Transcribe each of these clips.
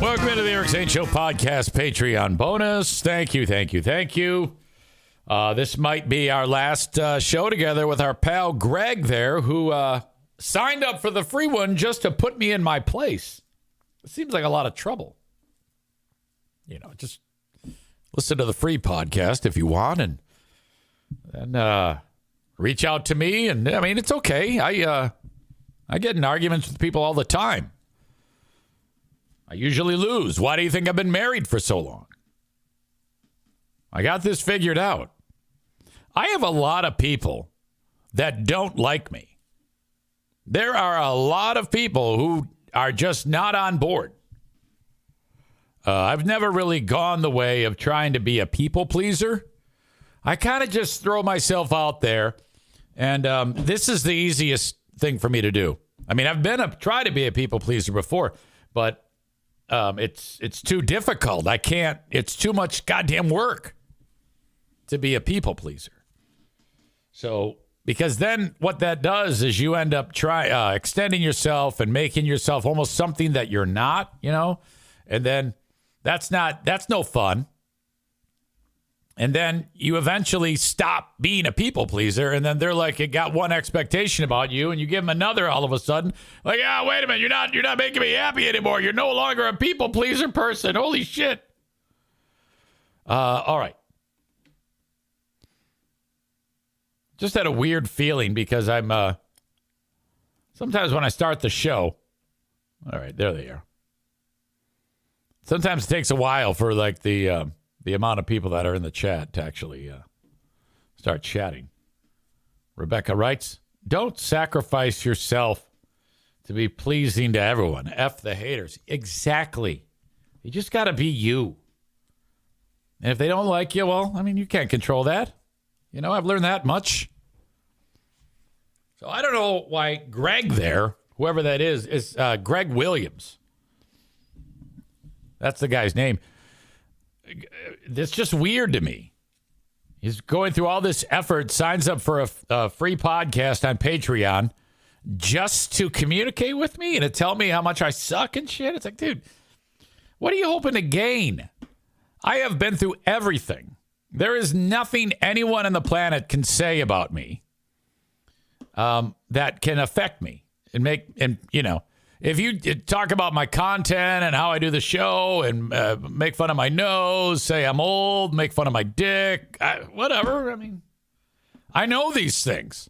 Welcome into the Eric Zane Show podcast Patreon bonus. Thank you. This might be our last show together with our pal Greg there, who signed up for the free one just to put me in my place. It seems like a lot of trouble. You know, just listen to the free podcast if you want, and then reach out to me. And I mean, it's okay. I get in arguments with people all the time. I usually lose. Why do you think I've been married for so long? I got this figured out. I have a lot of people that don't like me. There are a lot of people who are just not on board. I've never really gone the way of trying to be a people pleaser. I kind of just throw myself out there, and this is the easiest thing for me to do. I mean, I've tried to be a people pleaser before, but it's too difficult. I can't. It's too much goddamn work to be a people pleaser. So, because then what that does is you end up extending yourself and making yourself almost something that you're not, you know, and then that's no fun. And then you eventually stop being a people pleaser, and then they're like, it got one expectation about you, and you give them another all of a sudden. Like, wait a minute, you're not making me happy anymore. You're no longer a people pleaser person. Holy shit. All right. Just had a weird feeling because I'm sometimes when I start the show. All right, there they are. Sometimes it takes a while for like the amount of people that are in the chat to actually start chatting. Rebecca writes, don't sacrifice yourself to be pleasing to everyone. F the haters. Exactly. You just got to be you. And if they don't like you, well, I mean, you can't control that. You know, I've learned that much. So I don't know why Greg there, whoever that is Greg Williams. That's the guy's name. That's just weird to me. He's going through all this effort, signs up for a free podcast on Patreon just to communicate with me and to tell me how much I suck and shit. It's like, dude, what are you hoping to gain? I have been through everything. There is nothing anyone on the planet can say about me that can affect me and you know, if you talk about my content and how I do the show and make fun of my nose, say I'm old, make fun of my dick, whatever. I mean, I know these things.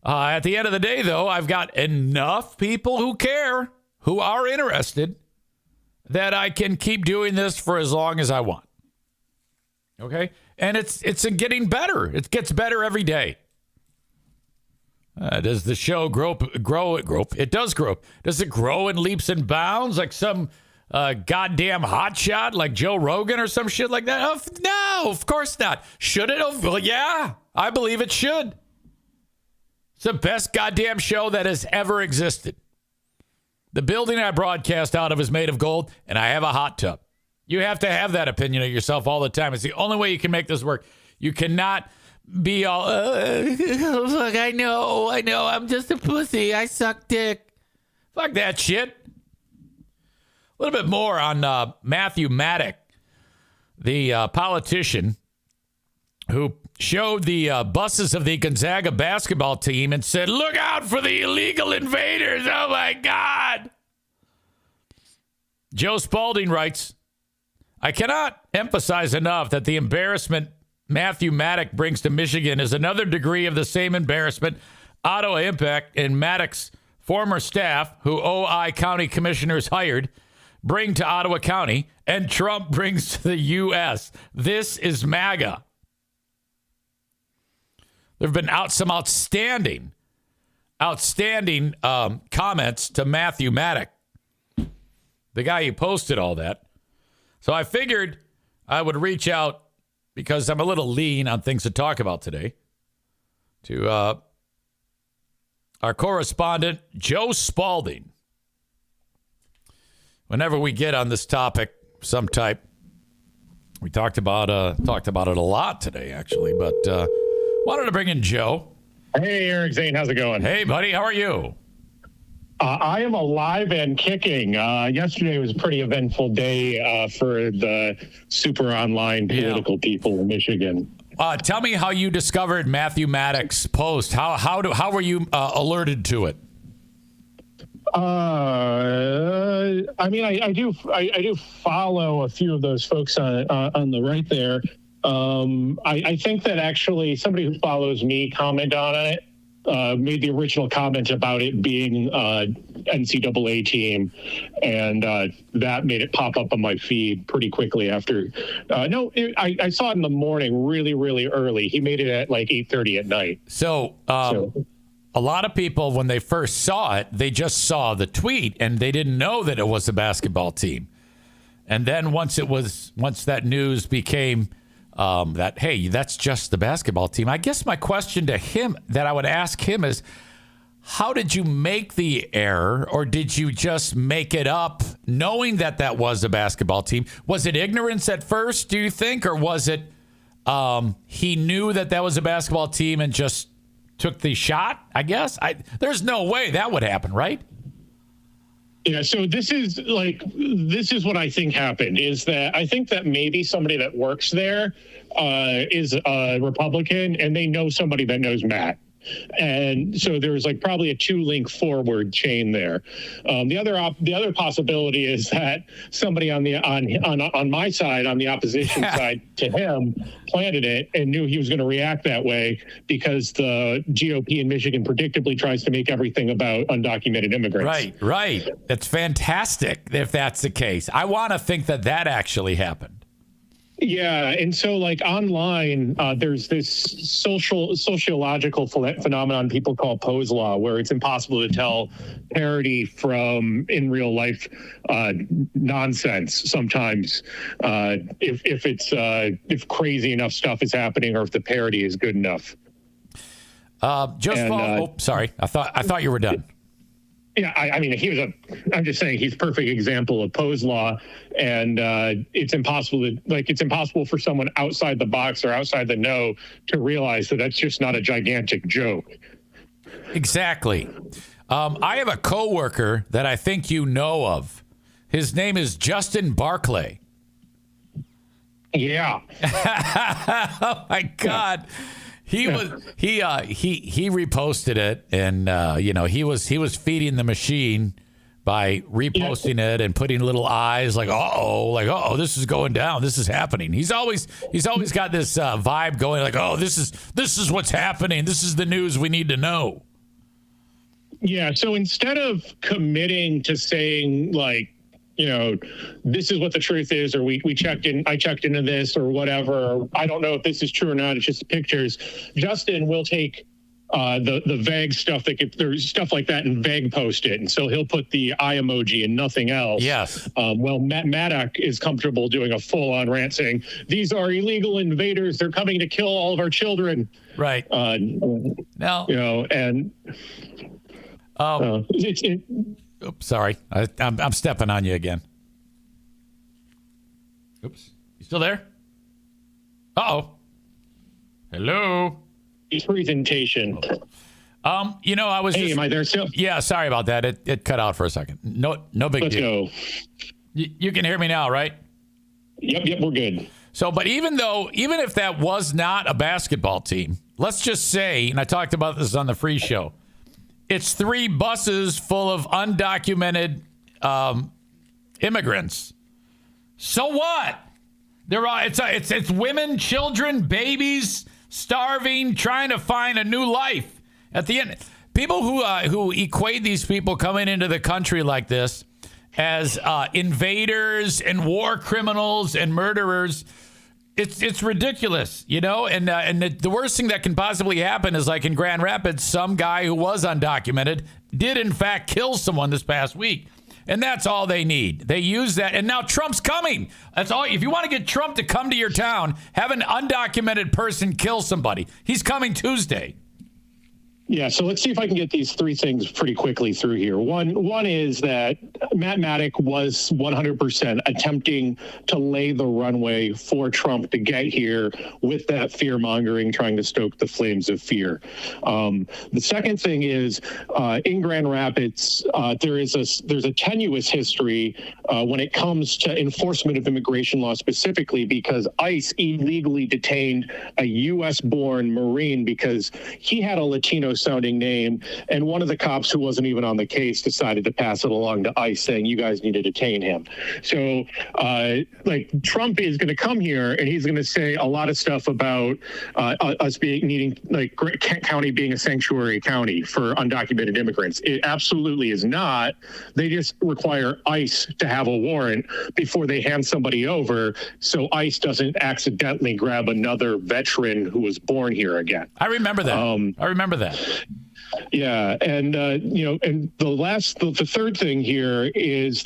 At the end of the day, though, I've got enough people who care, who are interested, that I can keep doing this for as long as I want. Okay? And it's getting better. It gets better every day. Does the show grow? It does grow. Does it grow in leaps and bounds like some goddamn hotshot like Joe Rogan or some shit like that? No, of course not. Should it? Well, yeah, I believe it should. It's the best goddamn show that has ever existed. The building I broadcast out of is made of gold, and I have a hot tub. You have to have that opinion of yourself all the time. It's the only way you can make this work. You cannot be all, look, I know, I'm just a pussy. I suck dick. Fuck that shit. A little bit more on Matthew Maddock, the politician who showed the buses of the Gonzaga basketball team and said, look out for the illegal invaders. Oh, my God. Joe Spalding writes, I cannot emphasize enough that the embarrassment Matthew Maddock brings to Michigan is another degree of the same embarrassment Ottawa Impact and Maddock's former staff, who OI County commissioners hired, bring to Ottawa County, and Trump brings to the U.S. This is MAGA. There have been some outstanding comments to Matthew Maddock, the guy who posted all that. So I figured I would reach out, because I'm a little lean on things to talk about today, to our correspondent, Joe Spalding. Whenever we get on this topic, some type, we talked about it a lot today, actually, but wanted to bring in Joe. Hey, Eric Zane, how's it going? Hey, buddy, how are you? I am alive and kicking. Yesterday was a pretty eventful day for the super online political people in Michigan. Tell me how you discovered Matthew Maddox's post. How were you alerted to it? I mean, I do follow a few of those folks on the right there. I think that actually somebody who follows me commented on it. Made the original comment about it being NCAA team, and that made it pop up on my feed pretty quickly after. I saw it in the morning, really, really early. He made it at like 8:30 at night. So a lot of people, when they first saw it, they just saw the tweet and they didn't know that it was a basketball team. And then once that news became that, hey, that's just the basketball team. I guess my question to him that I would ask him is, how did you make the error, or did you just make it up knowing that that was a basketball team? Was it ignorance at first, do you think, or was it he knew that that was a basketball team and just took the shot, I guess? There's no way that would happen, right? Yeah, so this is what I think happened, is that I think that maybe somebody that works there is a Republican, and they know somebody that knows Matt. And so there's like probably a 2-link forward chain there. The other possibility is that somebody on my side, on the opposition side to him, planted it and knew he was going to react that way because the GOP in Michigan predictably tries to make everything about undocumented immigrants. Right. That's fantastic if that's the case. I want to think that actually happened. Yeah, and so like online, there's this sociological phenomenon people call pose law, where it's impossible to tell parody from in real life nonsense sometimes, if crazy enough stuff is happening or if the parody is good enough. Sorry, I thought you were done. Yeah, I mean, I'm just saying he's a perfect example of pose law, and it's impossible for someone outside the box or outside the know to realize that that's just not a gigantic joke. Exactly. I have a coworker that I think you know of. His name is Justin Barclay. Yeah. Oh my God. He reposted it, and he was feeding the machine by reposting it and putting little eyes like this is going down, this is happening. He's always got this vibe going like, oh, this is what's happening, this is the news we need to know. Yeah, so instead of committing to saying like, this is what the truth is, or I checked into this or whatever, or I don't know if this is true or not, it's just pictures, Justin will take the vague stuff there's stuff like that and vague post it. And so he'll put the eye emoji and nothing else. Yes. Maddox is comfortable doing a full on rant saying, these are illegal invaders. They're coming to kill all of our children. Right. Now, and oops, sorry. I'm stepping on you again. Oops. You still there? Uh-oh. Hello. Presentation. I was am I there still? Yeah, sorry about that. It cut out for a second. No big deal. Let's go. You can hear me now, right? Yep, we're good. So, but even if that was not a basketball team, let's just say, and I talked about this on the free show, it's 3 buses full of undocumented immigrants. So what? It's women, children, babies, starving, trying to find a new life. At the end, people who equate these people coming into the country like this as invaders and war criminals and murderers, it's ridiculous, and the worst thing that can possibly happen is, like in Grand Rapids, some guy who was undocumented did in fact kill someone this past week. And that's all they need. They use that. And now Trump's coming. That's all. If you want to get Trump to come to your town, have an undocumented person kill somebody. He's coming Tuesday. Yeah, so let's see if I can get these three things pretty quickly through here. One is that Matt Maddock was 100% attempting to lay the runway for Trump to get here with that fear mongering, trying to stoke the flames of fear. The second thing is in Grand Rapids, there's a tenuous history when it comes to enforcement of immigration law specifically, because ICE illegally detained a U.S.-born Marine because he had a Latino sounding name, and one of the cops who wasn't even on the case decided to pass it along to ICE saying you guys need to detain him. So like Trump is going to come here and he's going to say a lot of stuff about us needing like Kent County being a sanctuary county for undocumented immigrants. It absolutely is not. They just require ICE to have a warrant before they hand somebody over, so ICE doesn't accidentally grab another veteran who was born here again. I remember that. I remember that. Yeah, and and the third thing here is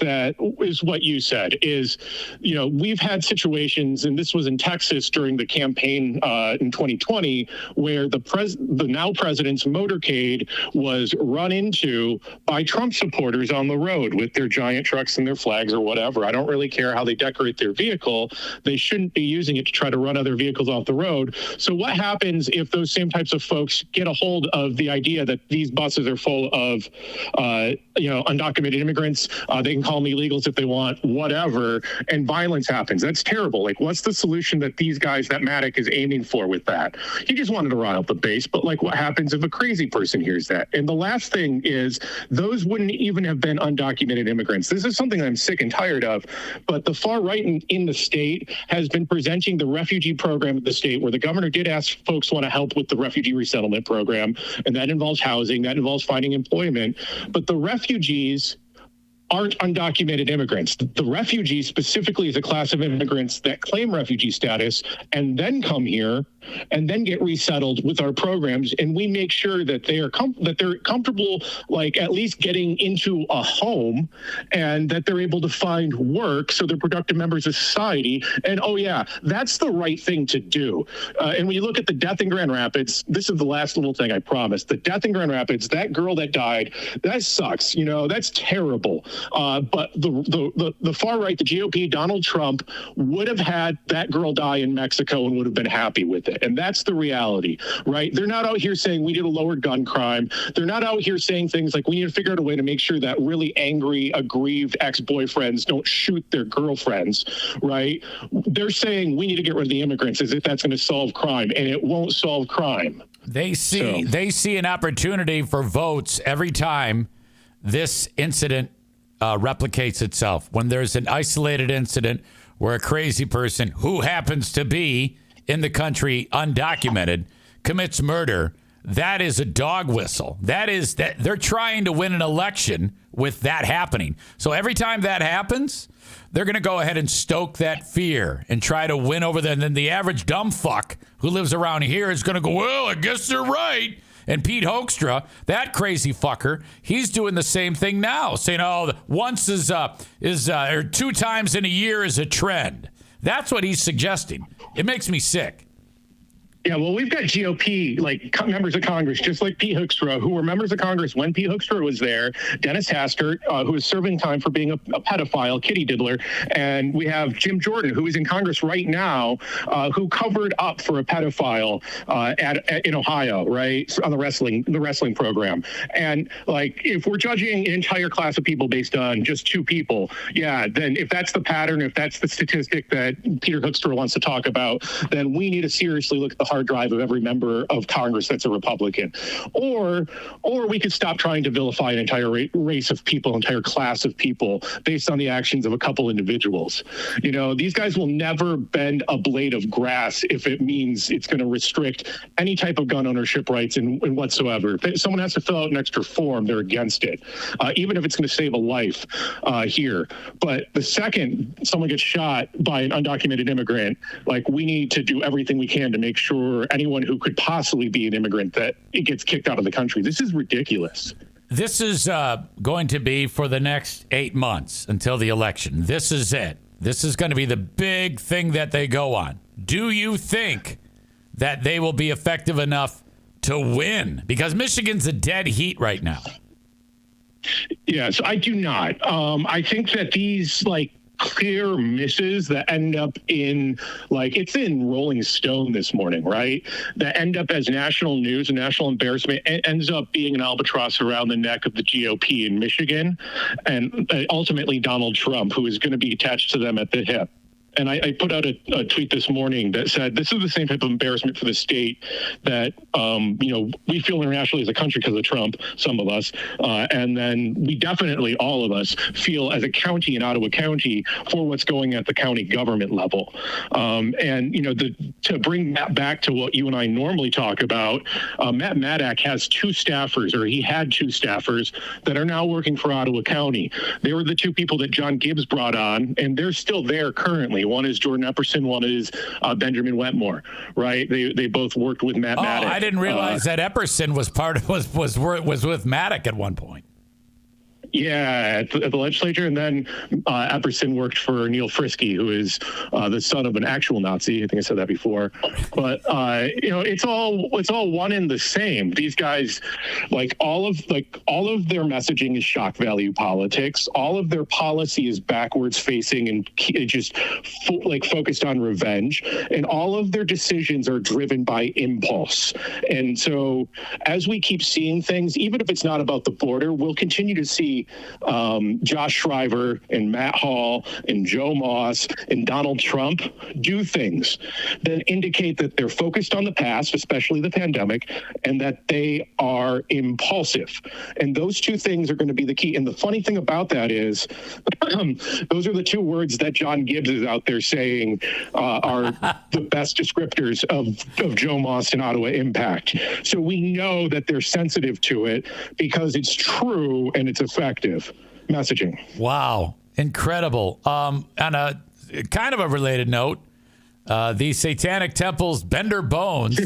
what you said is, we've had situations, and this was in Texas during the campaign in 2020, where the now president's motorcade was run into by Trump supporters on the road with their giant trucks and their flags or whatever. I don't really care how they decorate their vehicle. They shouldn't be using it to try to run other vehicles off the road. So what happens if those same types of folks get a hold of the idea that these buses are full of, undocumented immigrants? They can call them illegals if they want, whatever, and violence happens. That's terrible. Like, what's the solution that these guys, that Maddock is aiming for with that? He just wanted to rile up the base, but like, what happens if a crazy person hears that? And the last thing is, those wouldn't even have been undocumented immigrants. This is something I'm sick and tired of, but the far right in the state has been presenting the refugee program of the state, where the governor did ask folks want to help with the refugee resettlement program, and that involves housing, that involves finding employment. But the refugees aren't undocumented immigrants. The refugees specifically is a class of immigrants that claim refugee status and then come here and then get resettled with our programs, and we make sure that they're comfortable, like at least getting into a home, and that they're able to find work so they're productive members of society. And oh yeah, that's the right thing to do. And when you look at the death in Grand Rapids, this is the last little thing I promise. The death in Grand Rapids, that girl that died, that sucks. That's terrible. But the far right, the GOP, Donald Trump, would have had that girl die in Mexico and would have been happy with it. And that's the reality, right? They're not out here saying we need to lower gun crime. They're not out here saying things like we need to figure out a way to make sure that really angry, aggrieved ex-boyfriends don't shoot their girlfriends, right? They're saying we need to get rid of the immigrants as if that's going to solve crime, and it won't solve crime. They see an opportunity for votes every time this incident replicates itself. When there's an isolated incident where a crazy person who happens to be in the country undocumented commits murder, that is a dog whistle. That they're trying to win an election with that happening. So every time that happens, they're going to go ahead and stoke that fear and try to win over them. And then the average dumb fuck who lives around here is going to go, well, I guess they're right. And Pete Hoekstra, that crazy fucker, he's doing the same thing now, saying, "Oh, once or two times in a year is a trend." That's what he's suggesting. It makes me sick. Yeah, well, we've got GOP, members of Congress, just like Pete Hoekstra, who were members of Congress when Pete Hoekstra was there, Dennis Hastert, who is serving time for being a pedophile, kitty diddler, and we have Jim Jordan, who is in Congress right now, who covered up for a pedophile in Ohio, right, on the wrestling program. And, if we're judging an entire class of people based on just two people, yeah, then if that's the pattern, if that's the statistic that Peter Hoekstra wants to talk about, then we need to seriously look at the hard drive of every member of Congress that's a Republican. Or we could stop trying to vilify an entire race of people, entire class of people based on the actions of a couple individuals. These guys will never bend a blade of grass if it means it's going to restrict any type of gun ownership rights in whatsoever. If someone has to fill out an extra form, they're against it, even if it's going to save a life here. But the second someone gets shot by an undocumented immigrant, we need to do everything we can to make sure anyone who could possibly be an immigrant that it gets kicked out of the country. This is ridiculous. This is going to be for the next 8 months until the election. This is it. This is going to be the big thing that they go on. Do you think that they will be effective enough to win? Because Michigan's a dead heat right now. Yes, I do not. I think that these clear misses that end up in it's in Rolling Stone this morning, right? That end up as national news and national embarrassment, and ends up being an albatross around the neck of the GOP in Michigan, and ultimately Donald Trump, who is going to be attached to them at the hip. And I put out a tweet this morning that said, this is the same type of embarrassment for the state that, we feel internationally as a country because of Trump, some of us. And then we definitely, all of us, feel as a county in Ottawa County for what's going at the county government level. To bring that back to what you and I normally talk about, Matt Maddock has two staffers, or he had two staffers, that are now working for Ottawa County. They were the two people that John Gibbs brought on, and they're still there currently. One is Jordan Epperson, one is Benjamin Wetmore, right? They both worked with Matt Maddock. I didn't realize that Epperson was with Maddock at one point. Yeah, at the legislature, and then Epperson worked for Neil Frisky, who is the son of an actual Nazi. I think I said that before, but it's all one and the same. These guys, all of their messaging is shock value politics. All of their policy is backwards facing and just focused on revenge, and all of their decisions are driven by impulse. And so, as we keep seeing things, even if it's not about the border, we'll continue to see Josh Shriver and Matt Hall and Joe Moss and Donald Trump do things that indicate that they're focused on the past, especially the pandemic, and that they are impulsive. And those two things are going to be the key. And the funny thing about that is those are the two words that John Gibbs is out there saying are the best descriptors of Joe Moss and Ottawa Impact. So we know that they're sensitive to it because it's true and it's effective messaging. Wow. Incredible. On a kind of a related note, the Satanic Temple's Bender Bones.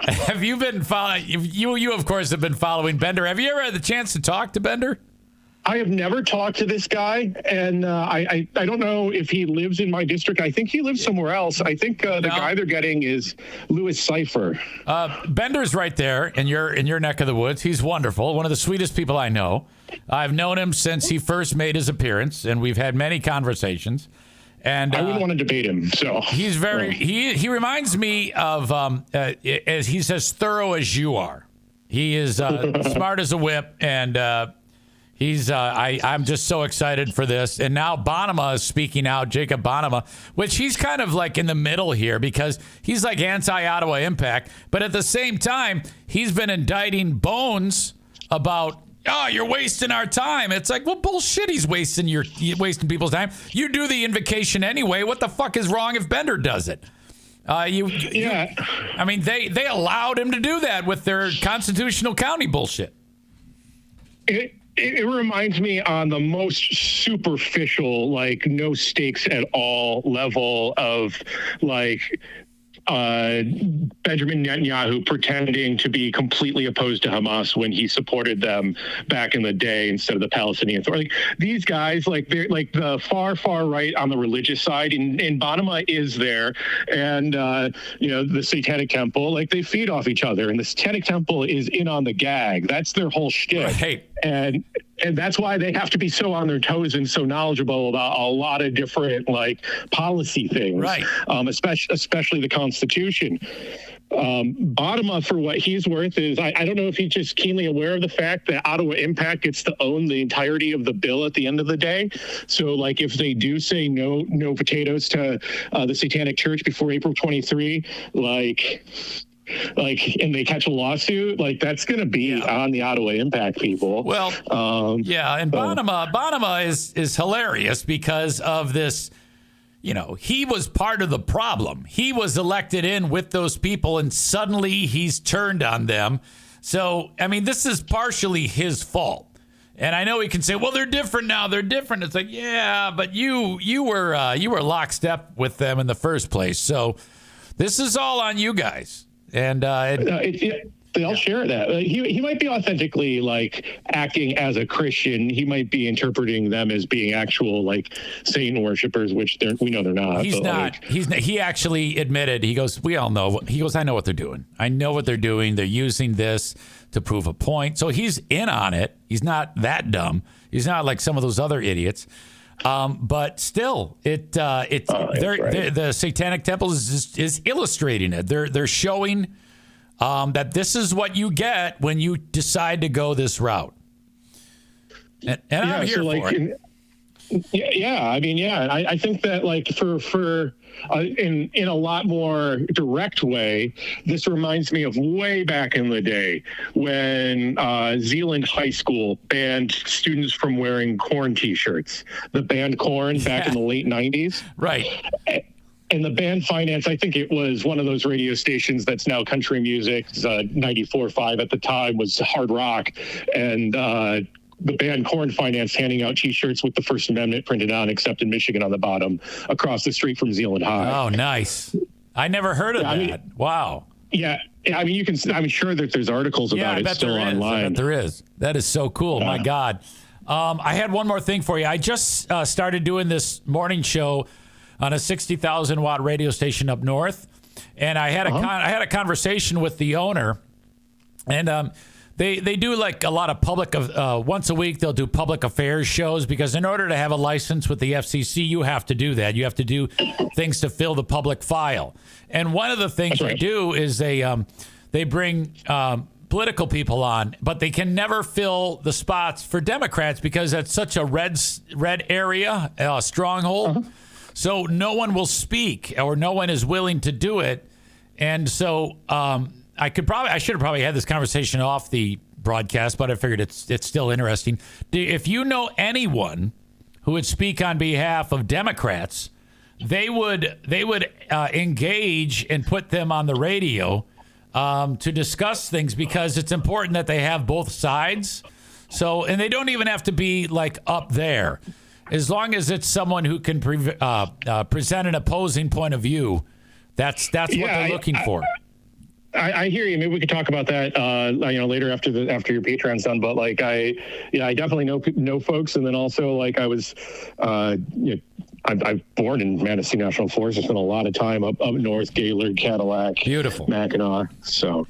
Have you been following? You of course have been following Bender. Have you ever had the chance to talk to Bender? I have never talked to this guy, and I don't know if he lives in my district. I think he lives somewhere else. I think the guy they're getting is Louis Cipher. Bender's right there in your neck of the woods. He's wonderful, one of the sweetest people I know. I've known him since he first made his appearance, and we've had many conversations. And I wouldn't want to debate him. So he's very he reminds me of as he's as thorough as you are. He is smart as a whip, and I'm just so excited for this. And now Bonema is speaking out, Jacob Bonema, which he's kind of in the middle here because he's anti-Ottawa Impact. But at the same time, he's been indicting Bones about, you're wasting our time. It's well, bullshit. He's wasting people's time. You do the invocation anyway. What the fuck is wrong if Bender does it? I mean, they allowed him to do that with their constitutional county bullshit. It reminds me on the most superficial, no stakes at all level of Benjamin Netanyahu pretending to be completely opposed to Hamas when he supported them back in the day instead of the Palestinian Authority. These guys, they're the far right on the religious side, and Bonema is there, and the Satanic Temple, they feed off each other, and the Satanic Temple is in on the gag. That's their whole shtick. Right. And that's why they have to be so on their toes and so knowledgeable about a lot of different policy things, right? Especially the Constitution. Bonema, for what he's worth, is I don't know if he's just keenly aware of the fact that Ottawa Impact gets to own the entirety of the bill at the end of the day. So if they do say no potatoes to the Satanic Church before April 23, and they catch a lawsuit, that's going to be on the Ottawa Impact people. Well, and Bonema is hilarious because of this. He was part of the problem. He was elected in with those people, and suddenly he's turned on them. So, I mean, this is partially his fault. And I know he can say, well, they're different now. They're different. It's yeah, but you were lockstep with them in the first place. So this is all on you guys. And They all share that. He might be authentically like acting as a Christian. He might be interpreting them as being actual like Satan worshipers, which we know they're not. He's not. Like, he's not. He actually admitted. He goes, "We all know." He goes, "I know what they're doing. I know what they're doing. They're using this to prove a point." So he's in on it. He's not that dumb. He's not like some of those other idiots. But still, the Satanic Temple is illustrating it. They're showing. That this is what you get when you decide to go this route. And I'm here for it. I think that like for in a lot more direct way, this reminds me of way back in the day when Zeeland High School banned students from wearing Korn T-shirts. The band Korn back in the late 90s. Right. And the band finance, I think it was one of those radio stations that's now country music, 94.5 at the time was hard rock. And the band Korn financed handing out T-shirts with the First Amendment printed on, except in Michigan on the bottom, across the street from Zeeland High. Oh, nice. I never heard of that. Wow. Yeah. I mean, I'm sure that there's articles about it still online. I bet there is. That is so cool. My God. I had one more thing for you. I just started doing this morning show on a 60,000 watt radio station up north, and I had I had a conversation with the owner, and they do like a lot of public once a week they'll do public affairs shows, because in order to have a license with the FCC you have to do that. You have to do things to fill the public file, and one of the things they do is they bring political people on, but they can never fill the spots for Democrats because that's such a red area, stronghold. So no one will speak, or no one is willing to do it. And so I should have probably had this conversation off the broadcast, but I figured it's still interesting. If you know anyone who would speak on behalf of Democrats, they would engage and put them on the radio to discuss things, because it's important that they have both sides. So, and they don't even have to be like up there. As long as it's someone who can present an opposing point of view, that's what they're looking for. I hear you. Maybe we could talk about that, later after your Patreon's done. But like, I definitely know folks, and then also like I was, I'm born in Manistee National Forest. I spent a lot of time up north, Gaylord, Cadillac, beautiful, Mackinac. So,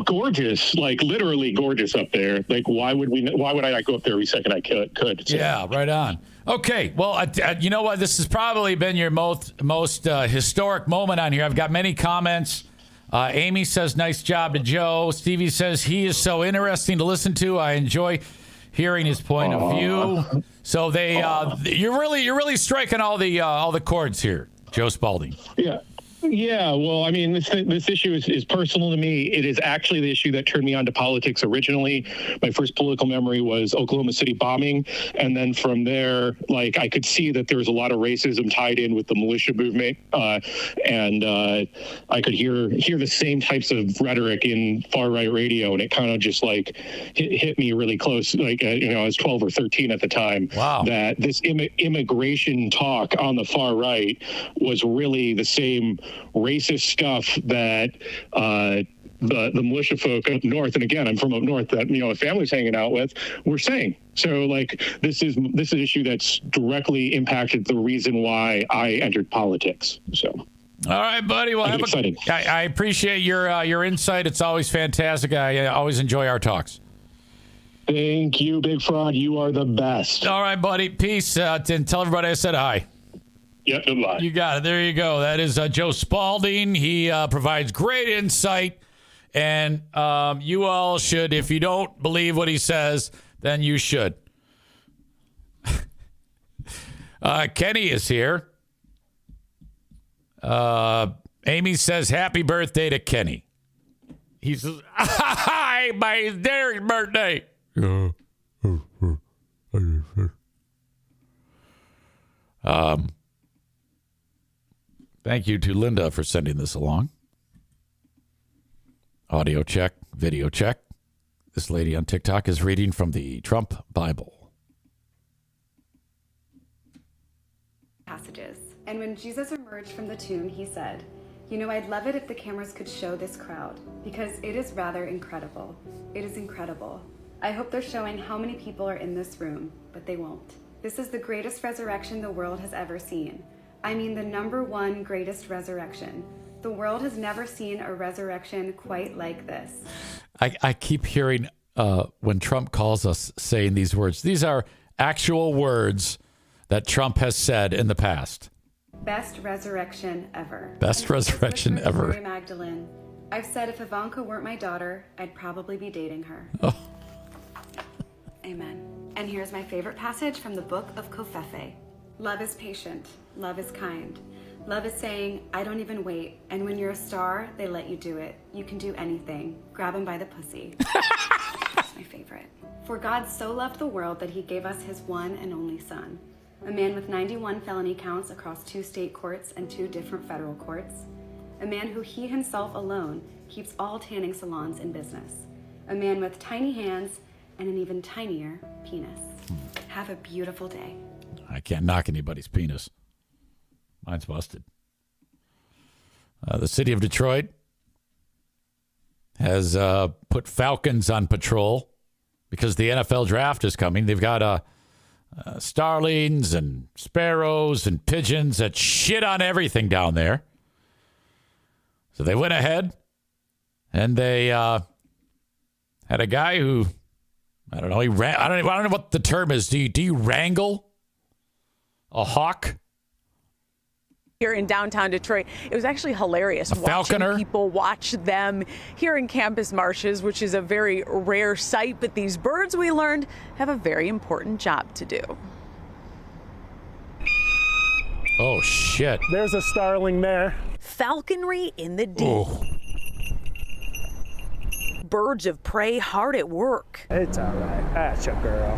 gorgeous, like literally gorgeous up there. Like, why would I not go up there every second I could? So. Yeah, right on. Okay, well, you know what? This has probably been your most historic moment on here. I've got many comments. Amy says, "Nice job to Joe." Stevie says, "He is so interesting to listen to. I enjoy hearing his point of view." So you're really striking all the chords here, Joe Spalding. Yeah. Yeah, well, I mean, this issue is personal to me. It is actually the issue that turned me on to politics originally. My first political memory was Oklahoma City bombing. And then from there, like, I could see that there was a lot of racism tied in with the militia movement. And I could hear the same types of rhetoric in far-right radio. And it kind of just, like, hit me really close. Like, I was 12 or 13 at the time. Wow. That this immigration talk on the far right was really the same racist stuff that the militia folk up north, and again, I'm from up north, that a family's hanging out with, were saying. So like this is an issue that's directly impacted the reason why I entered politics. So. All right, buddy. Well, I appreciate your insight. It's always fantastic. I always enjoy our talks. Thank you, Big Fraud. You are the best. All right, buddy. Peace. And tell everybody I said hi. Yeah, goodbye. You got it. There you go. That is Joe Spalding. He provides great insight. And you all should, if you don't believe what he says, then you should. Kenny is here. Amy says, happy birthday to Kenny. He says, hi, my dear's birthday. Thank you to Linda for sending this along. Audio check, video check. This lady on TikTok is reading from the Trump Bible. Passages. And when Jesus emerged from the tomb, he said, You know, I'd love it if the cameras could show this crowd, because it is rather incredible. It is incredible. I hope they're showing how many people are in this room, but they won't. This is the greatest resurrection the world has ever seen. I mean, the #1 greatest resurrection. The world has never seen a resurrection quite like this. I keep hearing when Trump calls us saying these words. These are actual words that Trump has said in the past. Best resurrection ever. Best resurrection ever. Mary Magdalene. I've said if Ivanka weren't my daughter, I'd probably be dating her. Oh. Amen. And here's my favorite passage from the book of Kofefe. Love is patient. Love is kind. Love is saying, I don't even wait. And when you're a star, they let you do it. You can do anything. Grab him by the pussy. That's my favorite. For God so loved the world that he gave us his one and only son. A man with 91 felony counts across 2 state courts and 2 different federal courts. A man who he himself alone keeps all tanning salons in business. A man with tiny hands and an even tinier penis. Have a beautiful day. I can't knock anybody's penis. Mine's busted. The city of Detroit has put falcons on patrol because the NFL draft is coming. They've got starlings and sparrows and pigeons that shit on everything down there. So they went ahead and they had a guy who, I don't know, I don't know what the term is. Do you wrangle a hawk? Here in downtown Detroit, it was actually hilarious watching people watch them here in Campus Marshes, which is a very rare sight. But these birds, we learned, have a very important job to do. Oh, shit. There's a starling there. Falconry in the deep. Oh. Birds of prey hard at work. It's all right. That's a girl.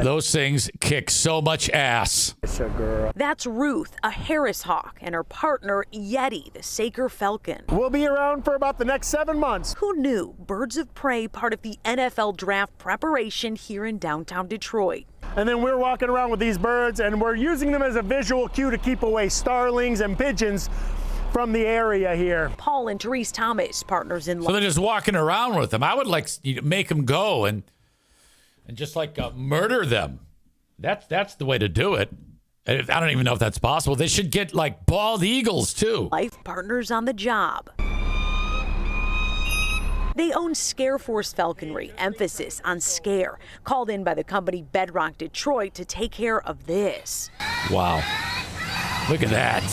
Those things kick so much ass. It's a girl. That's Ruth, a Harris hawk, and her partner, Yeti, the Saker falcon. We'll be around for about the next 7 months. Who knew? Birds of prey, part of the NFL draft preparation here in downtown Detroit. And then we're walking around with these birds, and we're using them as a visual cue to keep away starlings and pigeons from the area here. Paul and Therese Thomas, partners in So they're just walking around with them. I would like to make them go and just like murder them. That's the way to do it. I don't even know if that's possible. They should get like bald eagles too. Life partners on the job. They own Scare Force Falconry, emphasis on scare, called in by the company Bedrock Detroit to take care of this. Wow. Look at that.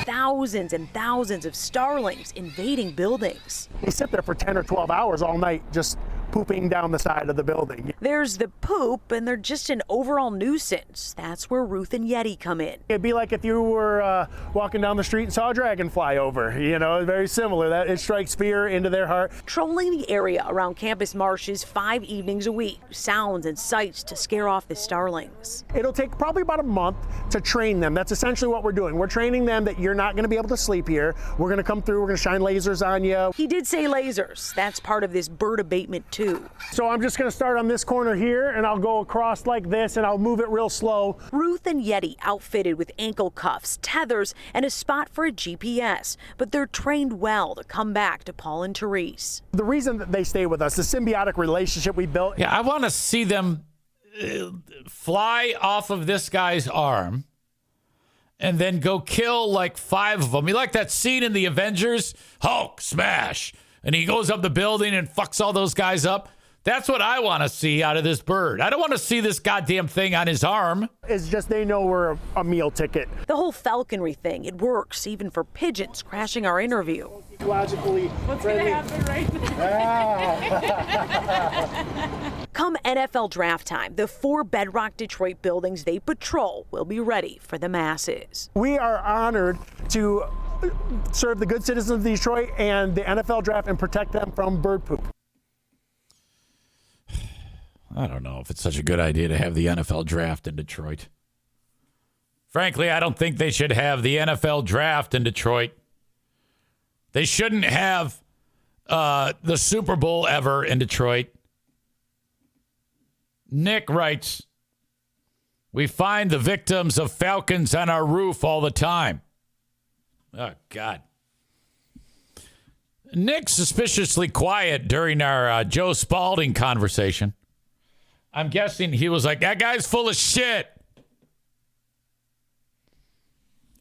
Thousands and thousands of starlings invading buildings. They sit there for 10 or 12 hours all night just pooping down the side of the building. There's the poop, and they're just an overall nuisance. That's where Ruth and Yeti come in. It'd be like if you were walking down the street and saw a dragon fly over. You know, very similar. That it strikes fear into their heart. Trolling the area around Campus Marshes 5 evenings a week. Sounds and sights to scare off the starlings. It'll take probably about a month to train them. That's essentially what we're doing. We're training them that you're not going to be able to sleep here. We're going to come through. We're going to shine lasers on you. He did say lasers. That's part of this bird abatement too. So I'm just going to start on this corner here, and I'll go across like this, and I'll move it real slow. Ruth and Yeti outfitted with ankle cuffs, tethers, and a spot for a GPS. But they're trained well to come back to Paul and Therese. The reason that they stay with us, the symbiotic relationship we built. Yeah, I want to see them fly off of this guy's arm and then go kill like 5 of them. You like that scene in the Avengers? Hulk smash. And he goes up the building and fucks all those guys up. That's what I want to see out of this bird. I don't want to see this goddamn thing on his arm. It's just they know we're a meal ticket. The whole falconry thing, it works even for pigeons crashing our interview. Logically What's going to happen right now? Come NFL draft time, the 4 Bedrock Detroit buildings they patrol will be ready for the masses. We are honored to serve the good citizens of Detroit and the NFL draft and protect them from bird poop. I don't know if it's such a good idea to have the NFL draft in Detroit. Frankly, I don't think they should have the NFL draft in Detroit. They shouldn't have the Super Bowl ever in Detroit. Nick writes, we find the victims of falcons on our roof all the time. Oh, God. Nick suspiciously quiet during our Joe Spalding conversation. I'm guessing he was like, that guy's full of shit.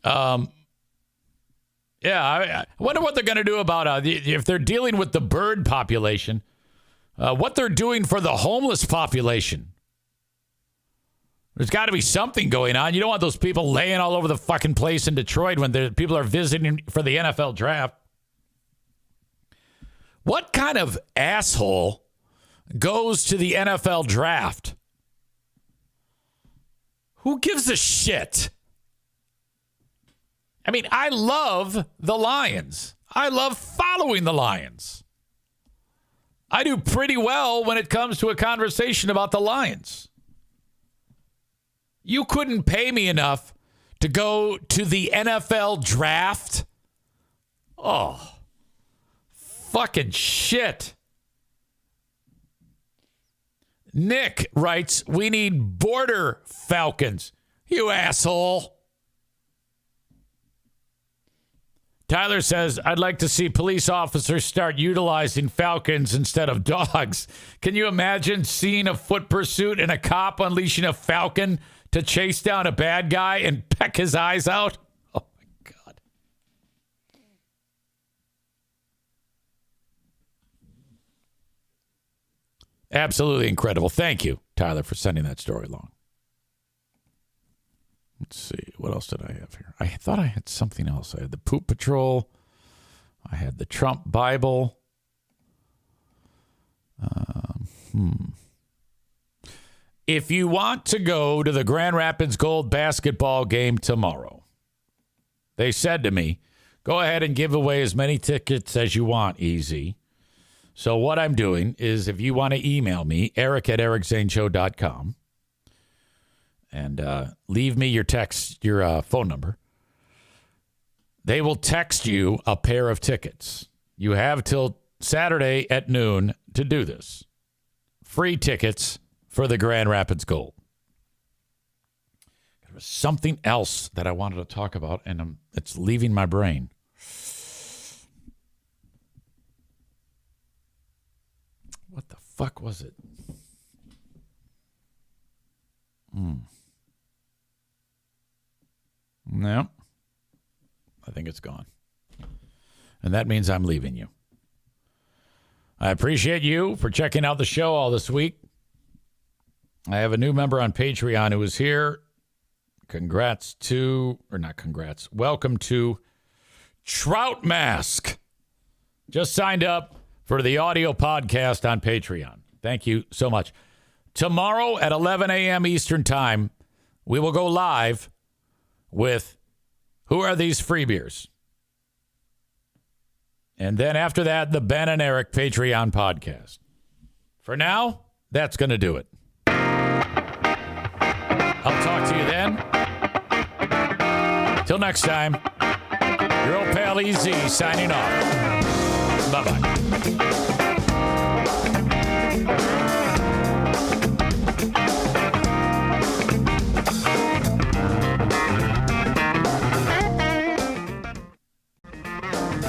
Yeah, I wonder what they're going to do about if they're dealing with the bird population, what they're doing for the homeless population. There's got to be something going on. You don't want those people laying all over the fucking place in Detroit when people are visiting for the NFL draft. What kind of asshole goes to the NFL draft? Who gives a shit? I mean, I love the Lions. I love following the Lions. I do pretty well when it comes to a conversation about the Lions. You couldn't pay me enough to go to the NFL draft? Oh, fucking shit. Nick writes, we need border falcons. You asshole. Tyler says, I'd like to see police officers start utilizing falcons instead of dogs. Can you imagine seeing a foot pursuit and a cop unleashing a falcon to chase down a bad guy and peck his eyes out? Oh, my God. Absolutely incredible. Thank you, Tyler, for sending that story along. Let's see. What else did I have here? I thought I had something else. I had the Poop Patrol. I had the Trump Bible. If you want to go to the Grand Rapids Gold basketball game tomorrow, they said to me, go ahead and give away as many tickets as you want, Easy. So what I'm doing is if you want to email me, eric@ericzaneshow.com, and leave me your phone number, they will text you a pair of tickets. You have till Saturday at noon to do this. Free tickets for the Grand Rapids Gold. There was something else that I wanted to talk about, and it's leaving my brain. What the fuck was it? No. I think it's gone. And that means I'm leaving you. I appreciate you for checking out the show all this week. I have a new member on Patreon who is here. Welcome to Trout Mask. Just signed up for the audio podcast on Patreon. Thank you so much. Tomorrow at 11 a.m. Eastern Time, we will go live with Who Are These Free Beers? And then after that, the Ben and Eric Patreon podcast. For now, that's going to do it. I'll talk to you then. Till next time, your old pal EZ signing off. Bye-bye.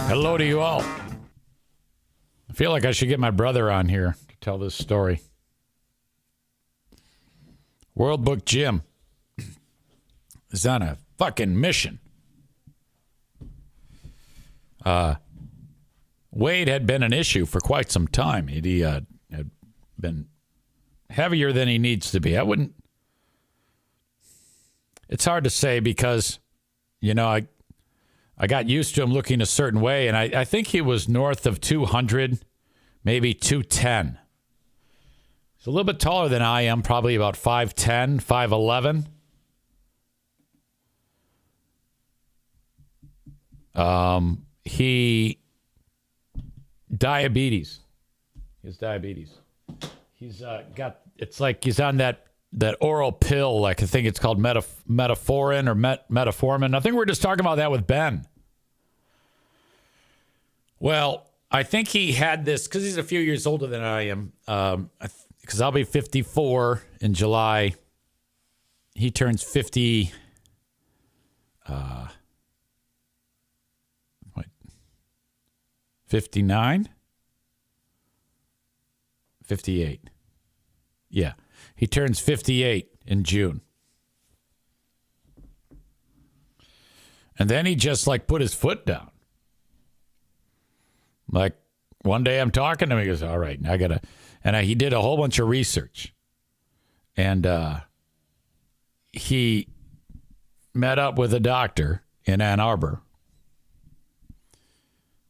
Hello to you all. I feel like I should get my brother on here to tell this story. World Book Jim is on a fucking mission. Wade had been an issue for quite some time. He had been heavier than he needs to be. It's hard to say because, I got used to him looking a certain way, and I think he was north of 200, maybe 210. He's a little bit taller than I am, probably about 5'10", 5'11". He diabetes. He has diabetes. He's it's like he's on that oral pill, like I think it's called metformin or metformin. I think we were just talking about that with Ben. Well, I think he had this because he's a few years older than I am. Because I'll be 54 in July. He turns 50. 59? 58. Yeah. He turns 58 in June. And then he just like put his foot down. Like one day I'm talking to him, he goes, all right, I gotta, and he did a whole bunch of research. And he met up with a doctor in Ann Arbor.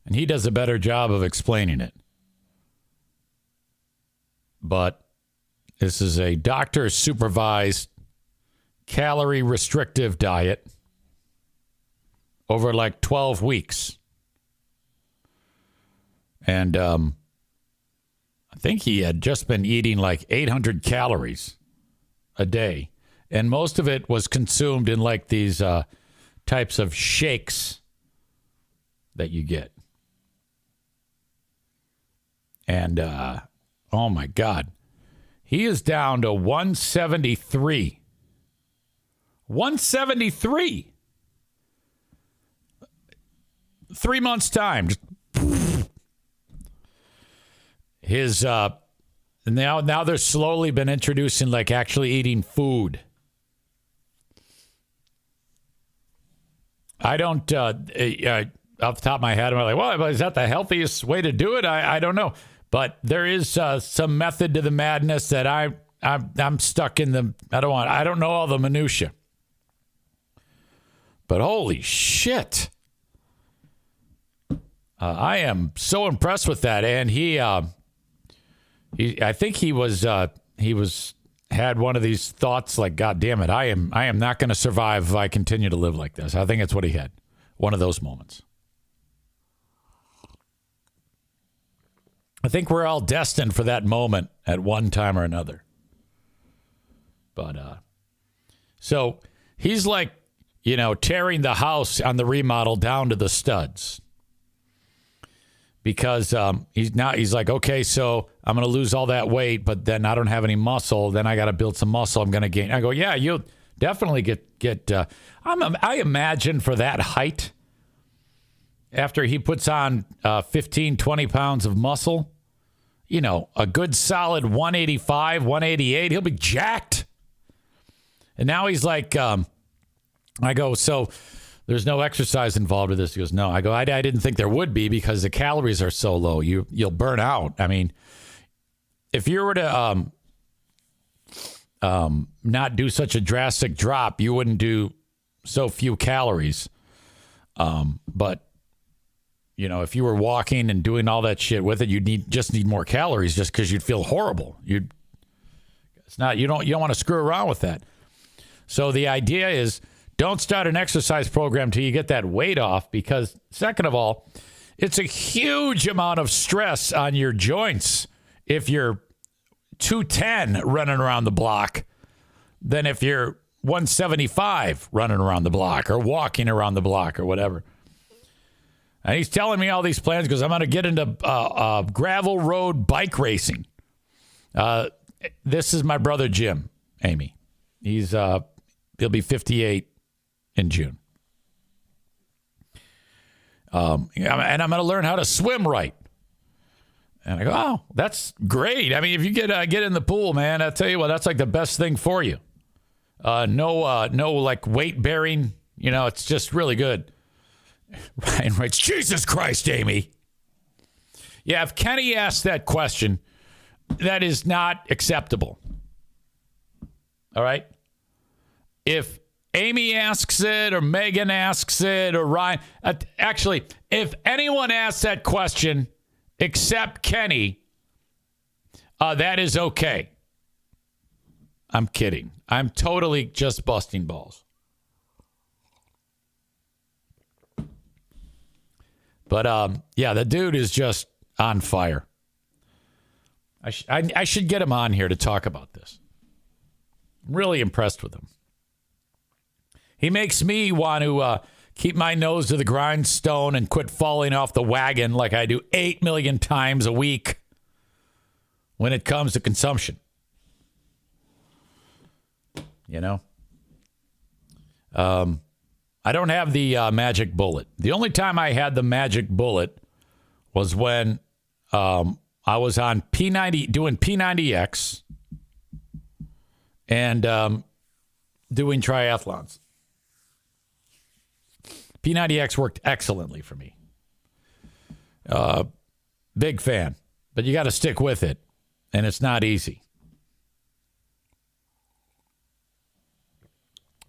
And he does a better job of explaining it. But this is a doctor-supervised, calorie-restrictive diet over like 12 weeks. And I think he had just been eating like 800 calories a day. And most of it was consumed in like these types of shakes that you get. And, oh my God, he is down to 173. 173. 3 months' time. His, now they're slowly been introducing like actually eating food. I don't, off the top of my head, I'm like, well, is that the healthiest way to do it? I don't know. But there is some method to the madness that I'm stuck in the, I don't know all the minutia. But holy shit. I am so impressed with that. And I think he had one of these thoughts like, God damn it, I am not going to survive if I continue to live like this. I think it's what he had. One of those moments. I think we're all destined for that moment at one time or another. But, so he's like, tearing the house on the remodel down to the studs. Because he's like, okay, so I'm going to lose all that weight, but then I don't have any muscle. Then I got to build some muscle. I'm going to gain. I go, yeah, you'll definitely get. I imagine for that height, after he puts on 15, 20 pounds of muscle, a good solid 185, 188, he'll be jacked. And now he's like, I go, so there's no exercise involved with this. He goes, no. I go, I didn't think there would be because the calories are so low. You'll burn out. I mean, if you were to not do such a drastic drop, you wouldn't do so few calories. But if you were walking and doing all that shit with it, you'd just need more calories just because you'd feel horrible. You don't want to screw around with that. So the idea is, don't start an exercise program till you get that weight off because, second of all, it's a huge amount of stress on your joints if you're 210 running around the block than if you're 175 running around the block or walking around the block or whatever. And he's telling me all these plans because I'm going to get into gravel road bike racing. This is my brother Jim, Amy. He'll be 58 in June. And I'm going to learn how to swim right. And I go, oh, that's great. I mean, if you get in the pool, man, I tell you what, that's like the best thing for you. No like weight bearing. It's just really good. Ryan writes, Jesus Christ, Amy. Yeah, if Kenny asked that question, that is not acceptable. All right? If Amy asks it or Megan asks it or Ryan. Actually, if anyone asks that question except Kenny, that is okay. I'm kidding. I'm totally just busting balls. But, yeah, the dude is just on fire. I should get him on here to talk about this. I'm really impressed with him. He makes me want to keep my nose to the grindstone and quit falling off the wagon like I do 8 million times a week when it comes to consumption. I don't have the magic bullet. The only time I had the magic bullet was when I was on P90, doing P90X and doing triathlons. P90X worked excellently for me. Big fan, but you got to stick with it, and it's not easy.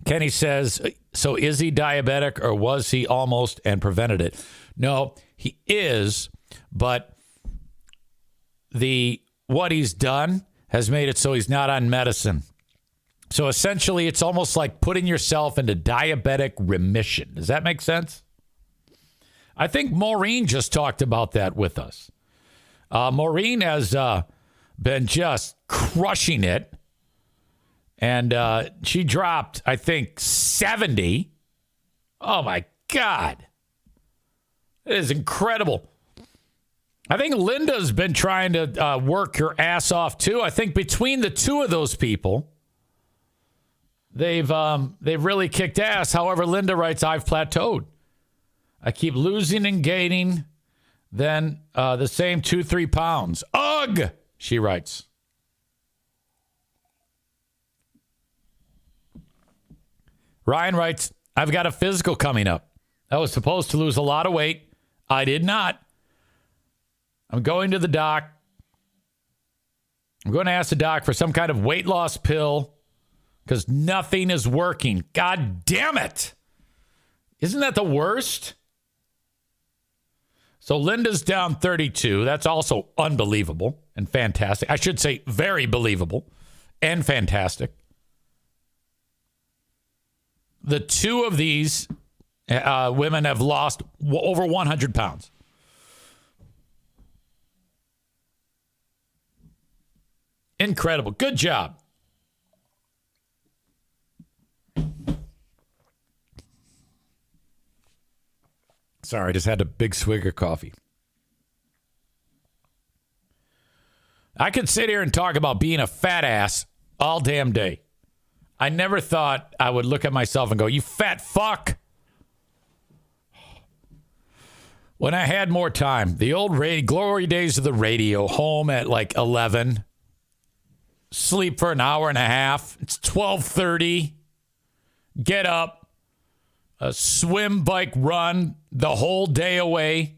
Kenny says, so is he diabetic or was he almost and prevented it? No, he is, but what he's done has made it so he's not on medicine. So essentially, it's almost like putting yourself into diabetic remission. Does that make sense? I think Maureen just talked about that with us. Maureen has been just crushing it. And she dropped, I think, 70. Oh, my God. It is incredible. I think Linda's been trying to work her ass off, too. I think between the two of those people, they've really kicked ass. However, Linda writes, I've plateaued. I keep losing and gaining, then the same 2-3 pounds. Ugh, she writes. Ryan writes, I've got a physical coming up. I was supposed to lose a lot of weight. I did not. I'm going to the doc. I'm going to ask the doc for some kind of weight loss pill because nothing is working. God damn it. Isn't that the worst? So Linda's down 32. That's also unbelievable and fantastic. I should say very believable and fantastic. The two of these women have lost over 100 pounds. Incredible. Good job. Sorry, I just had a big swig of coffee. I could sit here and talk about being a fat ass all damn day. I never thought I would look at myself and go, you fat fuck. When I had more time, the old glory days of the radio, home at like 11, sleep for an hour and a half. It's 12:30. Get up, a swim, bike, run the whole day away.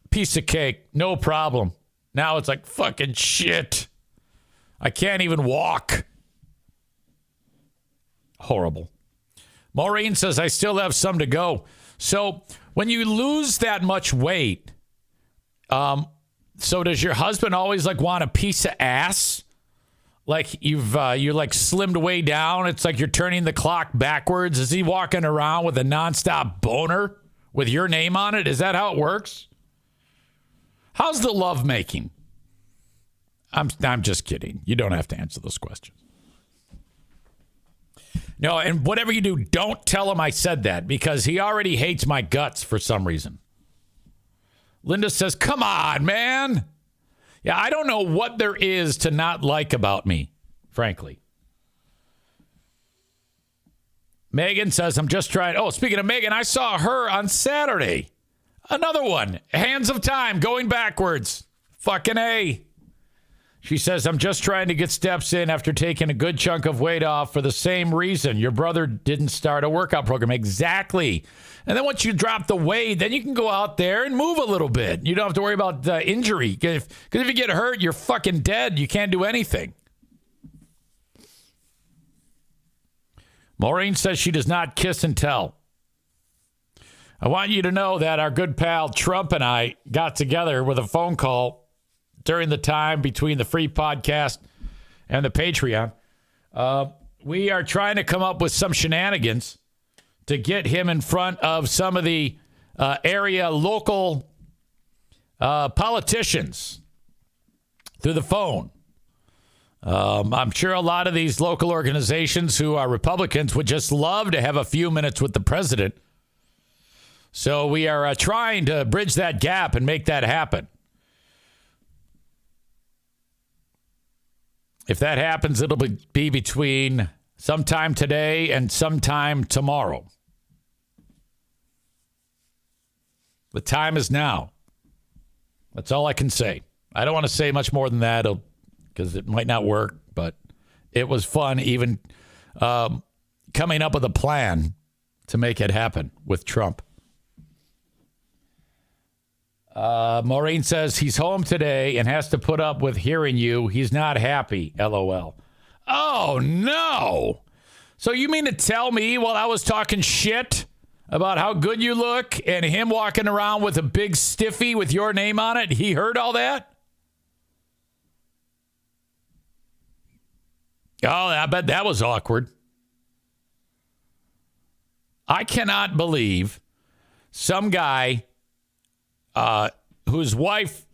Piece of cake, no problem. Now it's like fucking shit. I can't even walk. Horrible. Maureen says, I still have some to go. So when you lose that much weight, so does your husband always like want a piece of ass? Like you're like slimmed way down. It's like you're turning the clock backwards. Is he walking around with a nonstop boner with your name on it? Is that how it works? How's the love making? I'm just kidding. You don't have to answer those questions. No, and whatever you do, don't tell him I said that because he already hates my guts for some reason. Linda says, come on, man. Yeah, I don't know what there is to not like about me, frankly. Megan says, I'm just trying. Oh, speaking of Megan, I saw her on Saturday. Another one. Hands of time going backwards. Fucking A. She says, I'm just trying to get steps in after taking a good chunk of weight off for the same reason. Your brother didn't start a workout program. Exactly. And then once you drop the weight, then you can go out there and move a little bit. You don't have to worry about injury. Because if you get hurt, you're fucking dead. You can't do anything. Maureen says she does not kiss and tell. I want you to know that our good pal Trump and I got together with a phone call during the time between the free podcast and the Patreon. We are trying to come up with some shenanigans to get him in front of some of the area local politicians through the phone. I'm sure a lot of these local organizations who are Republicans would just love to have a few minutes with the president. So we are trying to bridge that gap and make that happen. If that happens, it'll be between sometime today and sometime tomorrow. The time is now. That's all I can say. I don't want to say much more than that because it might not work, but it was fun even coming up with a plan to make it happen with Trump. Maureen says he's home today and has to put up with hearing you. He's not happy. LOL. Oh, no. So you mean to tell me while I was talking shit about how good you look and him walking around with a big stiffy with your name on it, he heard all that? Oh, I bet that was awkward. I cannot believe some guy whose wife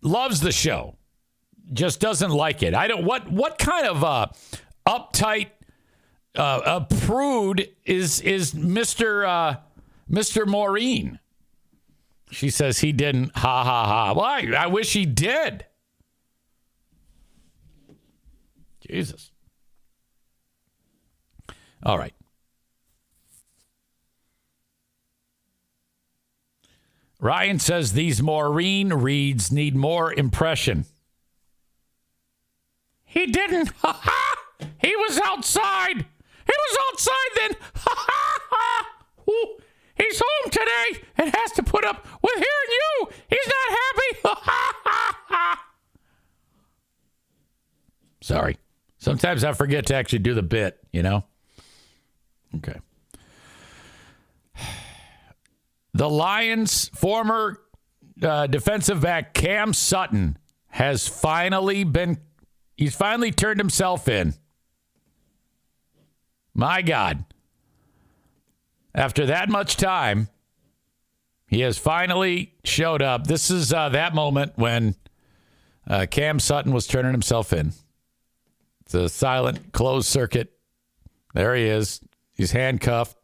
loves the show just doesn't like it. I don't. What kind of uptight prude is Mr. Maureen? She says he didn't. Ha ha ha. Well, I wish he did. Jesus. All right. Ryan says these Maureen reads need more impression. He didn't. Ha ha. He was outside. He was outside then. Ha ha ha. He's home today and has to put up with hearing you. He's not happy. Ha ha ha ha. Sorry. Sometimes I forget to actually do the bit, you know? Okay. The Lions' former defensive back Cam Sutton he's finally turned himself in. My God. After that much time, he has finally showed up. This is that moment when Cam Sutton was turning himself in. It's a silent, closed circuit. There he is. He's handcuffed.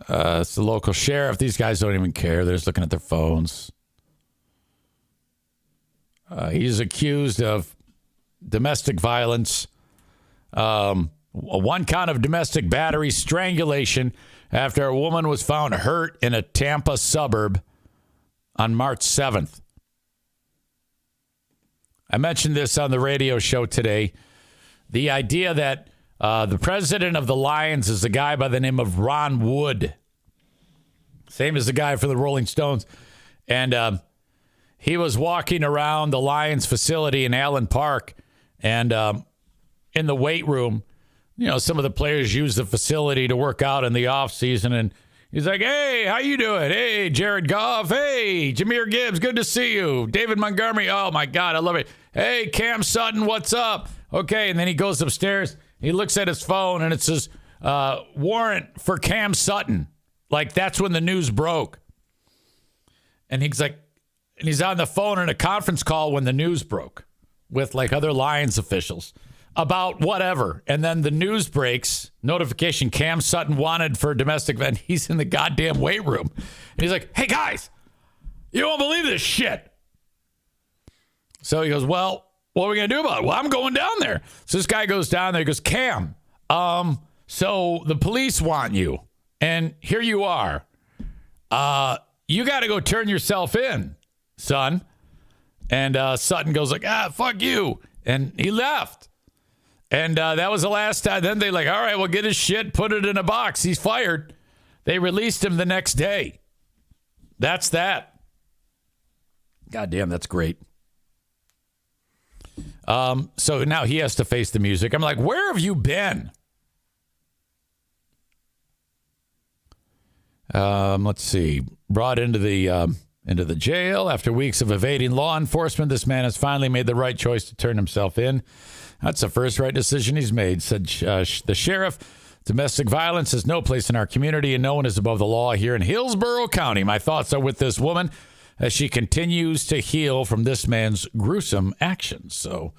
It's the local sheriff. These guys don't even care. They're just looking at their phones. He's accused of domestic violence, one count of domestic battery, strangulation, after a woman was found hurt in a Tampa suburb on March 7th. I mentioned this on the radio show today. The idea that the president of the Lions is a guy by the name of Ron Wood. Same as the guy for the Rolling Stones. And he was walking around the Lions facility in Allen Park. And in the weight room, you know, some of the players use the facility to work out in the offseason. And he's like, hey, how you doing? Hey, Jared Goff. Hey, Jahmyr Gibbs. Good to see you. David Montgomery. Oh, my God. I love it. Hey, Cam Sutton. What's up? Okay. And then he goes upstairs. He looks at his phone, and it says, warrant for Cam Sutton. Like, that's when the news broke. And he's like, and he's on the phone in a conference call when the news broke with, like, other Lions officials about whatever. And then the news breaks, notification, Cam Sutton wanted for a domestic event. He's in the goddamn weight room. And he's like, hey, guys, you won't believe this shit. So he goes, well, what are we going to do about it? Well, I'm going down there. So this guy goes down there. He goes, Cam, so the police want you. And here you are. You got to go turn yourself in, son. And Sutton goes like, fuck you. And he left. And that was the last time. Then they like, all right, well, get his shit, put it in a box. He's fired. They released him the next day. That's that. Goddamn, that's great. So now he has to face the music. I'm like, where have you been? Let's see. Brought into the jail after weeks of evading law enforcement. This man has finally made the right choice to turn himself in. That's the first right decision he's made, said the sheriff. Domestic violence has no place in our community, and no one is above the law here in Hillsborough County. My thoughts are with this woman as she continues to heal from this man's gruesome actions. So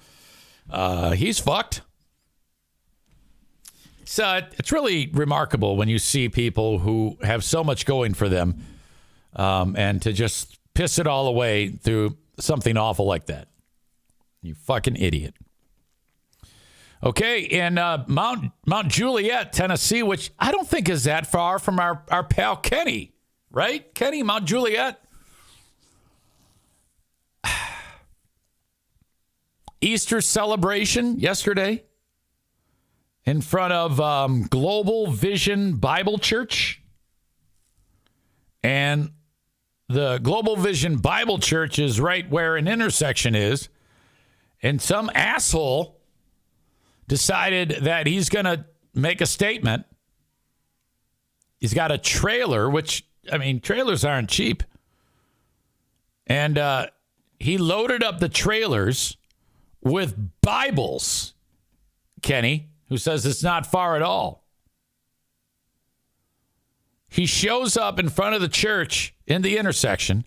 he's fucked. It's really remarkable when you see people who have so much going for them and to just piss it all away through something awful like that. You fucking idiot. Okay, in Mount Juliet, Tennessee, which I don't think is that far from our pal Kenny right, Kenny? Mount Juliet. Easter celebration yesterday in front of Global Vision Bible Church. And the Global Vision Bible Church is right where an intersection is. And some asshole decided that he's going to make a statement. He's got a trailer, which, I mean, trailers aren't cheap. And he loaded up the trailers with Bibles, Kenny, who says it's not far at all. He shows up in front of the church in the intersection,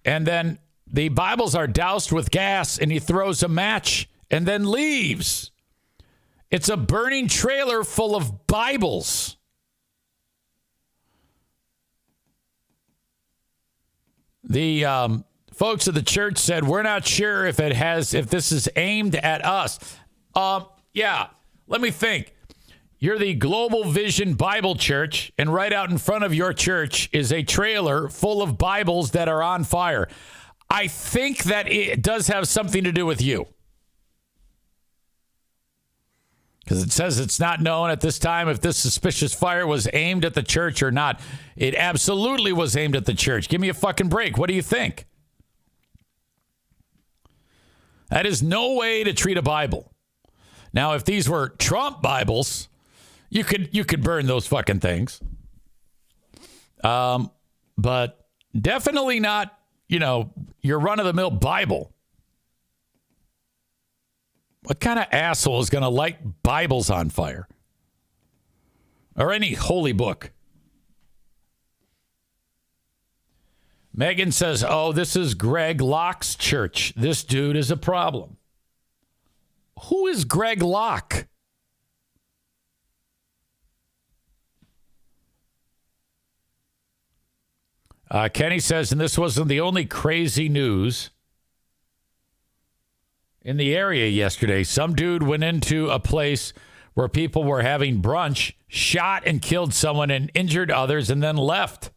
and then the Bibles are doused with gas, and he throws a match and then leaves. It's a burning trailer full of Bibles. The folks at the church said, we're not sure if this is aimed at us. Yeah, let me think. You're the Global Vision Bible Church, and right out in front of your church is a trailer full of Bibles that are on fire. I think that it does have something to do with you. Because it says it's not known at this time if this suspicious fire was aimed at the church or not. It absolutely was aimed at the church. Give me a fucking break. What do you think? That is no way to treat a Bible. Now, if these were Trump Bibles, you could burn those fucking things. But definitely not, your run-of-the-mill Bible. What kind of asshole is going to light Bibles on fire? Or any holy book? Megan says, oh, this is Greg Locke's church. This dude is a problem. Who is Greg Locke? Kenny says, and this wasn't the only crazy news in the area yesterday. Some dude went into a place where people were having brunch, shot and killed someone and injured others, and then left.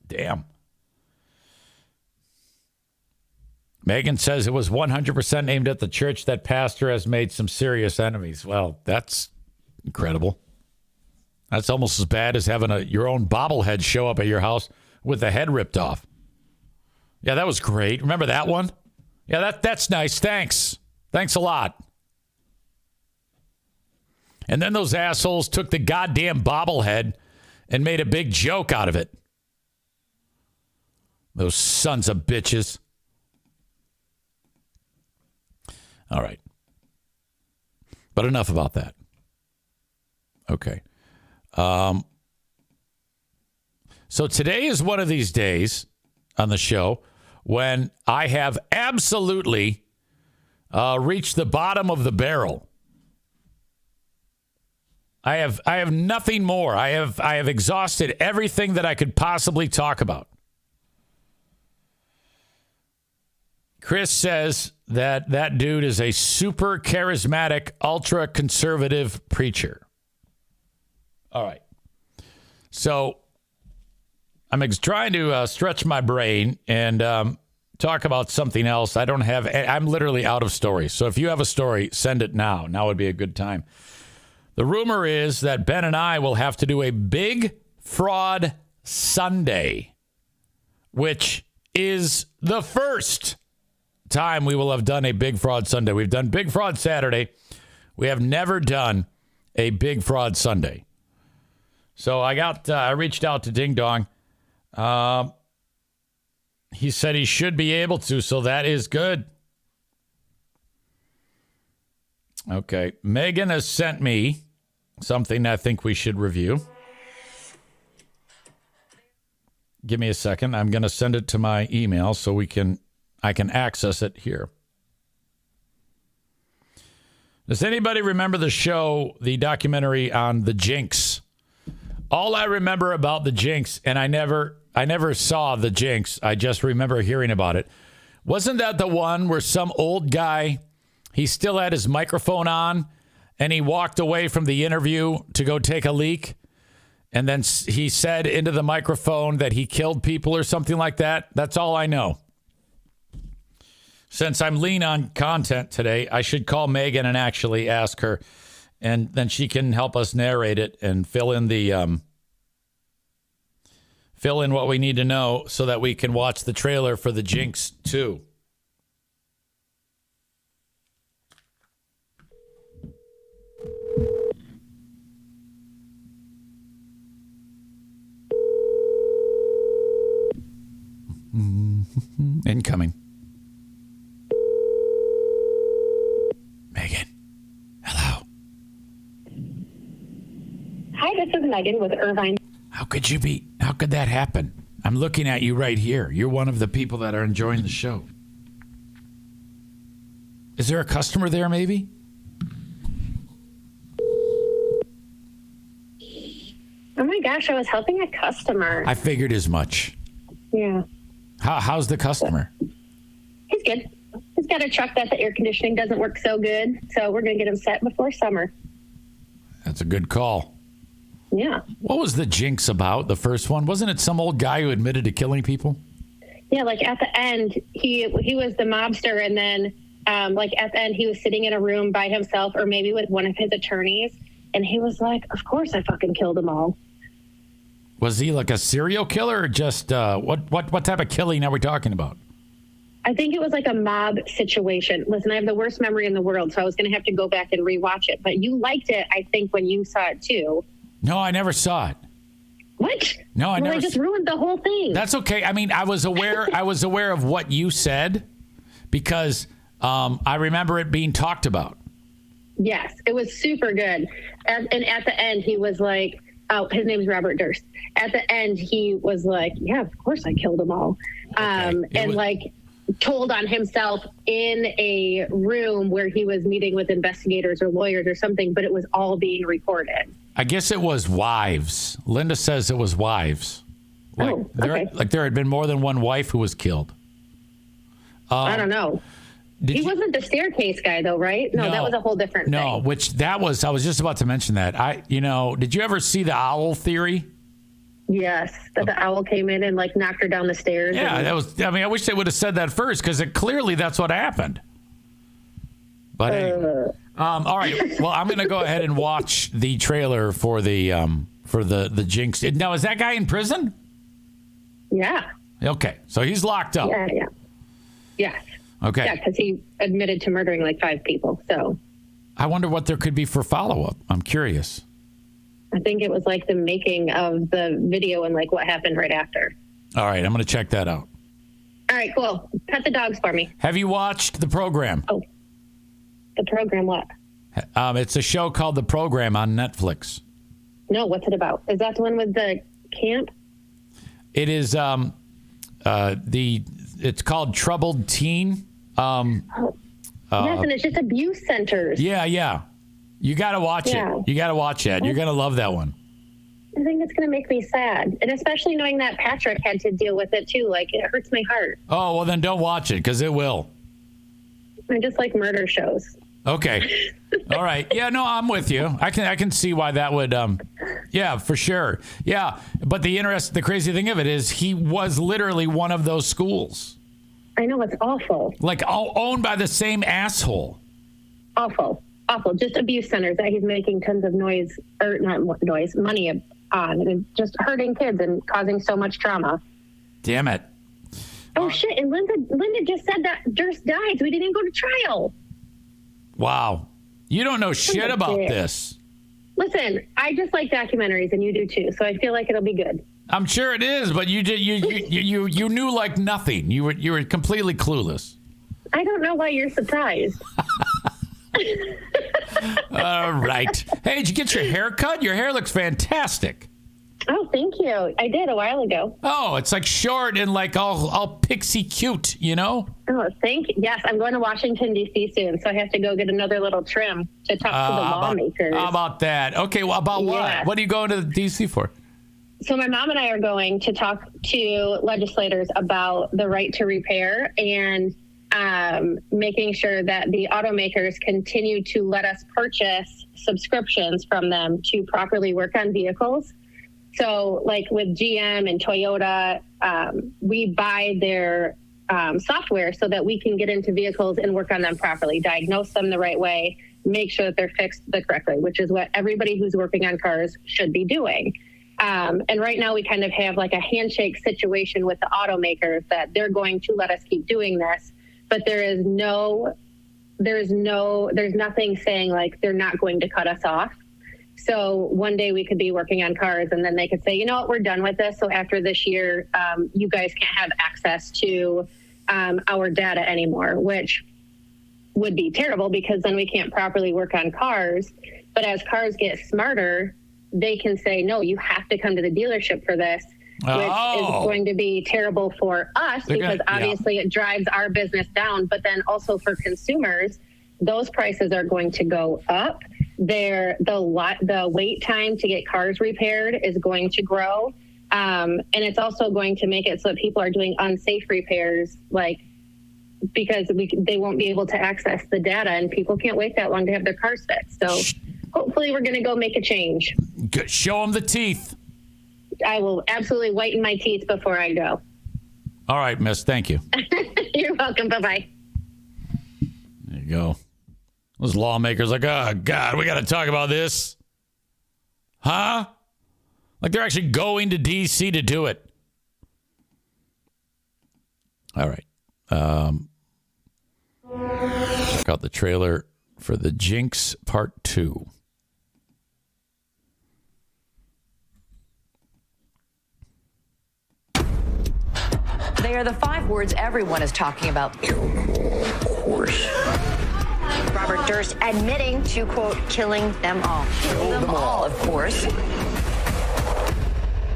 Damn. Megan says it was 100% aimed at the church. That pastor has made some serious enemies. Well, that's incredible. That's almost as bad as having your own bobblehead show up at your house with the head ripped off. Yeah, that was great. Remember that one? Yeah, that's nice. Thanks. Thanks a lot. And then those assholes took the goddamn bobblehead and made a big joke out of it. Those sons of bitches. All right. But enough about that. Okay. So today is one of these days on the show when I have absolutely reached the bottom of the barrel. I have nothing more. I have exhausted everything that I could possibly talk about. Chris says that dude is a super charismatic, ultra conservative preacher. All right. So I'm trying to stretch my brain and talk about something else. I'm literally out of stories. So if you have a story, send it now. Now would be a good time. The rumor is that Ben and I will have to do a Big Fraud Sunday, which is the first time we will have done a Big Fraud Sunday. We've done Big Fraud Saturday. We have never done a Big Fraud Sunday. So I reached out to Ding Dong. He said he should be able to, so that is good. Okay. Megan has sent me something I think we should review. Give me a second. I'm going to send it to my email so I can access it here. Does anybody remember the show, the documentary on the Jinx? All I remember about the Jinx, and I never saw the Jinx. I just remember hearing about it. Wasn't that the one where some old guy, he still had his microphone on, and he walked away from the interview to go take a leak? And then he said into the microphone that he killed people or something like that. That's all I know. Since I'm lean on content today, I should call Megan and actually ask her. And then she can help us narrate it and fill in what we need to know so that we can watch the trailer for the Jinx 2. Incoming. Megan. Hello. Hi, this is Megan with Irvine. How could that happen? I'm looking at you right here. You're one of the people that are enjoying the show. Is there a customer there, maybe? Oh my gosh, I was helping a customer. I figured as much. Yeah. How's the customer? He's good. He's got a truck that the air conditioning doesn't work so good, so we're going to get him set before summer. That's a good call. Yeah. What was the Jinx about, the first one? Wasn't it some old guy who admitted to killing people? Yeah, like at the end, he was the mobster, and then like at the end, he was sitting in a room by himself or maybe with one of his attorneys, and he was like, of course I fucking killed them all. Was he like a serial killer or just what type of killing are we talking about? I think it was like a mob situation. Listen, I have the worst memory in the world, so I was going to have to go back and rewatch it. But you liked it, I think, when you saw it too. No, I never saw it. What? No, I never. They just ruined the whole thing. That's okay. I mean, I was aware of what you said because I remember it being talked about. Yes, it was super good. And at the end, he was like, oh, his name's Robert Durst. At the end, he was like, yeah, of course I killed them all. Okay. Told on himself in a room where he was meeting with investigators or lawyers or something, but it was all being recorded. I guess it was wives. Linda says it was wives. Okay. There had been more than one wife who was killed. I don't know. He wasn't the staircase guy, though, right? No, that was a whole different thing. No, I was just about to mention that. Did you ever see the owl theory? Yes, that the owl came in and knocked her down the stairs. Yeah, I wish they would have said that first because clearly that's what happened. But anyway. All right. Well, I'm going to go ahead and watch the trailer for the Jinx. Now, is that guy in prison? Yeah. Okay, so he's locked up. Yeah. Yes. Okay. Yeah, because he admitted to murdering 5 people. So I wonder what there could be for follow-up. I'm curious. I think it was the making of the video and what happened right after. All right, I'm going to check that out. All right, cool. Pet the dogs for me. Have you watched The Program? Oh, The Program what? It's a show called The Program on Netflix. No, what's it about? Is that the one with the camp? It is it's called Troubled Teen. Yes, and it's just abuse centers. Yeah. You got to watch it. You got to watch it. You're going to love that one. I think it's going to make me sad. And especially knowing that Patrick had to deal with it too. It hurts my heart. Oh, well, then don't watch it because it will. I just like murder shows. Okay. All right. Yeah, no, I'm with you. I can see why that would, yeah, for sure. Yeah. But the crazy thing of it is he was literally one of those schools. I know, it's awful. Owned by the same asshole. Awful. Just abuse centers that he's making tons of money on, and just hurting kids and causing so much trauma. Damn it. Oh, shit. And Linda just said that Durst died, so we didn't even go to trial. Wow. You don't know shit about this. Listen, I just like documentaries, and you do too, so I feel like it'll be good. I'm sure it is, but you knew like nothing. You were completely clueless. I don't know why you're surprised. All right. Hey, did you get your hair cut? Your hair looks fantastic. Oh, thank you. I did a while ago. Oh, it's short and all pixie cute, you know? Oh, thank you. Yes, I'm going to Washington, D.C. soon, so I have to go get another little trim to talk to the lawmakers. How about that? Okay, well, about what? Yes. What are you going to D.C. for? So my mom and I are going to talk to legislators about the right to repair and making sure that the automakers continue to let us purchase subscriptions from them to properly work on vehicles. So like with GM and Toyota, we buy their software so that we can get into vehicles and work on them properly, diagnose them the right way, make sure that they're fixed the correct way, which is what everybody who's working on cars should be doing. And right now we kind of have like a handshake situation with the automakers that they're going to let us keep doing this, but there's nothing saying like they're not going to cut us off. So one day we could be working on cars and then they could say, you know what, we're done with this. So after this year, you guys can't have access to our data anymore, which would be terrible because then we can't properly work on cars. But as cars get smarter, they can say, no, you have to come to the dealership for this, which is going to be terrible for us because obviously it drives our business down. But then also for consumers, those prices are going to go up. The wait time to get cars repaired is going to grow. And it's also going to make it so that people are doing unsafe repairs, like because they won't be able to access the data and people can't wait that long to have their cars fixed. So hopefully we're going to go make a change. Show them the teeth. I will absolutely whiten my teeth before I go. All right, miss. Thank you. You're welcome. Bye-bye. There you go. Those lawmakers like, oh, God, we got to talk about this. Huh? Like they're actually going to D.C. to do it. All right. Check out the trailer for The Jinx Part 2. They are the 5 words everyone is talking about. Kill them all, of course. Robert Durst admitting to, quote, killing them all. Kill them all, of course.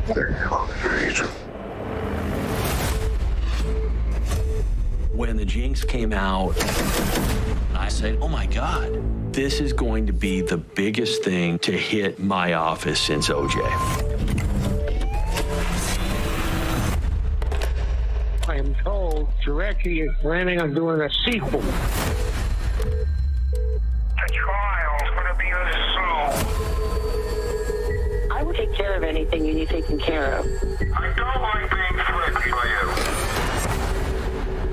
They're crazy. When The Jinx came out, I said, oh my God, this is going to be the biggest thing to hit my office since OJ. I am told Jarecki is planning on doing a sequel. The trial's gonna be I will take care of anything you need taken care of. I don't like being threatened by you.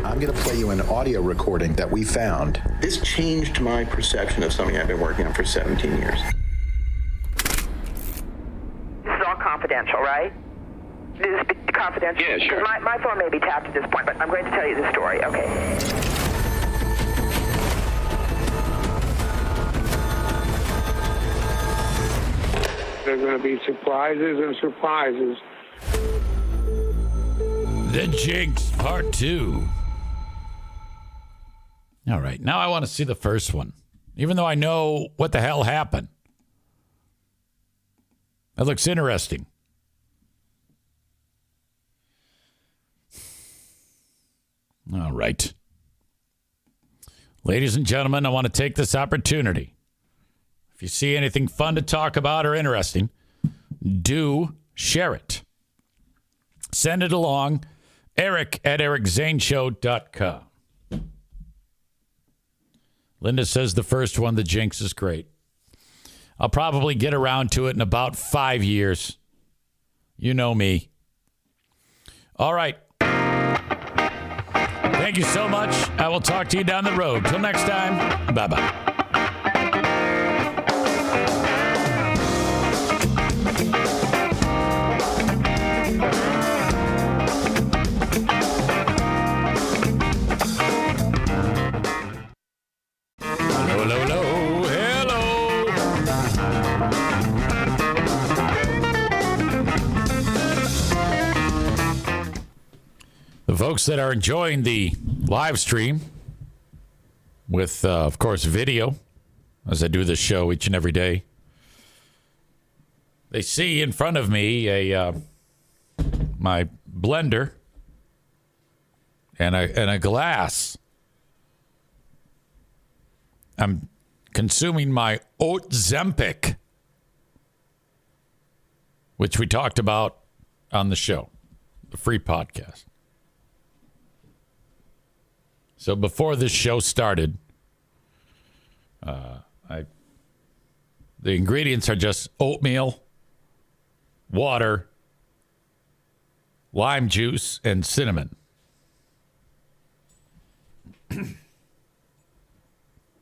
I'm going to play you an audio recording that we found. This changed my perception of something I've been working on for 17 years. This is all confidential, right? This is confidential? Yeah, sure. My phone may be tapped at this point, but I'm going to tell you the story, okay? There are going to be surprises and surprises. The Jinx Part 2. All right. Now I want to see the first one, even though I know what the hell happened. That looks interesting. All right. Ladies and gentlemen, I want to take this opportunity. If you see anything fun to talk about or interesting, do share it. Send it along. Eric@ericzaneshow.com. Linda says the first one, The Jinx, is great. I'll probably get around to it in about 5 years. You know me. All right. Thank you so much. I will talk to you down the road. Till next time, bye-bye. The folks that are enjoying the live stream with, of course, video, as I do this show each and every day, they see in front of me my blender and a glass. I'm consuming my Oat-Zempic, which we talked about on the show, the free podcast. So before this show started, the ingredients are just oatmeal, water, lime juice, and cinnamon.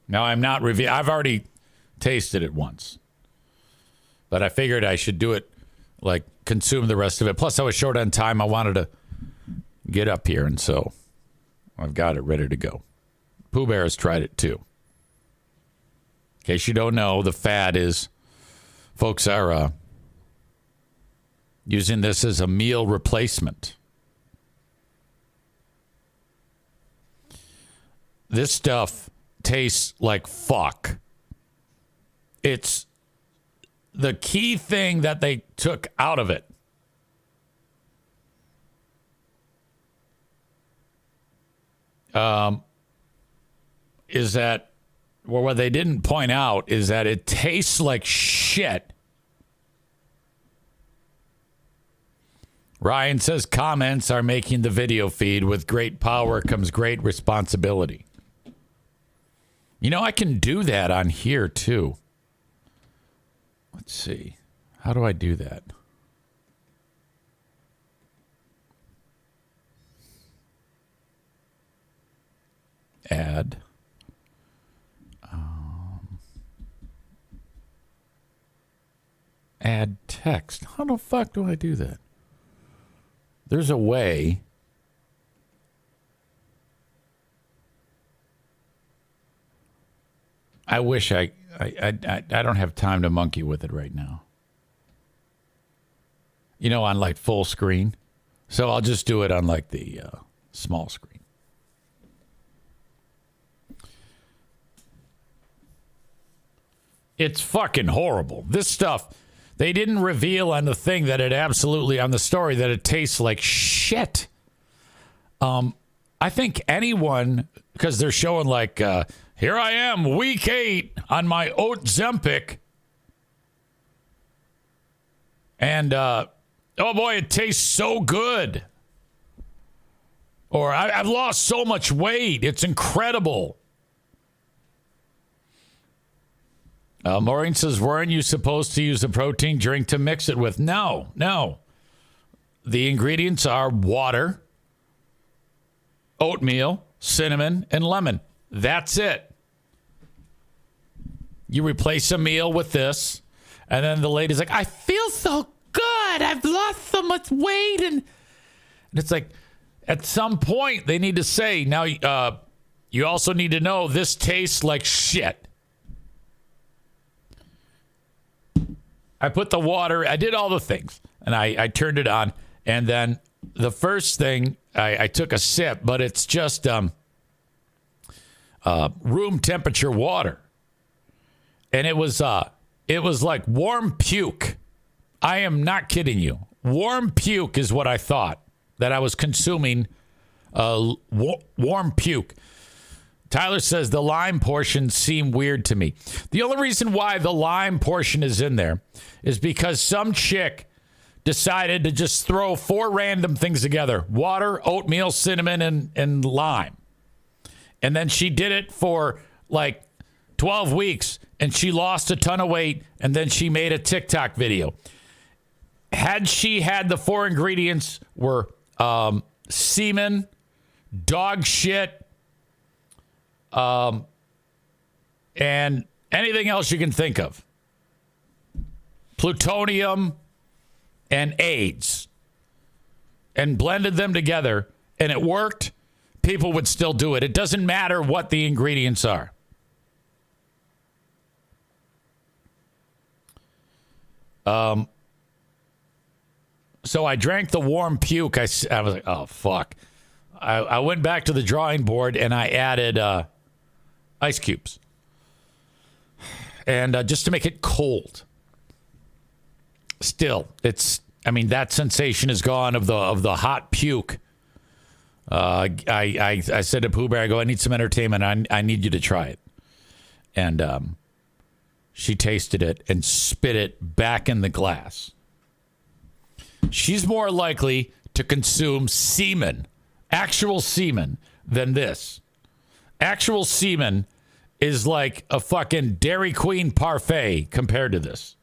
Now, I'm not I've already tasted it once, but I figured I should do it, like consume the rest of it. Plus, I was short on time. I wanted to get up here, and so I've got it ready to go. Pooh Bear has tried it too. In case you don't know, the fad is folks are using this as a meal replacement. This stuff tastes like fuck. It's the key thing that they took out of it. Is that, well, what they didn't point out is that it tastes like shit. Ryan says comments are making the video feed. With great power comes great responsibility. You know, I can do that on here too. Let's see. How do I do that? Add. Add text. How the fuck do I do that? There's a way. I wish I don't have time to monkey with it right now. You know, on like full screen. So I'll just do it on like the small screen. It's fucking horrible. This stuff, they didn't reveal on the thing that it absolutely, on the story, that it tastes like shit. I think anyone, because they're showing like, here I am, week 8 on my oat Zempic. And, oh boy, it tastes so good. Or I've lost so much weight. It's incredible. Maureen says, weren't you supposed to use a protein drink to mix it with? No. The ingredients are water, oatmeal, cinnamon, and lemon. That's it. You replace a meal with this, and then the lady's like, I feel so good. I've lost so much weight. And it's like, at some point, they need to say, now, you also need to know this tastes like shit. I put the water, I did all the things, and I turned it on. And then the first thing, I took a sip, but it's just room temperature water. And it was like warm puke. I am not kidding you. Warm puke is what I thought, that I was consuming warm puke. Tyler says the lime portion seemed weird to me. The only reason why the lime portion is in there is because some chick decided to just throw 4 random things together: water, oatmeal, cinnamon, and lime. And then she did it for like 12 weeks, and she lost a ton of weight, and then she made a TikTok video. Had she had the 4 ingredients were semen, dog shit, and anything else you can think of, plutonium and AIDS, and blended them together, and it worked, people would still do it. It doesn't matter what the ingredients are. So I drank the warm puke. I was like, oh, fuck. I went back to the drawing board, and I added ice cubes. And just to make it cold. Still, that sensation is gone of the hot puke. I said to Pooh Bear, I go, I need some entertainment. I need you to try it. And she tasted it and spit it back in the glass. She's more likely to consume semen, actual semen, than this. Actual semen is like a fucking Dairy Queen parfait compared to this.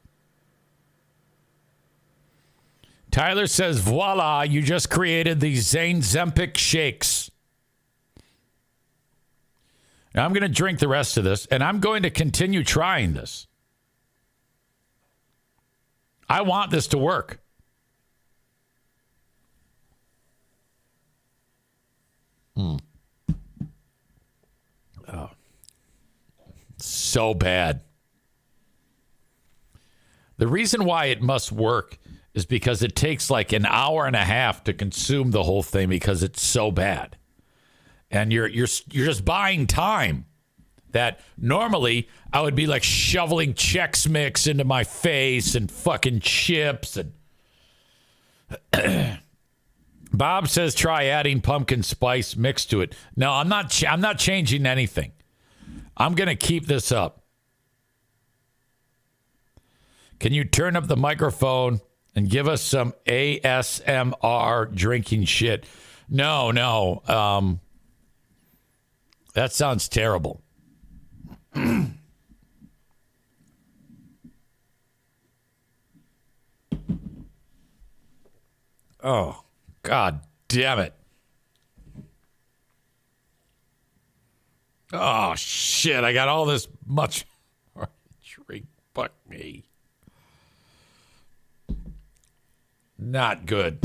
Tyler says, voila, you just created the Zane Zempic shakes. Now I'm going to drink the rest of this, and I'm going to continue trying this. I want this to work. Oh. So bad. The reason why it must work is because it takes like an hour and a half to consume the whole thing because it's so bad. And you're just buying time that normally I would be like shoveling Chex Mix into my face and fucking chips. And Bob says try adding pumpkin spice mix to it. No, I'm not changing anything. I'm going to keep this up. Can you turn up the microphone and give us some ASMR drinking shit? No. That sounds terrible. Oh, God damn it. Oh, shit. I got all this much drink. Fuck me. Not good.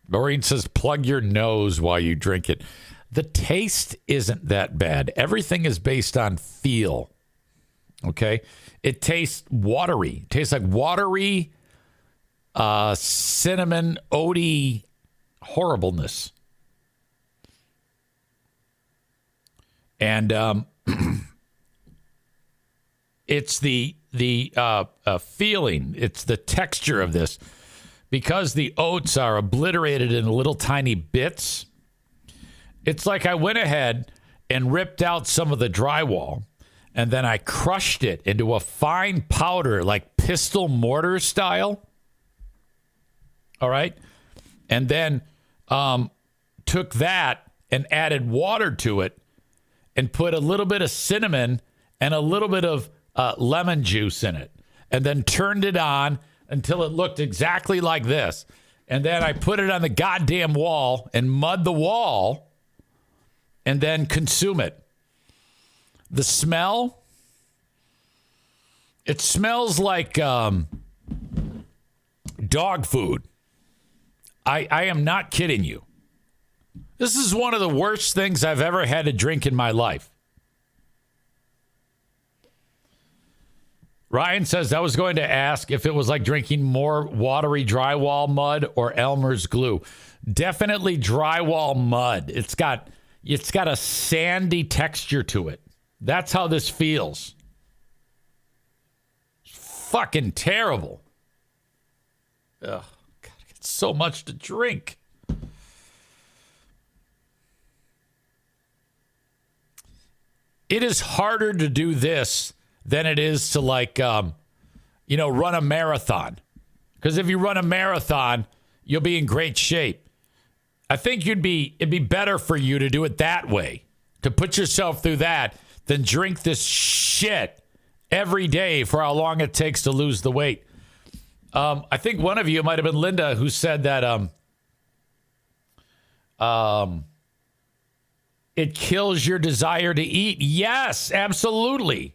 Maureen says, plug your nose while you drink it. The taste isn't that bad. Everything is based on feel. Okay? It tastes watery. It tastes like watery, cinnamon, oaty horribleness. And it's the feeling. It's the texture of this. Because the oats are obliterated in little tiny bits, it's like I went ahead and ripped out some of the drywall, and then I crushed it into a fine powder, like pistol mortar style. All right? And then took that and added water to it and put a little bit of cinnamon and a little bit of lemon juice in it, and then turned it on until it looked exactly like this. And then I put it on the goddamn wall and mud the wall and then consume it. The smell, it smells like dog food. I am not kidding you. This is one of the worst things I've ever had to drink in my life. Ryan says, I was going to ask if it was like drinking more watery drywall mud or Elmer's glue. Definitely drywall mud. It's got a sandy texture to it. That's how this feels. It's fucking terrible. Ugh, God, it's so much to drink. It is harder to do this than it is to run a marathon. Because if you run a marathon, you'll be in great shape. I think it'd be better for you to do it that way, to put yourself through that, than drink this shit every day for how long it takes to lose the weight. I think one of you, might have been Linda, who said that it kills your desire to eat. Yes, absolutely.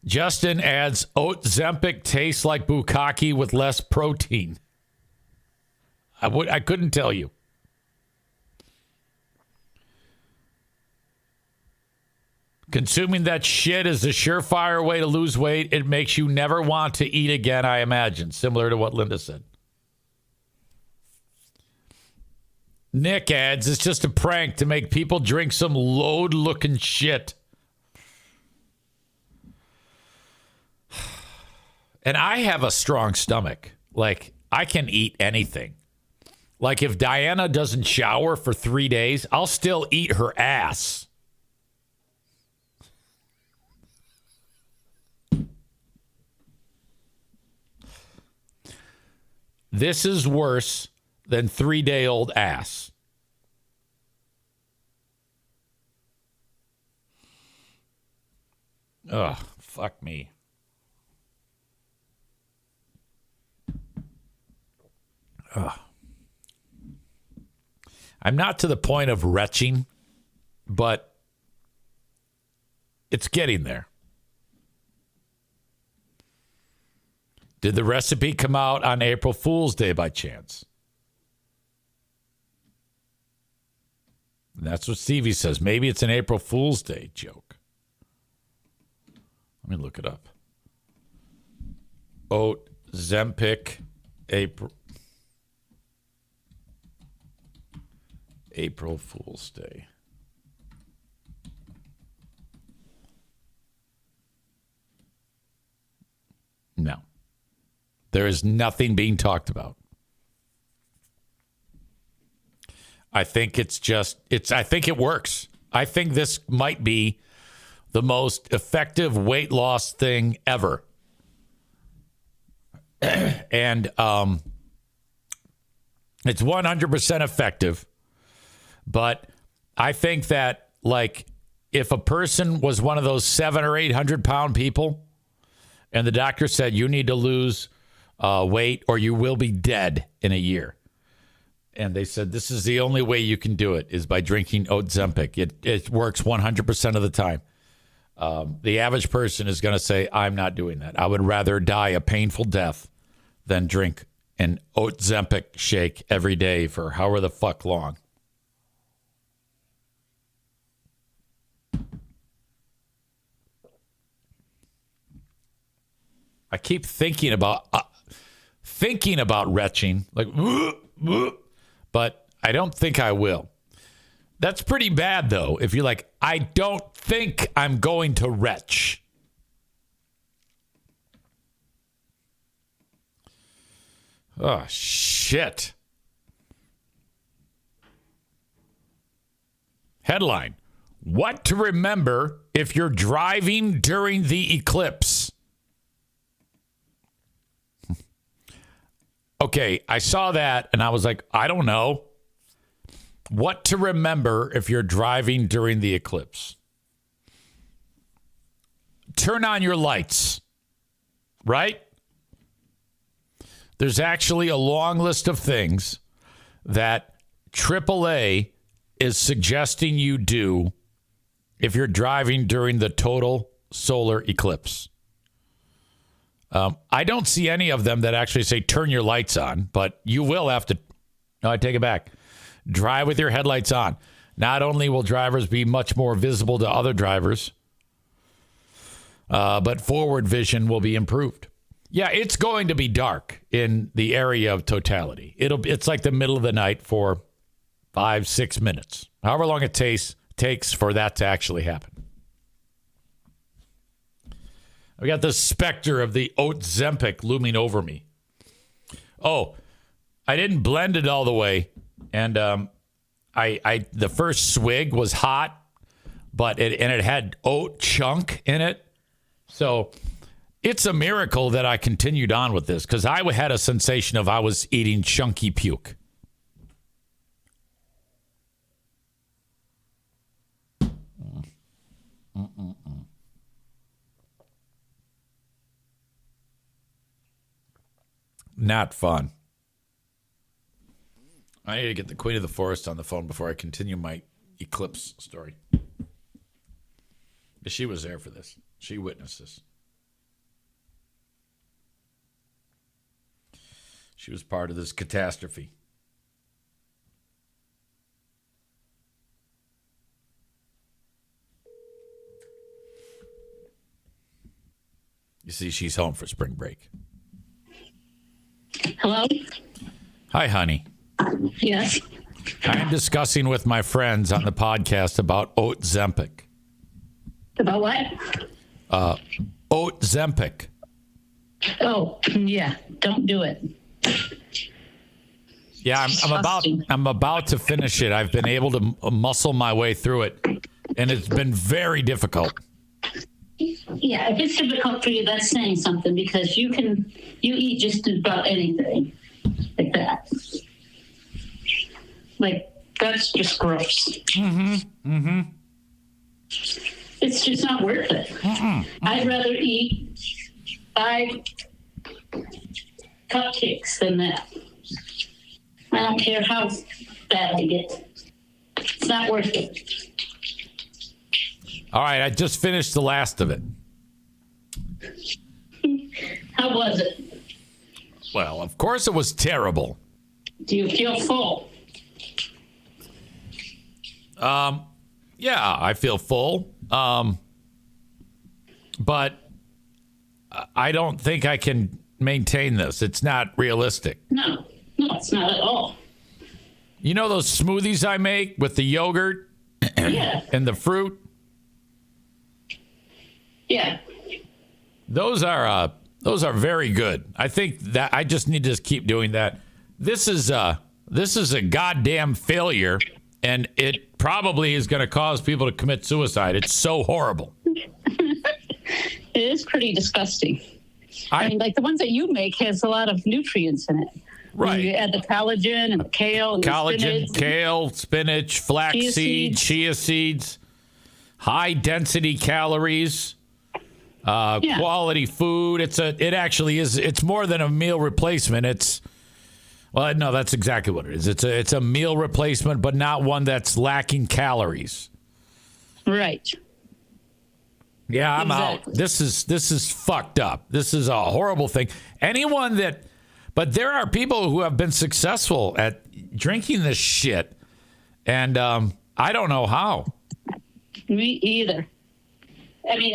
Justin adds, oat Zempic tastes like bukkake with less protein. I couldn't tell you. Consuming that shit is a surefire way to lose weight. It makes you never want to eat again, I imagine. Similar to what Linda said. Nick adds, it's just a prank to make people drink some load-looking shit. And I have a strong stomach. Like, I can eat anything. Like, if Diana doesn't shower for 3 days, I'll still eat her ass. This is worse than 3-day-old ass. Ugh, fuck me. Ugh. I'm not to the point of retching, but it's getting there. Did the recipe come out on April Fool's Day by chance? And that's what Stevie says. Maybe it's an April Fool's Day joke. Let me look it up. Oat Zempic April Fool's Day. No. There is nothing being talked about. I think I think it works. I think this might be the most effective weight loss thing ever. And it's 100% effective. But I think that, like, if a person was one of those 700 or 800 pound people and the doctor said you need to lose weight or you will be dead in a year, and they said this is the only way you can do it is by drinking Ozempic. It works 100% of the time. The average person is going to say, I'm not doing that. I would rather die a painful death than drink an Ozempic shake every day for however the fuck long. I keep thinking about retching, like, but I don't think I will. That's pretty bad, though. If you're like, I don't think I'm going to retch. Oh, shit. Headline: What to remember if you're driving during the eclipse. Okay, I saw that and I was like, I don't know. What to remember if you're driving during the eclipse. Turn on your lights, right? There's actually a long list of things that AAA is suggesting you do if you're driving during the total solar eclipse. I don't see any of them that actually say turn your lights on, but you will have to. No, I take it back. Drive with your headlights on. Not only will drivers be much more visible to other drivers, but forward vision will be improved. Yeah, it's going to be dark in the area of totality. It's like the middle of the night for 5-6 minutes, however long it takes for that to actually happen. I got the specter of the Ozempic looming over me. Oh, I didn't blend it all the way, and the first swig was hot, but it had oat chunk in it. So it's a miracle that I continued on with this because I had a sensation of I was eating chunky puke. Not fun. I need to get the Queen of the Forest on the phone before I continue my eclipse story. She was there for this. She witnessed this. She was part of this catastrophe. You see, she's home for spring break. Hello? Hi, honey. Yes. I am discussing with my friends on the podcast about Ozempic. About what? Ozempic. Oh, yeah. Don't do it. Yeah, I'm about to finish it. I've been able to muscle my way through it, and it's been very difficult. Yeah, if it's difficult for you, that's saying something because you eat just about anything like that. Like, that's just gross. Mm-hmm. Mm-hmm. It's just not worth it. I'd rather eat 5 cupcakes than that. I don't care how bad I get. It's not worth it. All right, I just finished the last of it. How was it? Well, of course it was terrible. Do you feel full? Yeah, I feel full. But I don't think I can maintain this. It's not realistic. No, it's not at all. You know those smoothies I make with the yogurt and the fruit? Yeah. Those are very good. I think that I just need to keep doing that. This is a goddamn failure, and it probably is going to cause people to commit suicide. It's so horrible. It is pretty disgusting. I mean, like the ones that you make has a lot of nutrients in it. Right. You add the collagen and the kale and collagen, the spinach. kale, spinach, flaxseed, chia seeds, high density calories, quality food. It actually is. It's more than a meal replacement. No, that's exactly what it is. It's a meal replacement, but not one that's lacking calories. Right. Yeah, I'm out. This is fucked up. This is a horrible thing. But there are people who have been successful at drinking this shit, and I don't know how. Me either. I mean,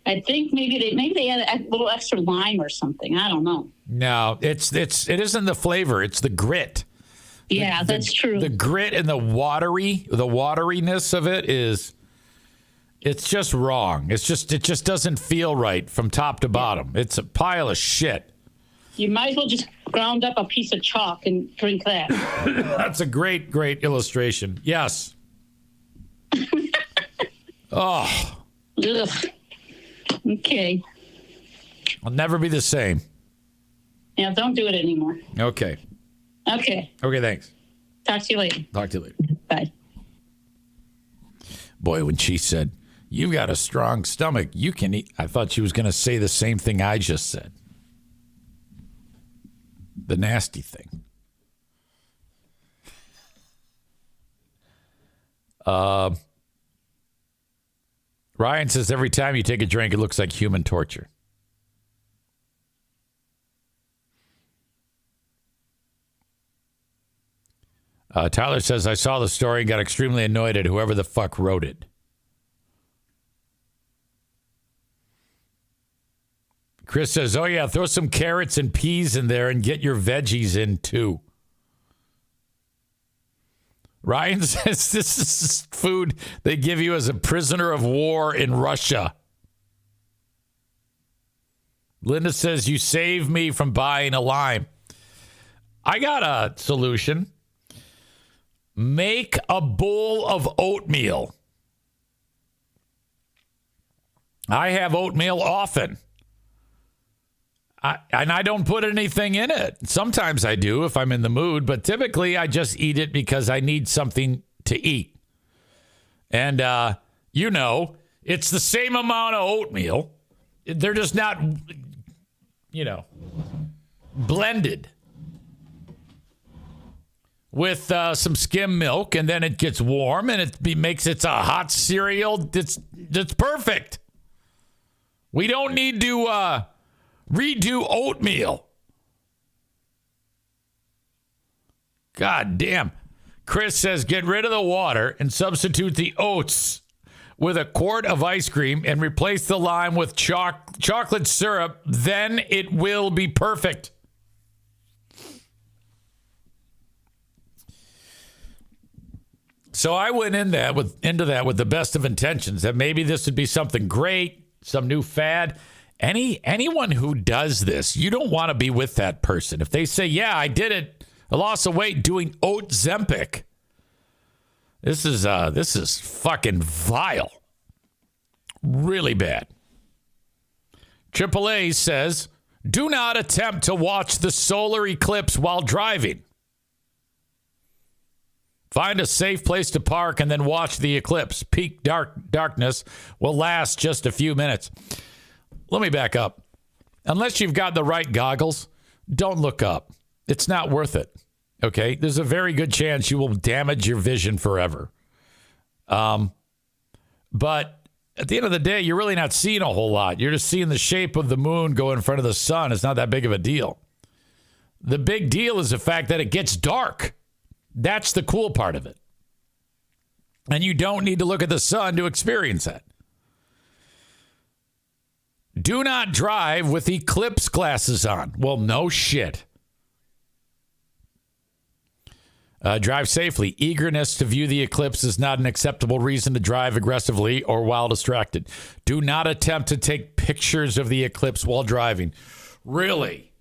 I think maybe they add a little extra lime or something. I don't know. No, it isn't the flavor. It's the grit. Yeah, that's true. The grit and the wateriness of it it's just wrong. It just doesn't feel right from top to bottom. It's a pile of shit. You might as well just ground up a piece of chalk and drink that. That's a great illustration. Yes. Oh. Ugh. Okay. I'll never be the same. Yeah, don't do it anymore. Okay. Okay, thanks. talk to you later. Talk to you later. Bye. Boy, when she said, "You've got a strong stomach, you can eat," I thought she was going to say the same thing I just said. The nasty thing. Ryan says every time you take a drink, it looks like human torture. Tyler says, I saw the story and got extremely annoyed at whoever the fuck wrote it. Chris says, oh, yeah, throw some carrots and peas in there and get your veggies in, too. Ryan says, this is food they give you as a prisoner of war in Russia. Linda says, you saved me from buying a lime. I got a solution. Make a bowl of oatmeal. I have oatmeal often. I don't put anything in it. Sometimes I do if I'm in the mood, but typically I just eat it because I need something to eat. And, it's the same amount of oatmeal. They're just not, blended with some skim milk, and then it gets warm, and it's a hot cereal. It's perfect. We don't need to redo oatmeal. God damn. Chris says, get rid of the water and substitute the oats with a quart of ice cream and replace the lime with chocolate syrup. Then it will be perfect. So I went into that with the best of intentions, that maybe this would be something great, some new fad. Anyone who does this, you don't want to be with that person. If they say, yeah, I did it, I lost some weight doing oat Zempic. This is fucking vile. Really bad. AAA says, do not attempt to watch the solar eclipse while driving. Find a safe place to park and then watch the eclipse. Peak darkness will last just a few minutes. Let me back up. Unless you've got the right goggles, don't look up. It's not worth it. Okay? There's a very good chance you will damage your vision forever. But at the end of the day, you're really not seeing a whole lot. You're just seeing the shape of the moon go in front of the sun. It's not that big of a deal. The big deal is the fact that it gets dark. That's the cool part of it. And you don't need to look at the sun to experience that. Do not drive with eclipse glasses on. Well, no shit. Drive safely. Eagerness to view the eclipse is not an acceptable reason to drive aggressively or while distracted. Do not attempt to take pictures of the eclipse while driving. Really?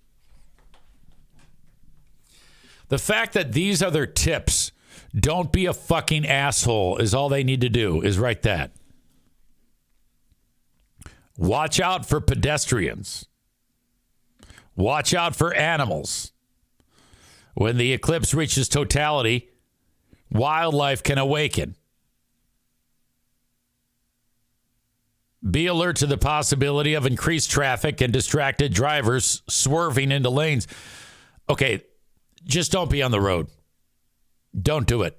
The fact that these are their tips, don't be a fucking asshole, is all they need to do, is write that. Watch out for pedestrians. Watch out for animals. When the eclipse reaches totality, wildlife can awaken. Be alert to the possibility of increased traffic and distracted drivers swerving into lanes. Okay, just don't be on the road. Don't do it.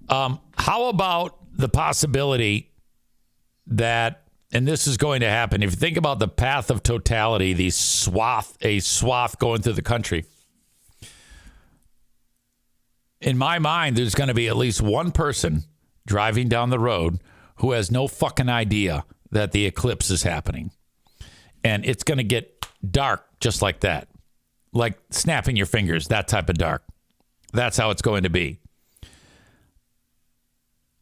How about the possibility that, and this is going to happen, if you think about the path of totality, a swath going through the country, in my mind, there's going to be at least one person driving down the road who has no fucking idea that the eclipse is happening. And it's going to get dark just like that. Like snapping your fingers, that type of dark. That's how it's going to be.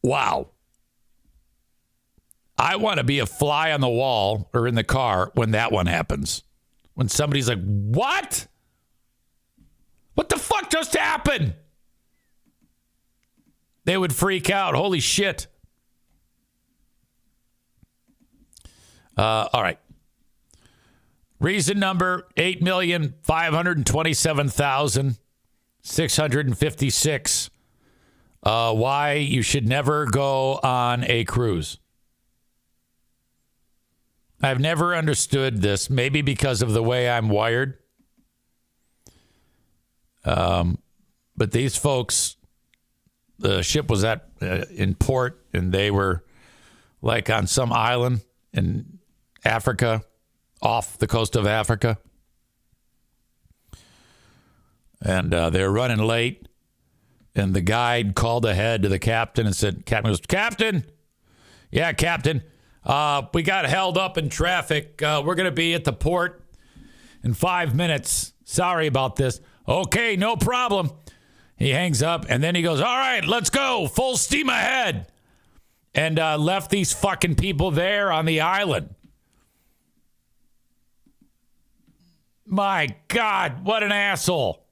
Wow. I want to be a fly on the wall or in the car when that one happens. When somebody's like, what? What the fuck just happened? They would freak out. Holy shit. All right. Reason number 8,527,656. Why you should never go on a cruise. I've never understood this, maybe because of the way I'm wired. But these folks, the ship was in port, and they were like on some island in Africa, off the coast of Africa. And they were running late. And the guide called ahead to the captain and said, Captain goes, Captain? Yeah, Captain. We got held up in traffic. We're going to be at the port in 5 minutes. Sorry about this. Okay, no problem. He hangs up, and then he goes, all right, let's go. Full steam ahead. And left these fucking people there on the island. My God, what an asshole.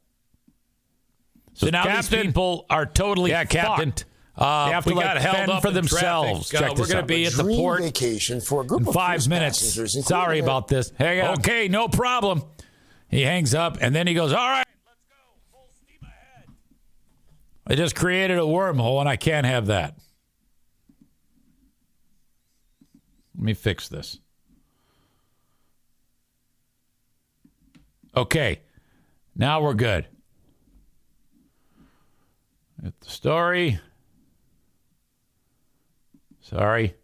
So now Captain, these people are totally Captain. They have to held up for themselves. We're going to be at the port vacation for a group in of 5 minutes. Sorry about this. Hang on. Okay, no problem. He hangs up, and then he goes, all right, let's go. Full steam ahead. I just created a wormhole, and I can't have that. Let me fix this. Okay, now we're good. Get the story. Sorry.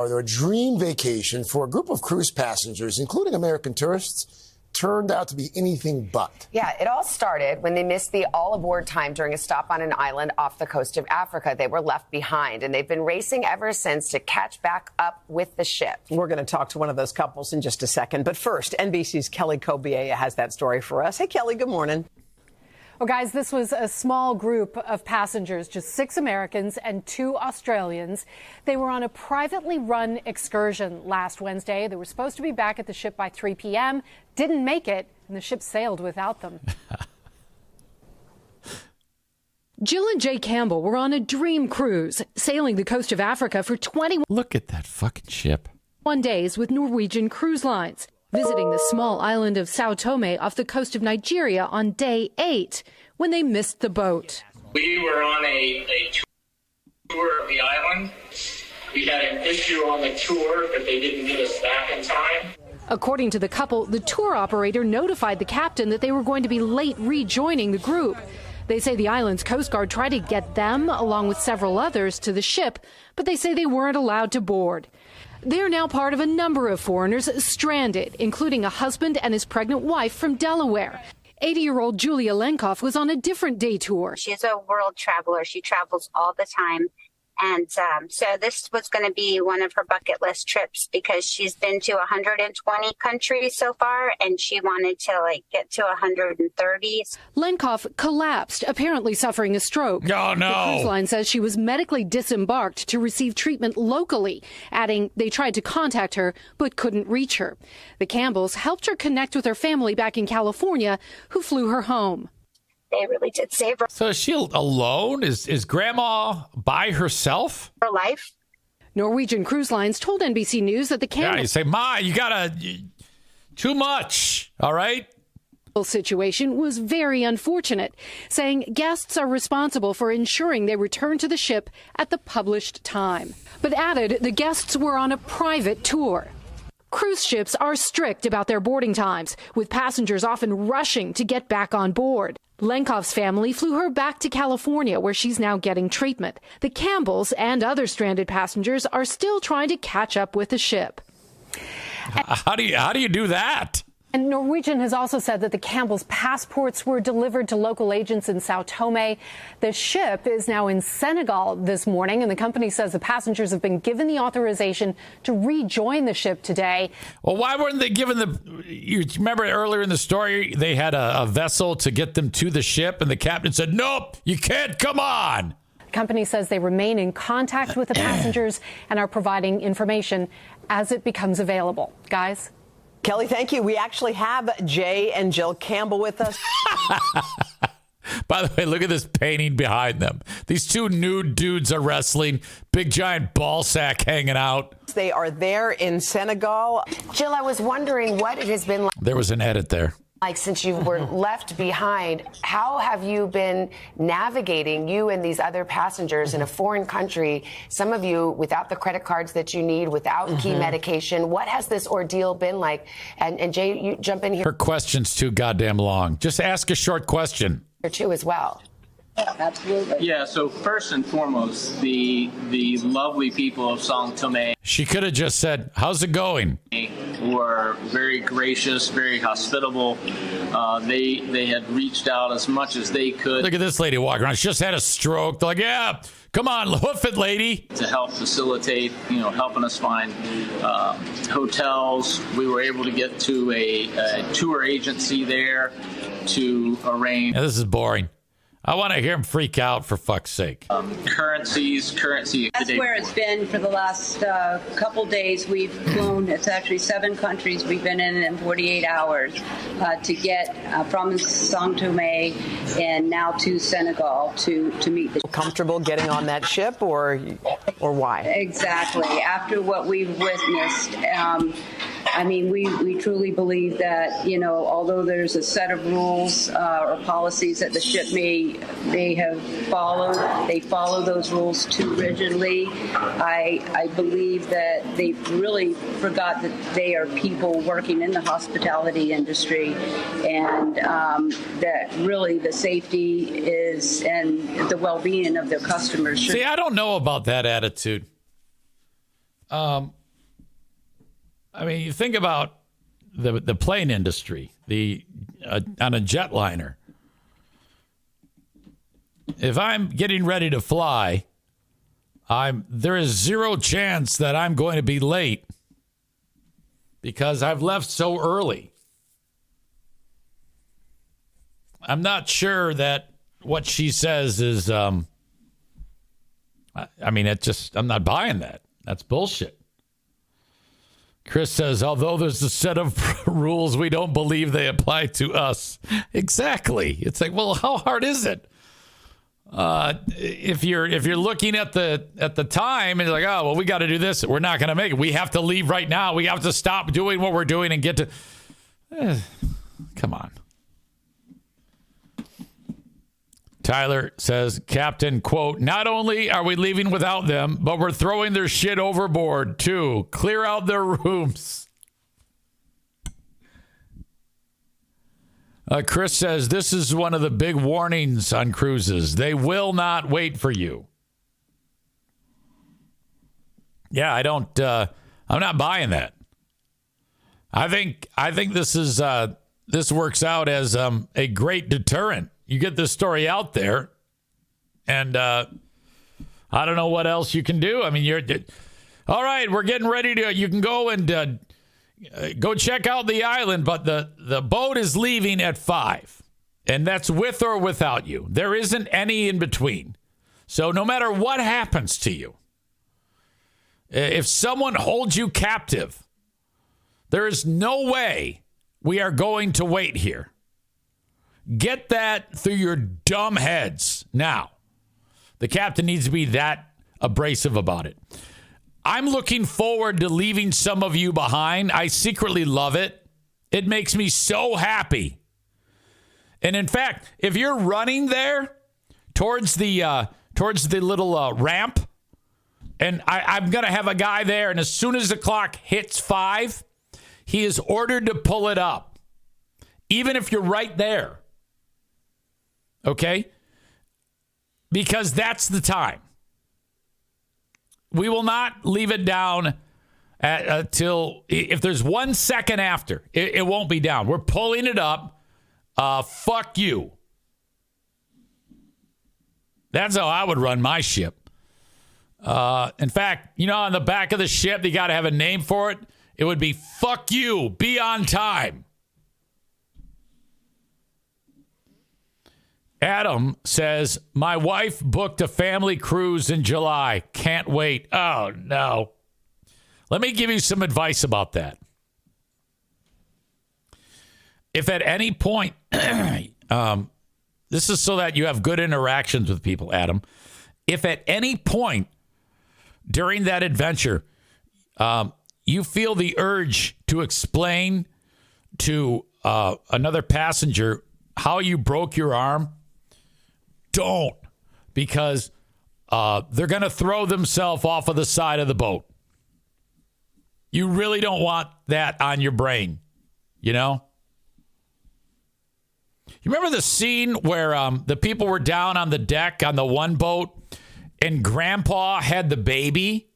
Are there a dream vacation for a group of cruise passengers, including American tourists, turned out to be anything but. Yeah, it all started when they missed the all-aboard time during a stop on an island off the coast of Africa. They were left behind, and they've been racing ever since to catch back up with the ship. We're going to talk to one of those couples in just a second. But first, NBC's Kelly Kobiea has that story for us. Hey, Kelly, good morning. Well, guys, this was a small group of passengers, just 6 Americans and 2 Australians. They were on a privately run excursion last Wednesday. They were supposed to be back at the ship by 3 p.m., didn't make it, and the ship sailed without them. Jill and Jay Campbell were on a dream cruise, sailing the coast of Africa for 21 Look at that fucking ship. days with Norwegian Cruise Lines, visiting the small island of Sao Tome off the coast of Nigeria on day 8 when they missed the boat. We were on a tour of the island. We had an issue on the tour, but they didn't get us back in time. According to the couple, the tour operator notified the captain that they were going to be late rejoining the group. They say the island's Coast Guard tried to get them, along with several others, to the ship, but they say they weren't allowed to board. They're now part of a number of foreigners stranded, including a husband and his pregnant wife from Delaware. 80-year-old Julia Lenkoff was on a different day tour. She's a world traveler. She travels all the time. And so this was going to be one of her bucket list trips because she's been to 120 countries so far, and she wanted to get to 130. Lenkoff collapsed, apparently suffering a stroke. Oh, no. The cruise line says she was medically disembarked to receive treatment locally, adding they tried to contact her but couldn't reach her. The Campbells helped her connect with her family back in California, who flew her home. They really did save her. So is she alone? Is Grandma by herself? Her life. Norwegian Cruise Lines told NBC News that the Campbells... Yeah, you say, Ma, you gotta... Too much, all right? ...situation was very unfortunate, saying guests are responsible for ensuring they return to the ship at the published time. But added the guests were on a private tour. Cruise ships are strict about their boarding times, with passengers often rushing to get back on board. Lenkoff's family flew her back to California, where she's now getting treatment. The Campbells and other stranded passengers are still trying to catch up with the ship. How do you do that? And Norwegian has also said that the Campbells' passports were delivered to local agents in Sao Tome. The ship is now in Senegal this morning, and the company says the passengers have been given the authorization to rejoin the ship today. Well, why weren't they given you remember earlier in the story, they had a vessel to get them to the ship, and the captain said, nope, you can't come on. The company says they remain in contact with the passengers and are providing information as it becomes available. Guys? Kelly, thank you. We actually have Jay and Jill Campbell with us. By the way, look at this painting behind them. These two nude dudes are wrestling. Big giant ball sack hanging out. They are there in Senegal. Jill, I was wondering what it has been like. There was an edit there. Like since you were left behind, how have you been navigating, you and these other passengers in a foreign country, some of you without the credit cards that you need, without key medication? What has this ordeal been like? And Jay, you jump in here. Her question's too goddamn long. Just ask a short question. Here too as well. Absolutely. Yeah, so first and foremost, the lovely people of Sao Tome. She could have just said, how's it going? Were very gracious, very hospitable. They had reached out as much as they could. Look at this lady walking around. She just had a stroke. They're like, yeah, come on, hoof it, lady. To help facilitate, helping us find hotels. We were able to get to a tour agency there to arrange. Yeah, this is boring. I want to hear him freak out, for fuck's sake. Currency. That's where it's been for the last couple days. We've flown, it's actually 7 countries we've been in 48 hours to get from Sao Tome and now to Senegal to meet the... Comfortable getting on that ship or why? Exactly. After what we've witnessed, we truly believe that, although there's a set of rules or policies that the ship may have followed, they follow those rules too rigidly. I believe that they really forgot that they are people working in the hospitality industry, and that really the safety is and the well-being of their customers. See, I don't know about that attitude. You think about the plane industry, on a jetliner. If I'm getting ready to fly, there is zero chance that I'm going to be late because I've left so early. I'm not sure that what she says is, I'm not buying that. That's bullshit. Chris says, although there's a set of rules, we don't believe they apply to us. Exactly. It's like, well, how hard is it? If you're looking at the time and you're like, oh, well, we got to do this. We're not going to make it. We have to leave right now. We have to stop doing what we're doing and get to. Come on. Tyler says, Captain, quote, not only are we leaving without them, but we're throwing their shit overboard, too. Clear out their rooms. Chris says, this is one of the big warnings on cruises. They will not wait for you. Yeah, I'm not buying that. I think this is, this works out as a great deterrent. You get this story out there, and I don't know what else you can do. I mean, all right, we're getting ready to, you can go and go check out the island, but the boat is leaving at 5, and that's with or without you. There isn't any in between. So no matter what happens to you, if someone holds you captive, there is no way we are going to wait here. Get that through your dumb heads now. The captain needs to be that abrasive about it. I'm looking forward to leaving some of you behind. I secretly love it. It makes me so happy. And in fact, if you're running there towards the little ramp, and I'm going to have a guy there, and as soon as the clock hits 5, he is ordered to pull it up, even if you're right there. Okay? Because that's the time. We will not leave it down till if there's 1 second after, it won't be down. We're pulling it up. Fuck you. That's how I would run my ship. In fact, on the back of the ship, you got to have a name for it. It would be fuck you. Be on time. Adam says, my wife booked a family cruise in July. Can't wait. Oh, no. Let me give you some advice about that. If at any point, this is so that you have good interactions with people, Adam. If at any point during that adventure, you feel the urge to explain to another passenger how you broke your arm, don't, because they're going to throw themselves off of the side of the boat. You really don't want that on your brain, You remember the scene where the people were down on the deck on the one boat and Grandpa had the baby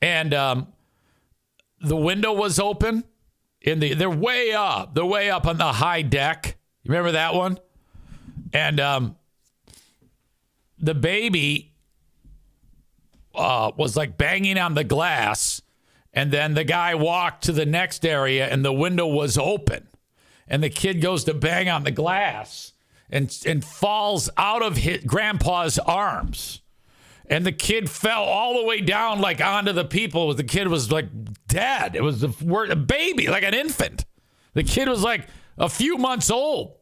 and the window was open they're way up on the high deck. You remember that one? And the baby was like banging on the glass, and then the guy walked to the next area and the window was open, and the kid goes to bang on the glass and falls out of Grandpa's arms, and the kid fell all the way down like onto the people. The kid was like dead. It was a baby, like an infant. The kid was like a few months old.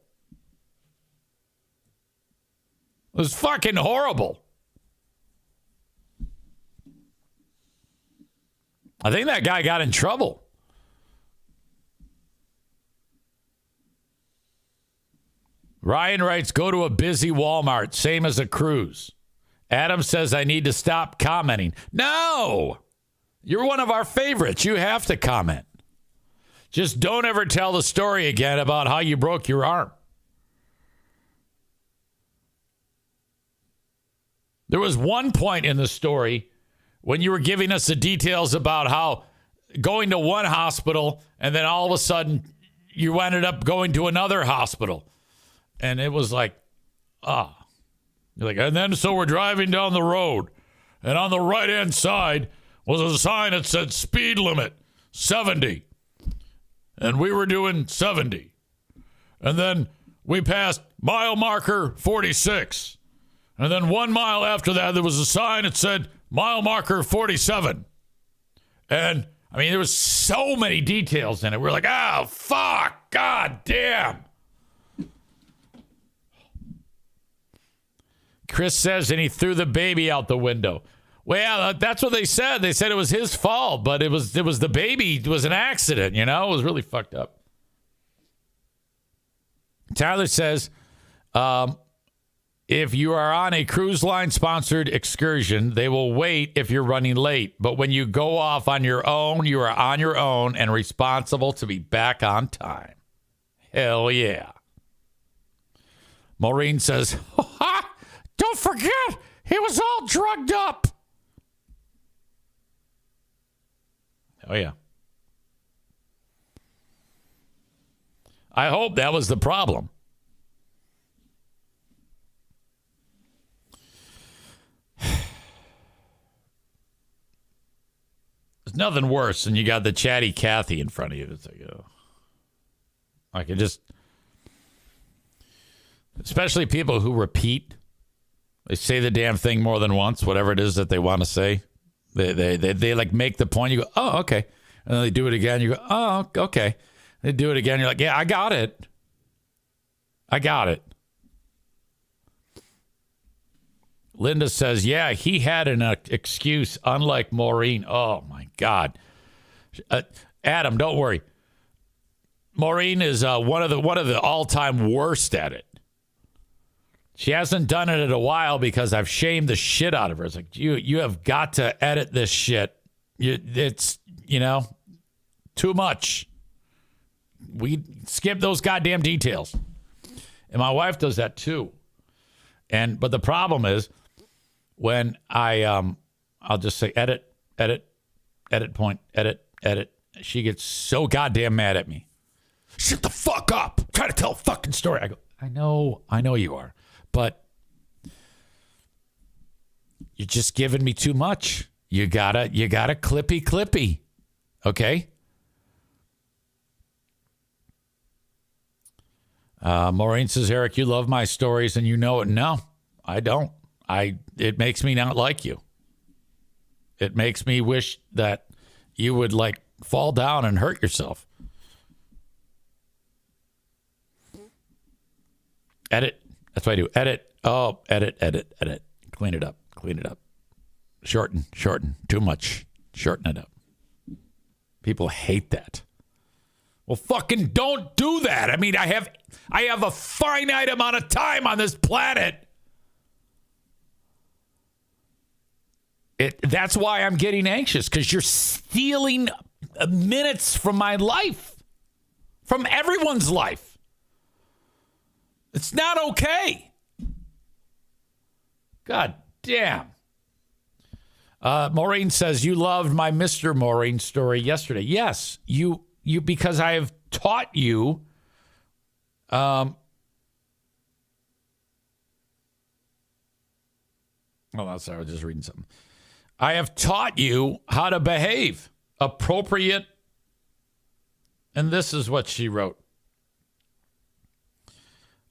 It was fucking horrible. I think that guy got in trouble. Ryan writes, go to a busy Walmart, same as a cruise. Adam says, I need to stop commenting. No! You're one of our favorites. You have to comment. Just don't ever tell the story again about how you broke your arm. There was one point in the story when you were giving us the details about how going to one hospital and then all of a sudden you ended up going to another hospital. And it was like, you're like, and then so we're driving down the road and on the right-hand side was a sign that said speed limit 70. And we were doing 70. And then we passed mile marker 46. And then 1 mile after that, there was a sign that said mile marker 47. And I mean, there was so many details in it. We're like, oh, fuck, god damn. Chris says, and he threw the baby out the window. Well, yeah, that's what they said. They said it was his fault, but it was the baby. It was an accident, It was really fucked up. Tyler says, If you are on a cruise line sponsored excursion, they will wait if you're running late. But when you go off on your own, you are on your own and responsible to be back on time. Hell yeah. Maureen says, don't forget, he was all drugged up. Oh, yeah. I hope that was the problem. There's nothing worse than you got the chatty Cathy in front of you. It's like, oh. I can just... Especially people who repeat. They say the damn thing more than once, whatever it is that they want to say. They like make the point. You go, oh, okay. And then they do it again. You go, oh, okay. They do it again. You're like, yeah, I got it. I got it. Linda says, yeah, he had an excuse, unlike Maureen. Oh, my God. Adam, don't worry. Maureen is one of the all-time worst at it. She hasn't done it in a while because I've shamed the shit out of her. It's like, you have got to edit this shit. It's, too much. We skip those goddamn details. And my wife does that too. But the problem is when I'll just say edit, point, edit. She gets so goddamn mad at me. Shut the fuck up. I'm trying to tell a fucking story. I go, I know you are. But you're just giving me too much. You gotta clippy. Okay? Maureen says, Eric, you love my stories and you know it. No, I don't. It makes me not like you. It makes me wish that you would fall down and hurt yourself. Edit. That's what I do. Edit. Oh, edit. Clean it up. Shorten. Too much. Shorten it up. People hate that. Well, fucking don't do that. I mean, I have a finite amount of time on this planet. That's why I'm getting anxious, because you're stealing minutes from my life, from everyone's life. It's not okay. God damn. Maureen says, you loved my Mr. Maureen story yesterday. Yes, you because I have taught you oh, sorry, I was just reading something. I have taught you how to behave appropriate. And this is what she wrote.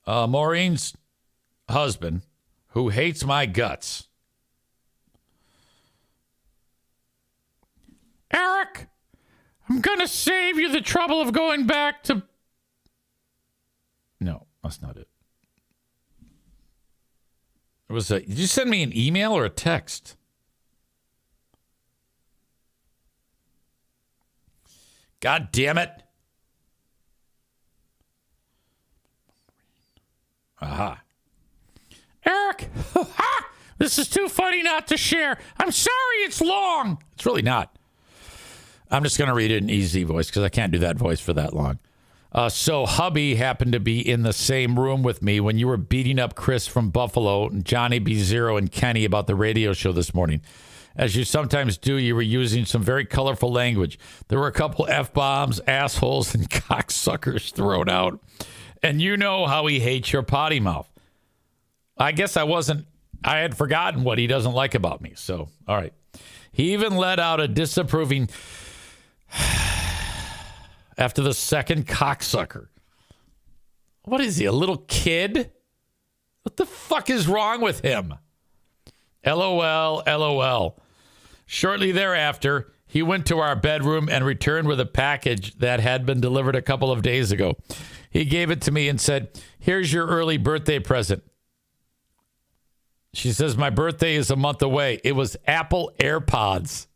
Maureen's husband, who hates my guts. Eric, I'm going to save you the trouble of going back to... No, that's not it. Did you send me an email or a text? God damn it. Aha. Eric, this is too funny not to share. I'm sorry it's long. It's really not. I'm just going to read it in easy voice because I can't do that voice for that long. So hubby happened to be in the same room with me when you were beating up Chris from Buffalo, and Johnny B. Zero, and Kenny about the radio show this morning. As you sometimes do, you were using some very colorful language. There were a couple F-bombs, assholes, and cocksuckers thrown out. And you know how he hates your potty mouth. I guess I had forgotten what he doesn't like about me. So, all right. He even let out a disapproving after the second cocksucker. What is he, a little kid? What the fuck is wrong with him? LOL, LOL. Shortly thereafter, he went to our bedroom and returned with a package that had been delivered a couple of days ago. He gave it to me and said, here's your early birthday present. She says, my birthday is a month away. It was Apple AirPods.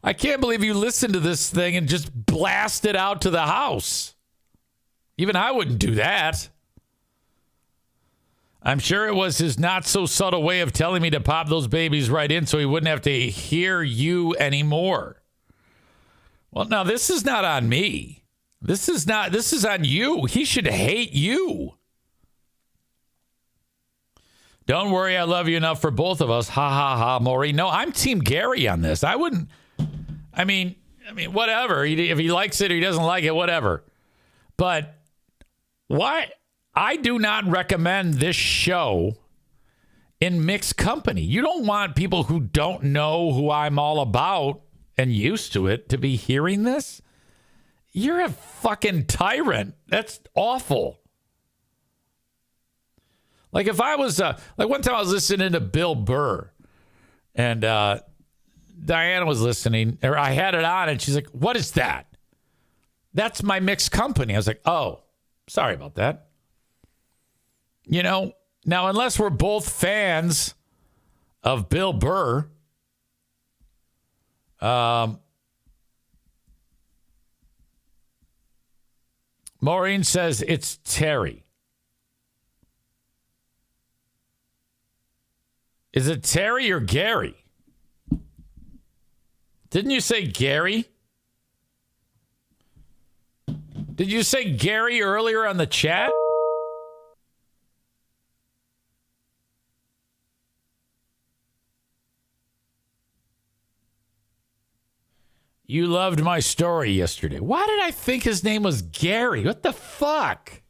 I can't believe you listened to this thing and just blast it out to the house. Even I wouldn't do that. I'm sure it was his not so subtle way of telling me to pop those babies right in so he wouldn't have to hear you anymore. Well, now this is not on me. This is on you. He should hate you. Don't worry, I love you enough for both of us. Ha ha ha, Maureen. No, I'm Team Gary on this. I wouldn't. I mean, whatever. If he likes it or he doesn't like it, whatever. But why? I do not recommend this show in mixed company. You don't want people who don't know who I'm all about and used to it to be hearing this. You're a fucking tyrant. That's awful. Like if I was, like one time I was listening to Bill Burr and Diana was listening, or I had it on and she's like, what is that? That's my mixed company. I was like, oh, sorry about that. You know, now unless we're both fans of Bill Burr, Maureen says it's Terry. Is it Terry or Gary? Didn't you say Gary? Did you say Gary earlier on the chat? You loved my story yesterday. Why did I think his name was Gary? What the fuck?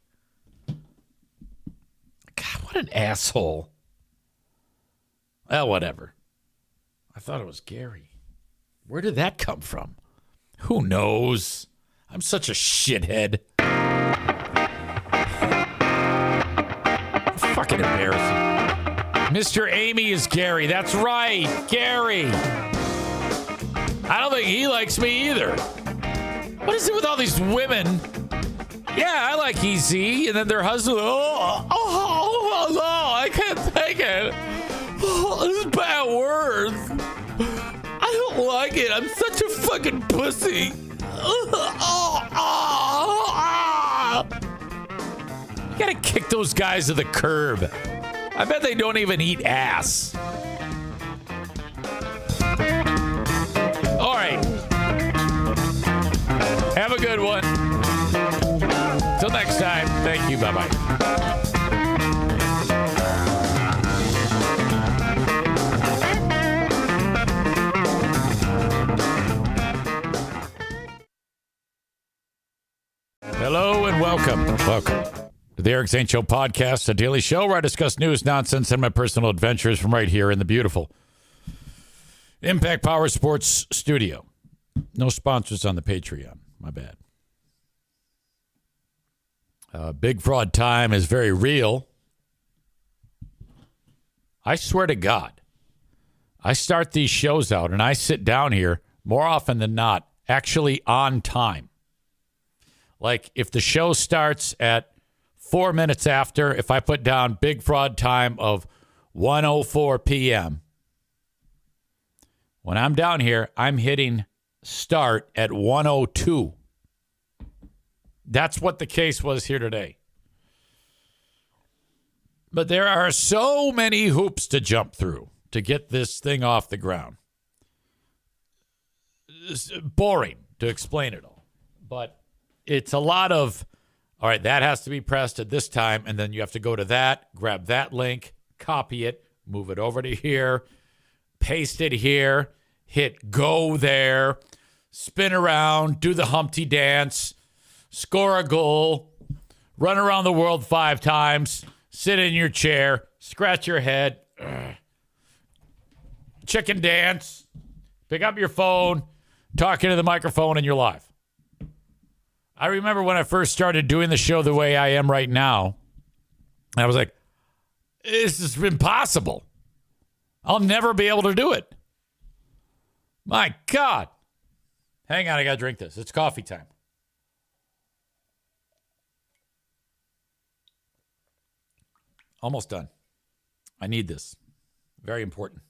God, what an asshole. Well, whatever. I thought it was Gary. Where did that come from? Who knows? I'm such a shithead. Fucking embarrassing. Mr. Amy is Gary. That's right. Gary. I don't think he likes me either. What is it with all these women? Yeah, I like EZ. And then their husband, no, I can't take it. Oh, this is bad words. I don't like it. I'm such a fucking pussy. You gotta kick those guys to the curb. I bet they don't even eat ass. All right. Have a good one. Till next time. Thank you. Bye-bye. Hello and welcome. Welcome to the Eric St. Show podcast, a daily show where I discuss news, nonsense, and my personal adventures from right here in the beautiful Impact Power Sports studio. No sponsors on the Patreon. My bad. Big fraud time is very real. I swear to God, I start these shows out and I sit down here more often than not, actually on time. Like if the show starts at 4 minutes after, if I put down big fraud time of 1:04 p.m., when I'm down here, I'm hitting start at 1:02. That's what the case was here today. But there are so many hoops to jump through to get this thing off the ground. It's boring to explain it all. But it's a lot of, all right, that has to be pressed at this time, and then you have to go to that, grab that link, copy it, move it over to here, paste it here, hit go there, spin around, do the Humpty dance, score a goal, run around the world 5 times, sit in your chair, scratch your head, chicken dance, pick up your phone, talk into the microphone, and you're live. I remember when I first started doing the show the way I am right now, I was like, this is impossible. I'll never be able to do it. My God. Hang on, I got to drink this. It's coffee time. Almost done. I need this. Very important.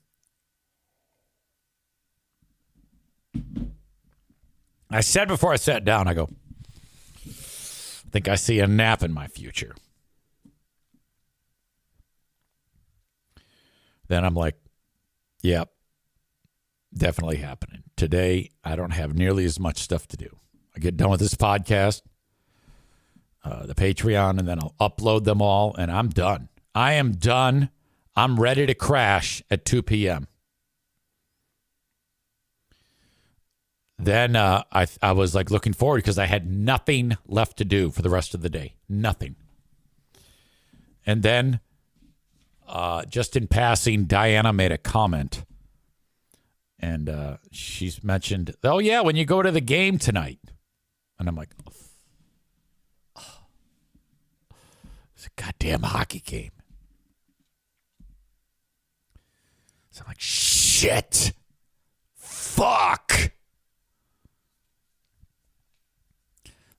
I said before I sat down, I go, I think I see a nap in my future. Then I'm like, yep, definitely happening. Today, I don't have nearly as much stuff to do. I get done with this podcast, the Patreon, and then I'll upload them all, and I'm done. I am done. I'm ready to crash at 2 p.m. Then I was like looking forward because I had nothing left to do for the rest of the day. Nothing. And then just in passing, Diana made a comment. And she's mentioned, oh, yeah, when you go to the game tonight. And I'm like, it's a goddamn hockey game. So I'm like, shit. Fuck.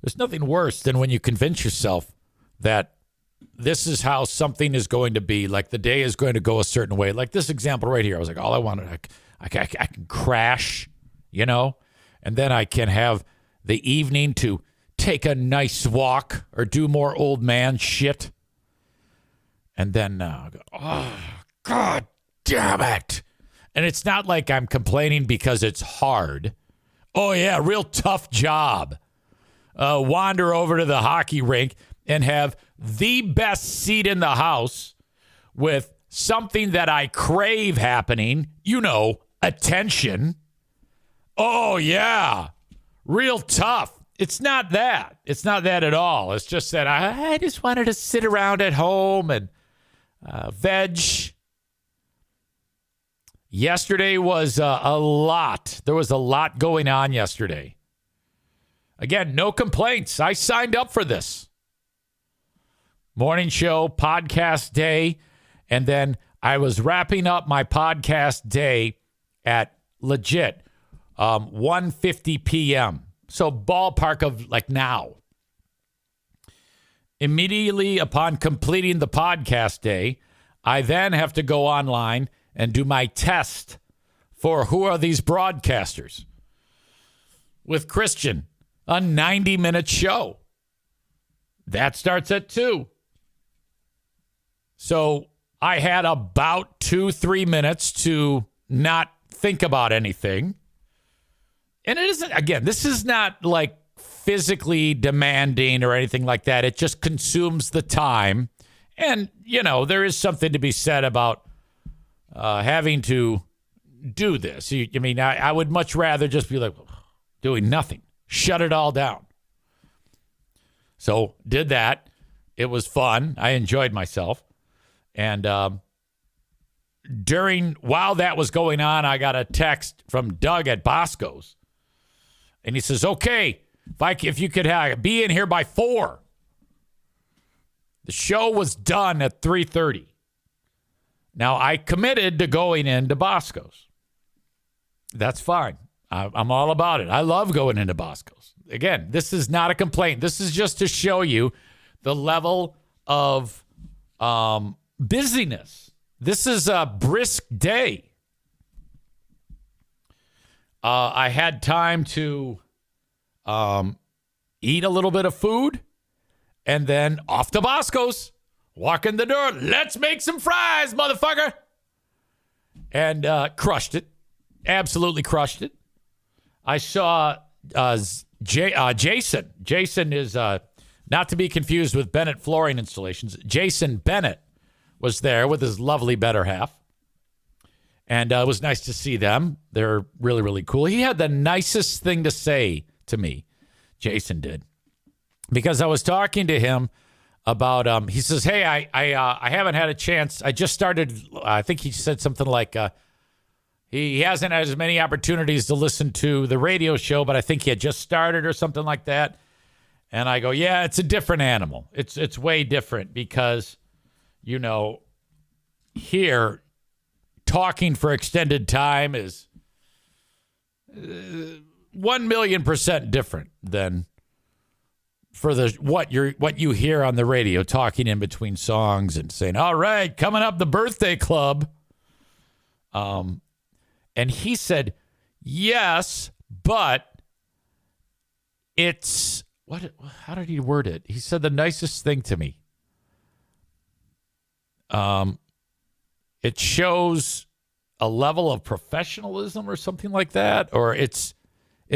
There's nothing worse than when you convince yourself that this is how something is going to be, like the day is going to go a certain way. Like this example right here. I was like, all I wanted, I can crash, you know, and then I can have the evening to take a nice walk or do more old man shit. And then, oh, God damn it. And it's not like I'm complaining because it's hard. Oh, yeah, real tough job. Wander over to the hockey rink and have the best seat in the house with something that I crave happening, you know, attention. Oh, yeah. Real tough. It's not that. It's not that at all. It's just that I just wanted to sit around at home and veg. Yesterday was a lot. There was a lot going on yesterday. Again, no complaints. I signed up for this. Morning show, podcast day, and then I was wrapping up my podcast day at legit 1:50 p.m. So ballpark of like now. Immediately upon completing the podcast day, I then have to go online and do my test for who are these broadcasters with Christian. A 90-minute show. That starts at 2. So I had about 2-3 minutes to not think about anything. And it isn't, again, this is not like physically demanding or anything like that. It just consumes the time. And, you know, there is something to be said about having to do this. I would much rather just be like doing nothing. Shut it all down. So did that. It was fun. I enjoyed myself. And while that was going on, I got a text from Doug at Bosco's. And he says, okay, if you could be in here by 4. The show was done at 3:30. Now, I committed to going into Bosco's. That's fine. I'm all about it. I love going into Bosco's. Again, this is not a complaint. This is just to show you the level of busyness. This is a brisk day. I had time to eat a little bit of food and then off to Bosco's. Walk in the door. Let's make some fries, motherfucker. And crushed it. Absolutely crushed it. I saw Jason. Jason is not to be confused with Bennett Flooring Installations. Jason Bennett was there with his lovely better half. And it was nice to see them. They're really, really cool. He had the nicest thing to say to me. Jason did. Because I was talking to him about, he says, hey, I haven't had a chance. I just started, I think he said something like, he hasn't had as many opportunities to listen to the radio show, but I think he had just started or something like that. And I go, yeah, it's a different animal. It's way different because, you know, here, talking for extended time is 1,000,000% different than for what you hear on the radio, talking in between songs and saying, all right, coming up the birthday club. And he said, yes, but it's How did he word it? He said the nicest thing to me. It shows a level of professionalism or something like that, or it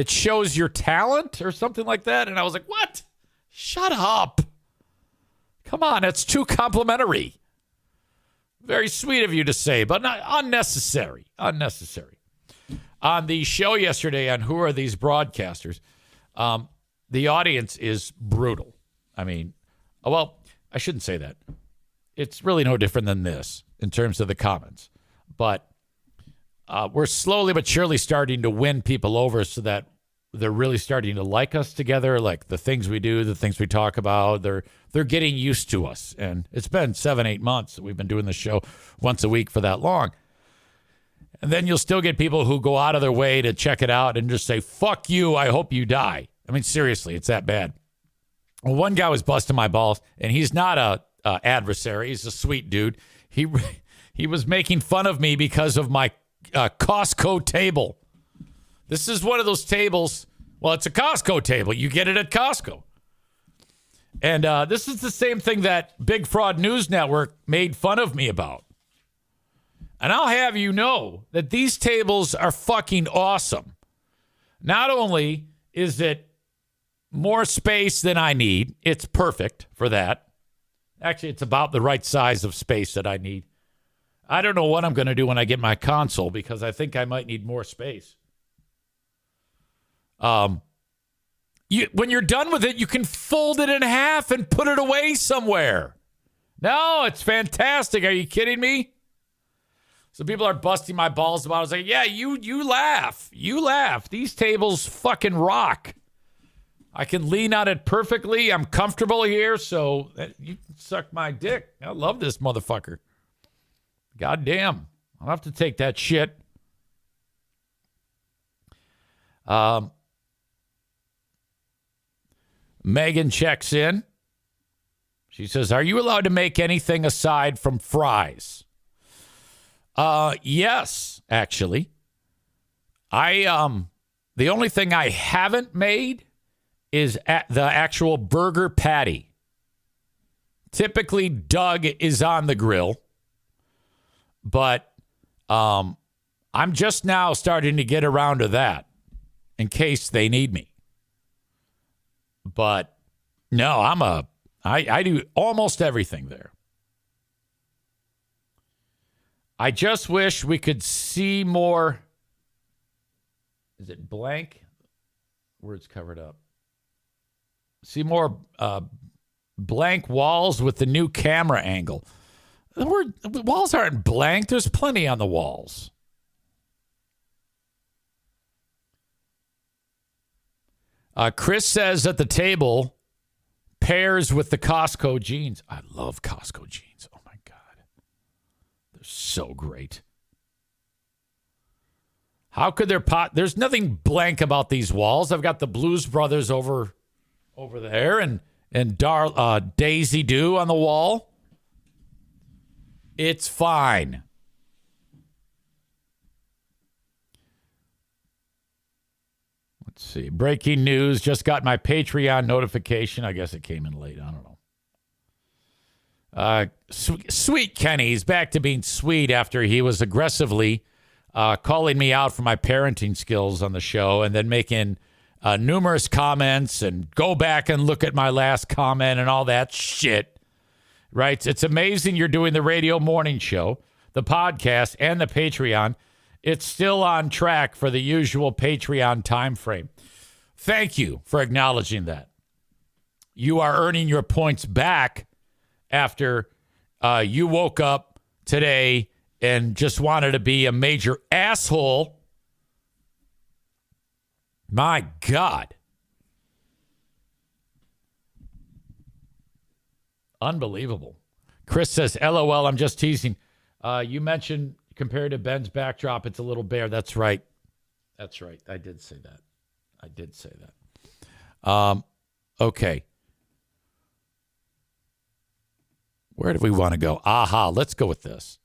shows your talent or something like that. And I was like, what? Shut up. Come on, it's too complimentary. Very sweet of you to say, but not unnecessary. Unnecessary. On the show yesterday on Who Are These Broadcasters, the audience is brutal. I mean, well, I shouldn't say that. It's really no different than this in terms of the comments. But we're slowly but surely starting to win people over so that they're really starting to like us together, like the things we do, the things we talk about. They're getting used to us. And it's been 7-8 months that we've been doing the show once a week for that long. And then you'll still get people who go out of their way to check it out and just say, fuck you, I hope you die. I mean, seriously, it's that bad. Well, one guy was busting my balls, and he's not a adversary. He's a sweet dude. He was making fun of me because of my Costco table. This is one of those tables. Well, it's a Costco table. You get it at Costco. And this is the same thing that Big Fraud News Network made fun of me about. And I'll have you know that these tables are fucking awesome. Not only is it more space than I need, it's perfect for that. Actually, it's about the right size of space that I need. I don't know what I'm going to do when I get my console because I think I might need more space. When you're done with it, you can fold it in half and put it away somewhere. No, it's fantastic. Are you kidding me? So people are busting my balls about it. I was like, yeah, you laugh. You laugh. These tables fucking rock. I can lean on it perfectly. I'm comfortable here, so you can suck my dick. I love this motherfucker. God damn. I'll have to take that shit. Megan checks in. She says, are you allowed to make anything aside from fries? Yes, actually. The only thing I haven't made is the actual burger patty. Typically, Doug is on the grill, but I'm just now starting to get around to that in case they need me. But no, I do almost everything there. I just wish we could see more. Is it blank? Words covered up. See more blank walls with the new camera angle. The walls aren't blank. There's plenty on the walls. Chris says that the table pairs with the Costco jeans. I love Costco jeans. Oh, my God. They're so great. How could there's nothing blank about these walls. I've got the Blues Brothers over there and Daisy Doo on the wall. It's fine. Let's see. Breaking news. Just got my Patreon notification. I guess it came in late. I don't know. Sweet Kenny's back to being sweet after he was aggressively calling me out for my parenting skills on the show and then making numerous comments and go back and look at my last comment and all that shit. Right? It's amazing you're doing the radio morning show, the podcast, and the Patreon. It's still on track for the usual Patreon time frame. Thank you for acknowledging that. You are earning your points back after you woke up today and just wanted to be a major asshole. My God. Unbelievable. Chris says, LOL, I'm just teasing. You mentioned compared to Ben's backdrop, it's a little bare. That's right. That's right. I did say that. Okay. Where do we want to go? Aha. Let's go with this.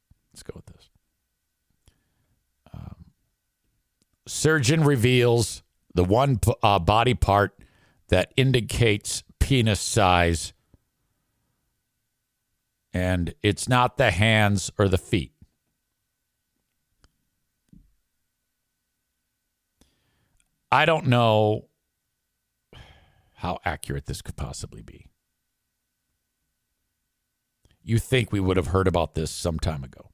Surgeon reveals the one body part that indicates penis size, and it's not the hands or the feet. I don't know how accurate this could possibly be. You think we would have heard about this some time ago.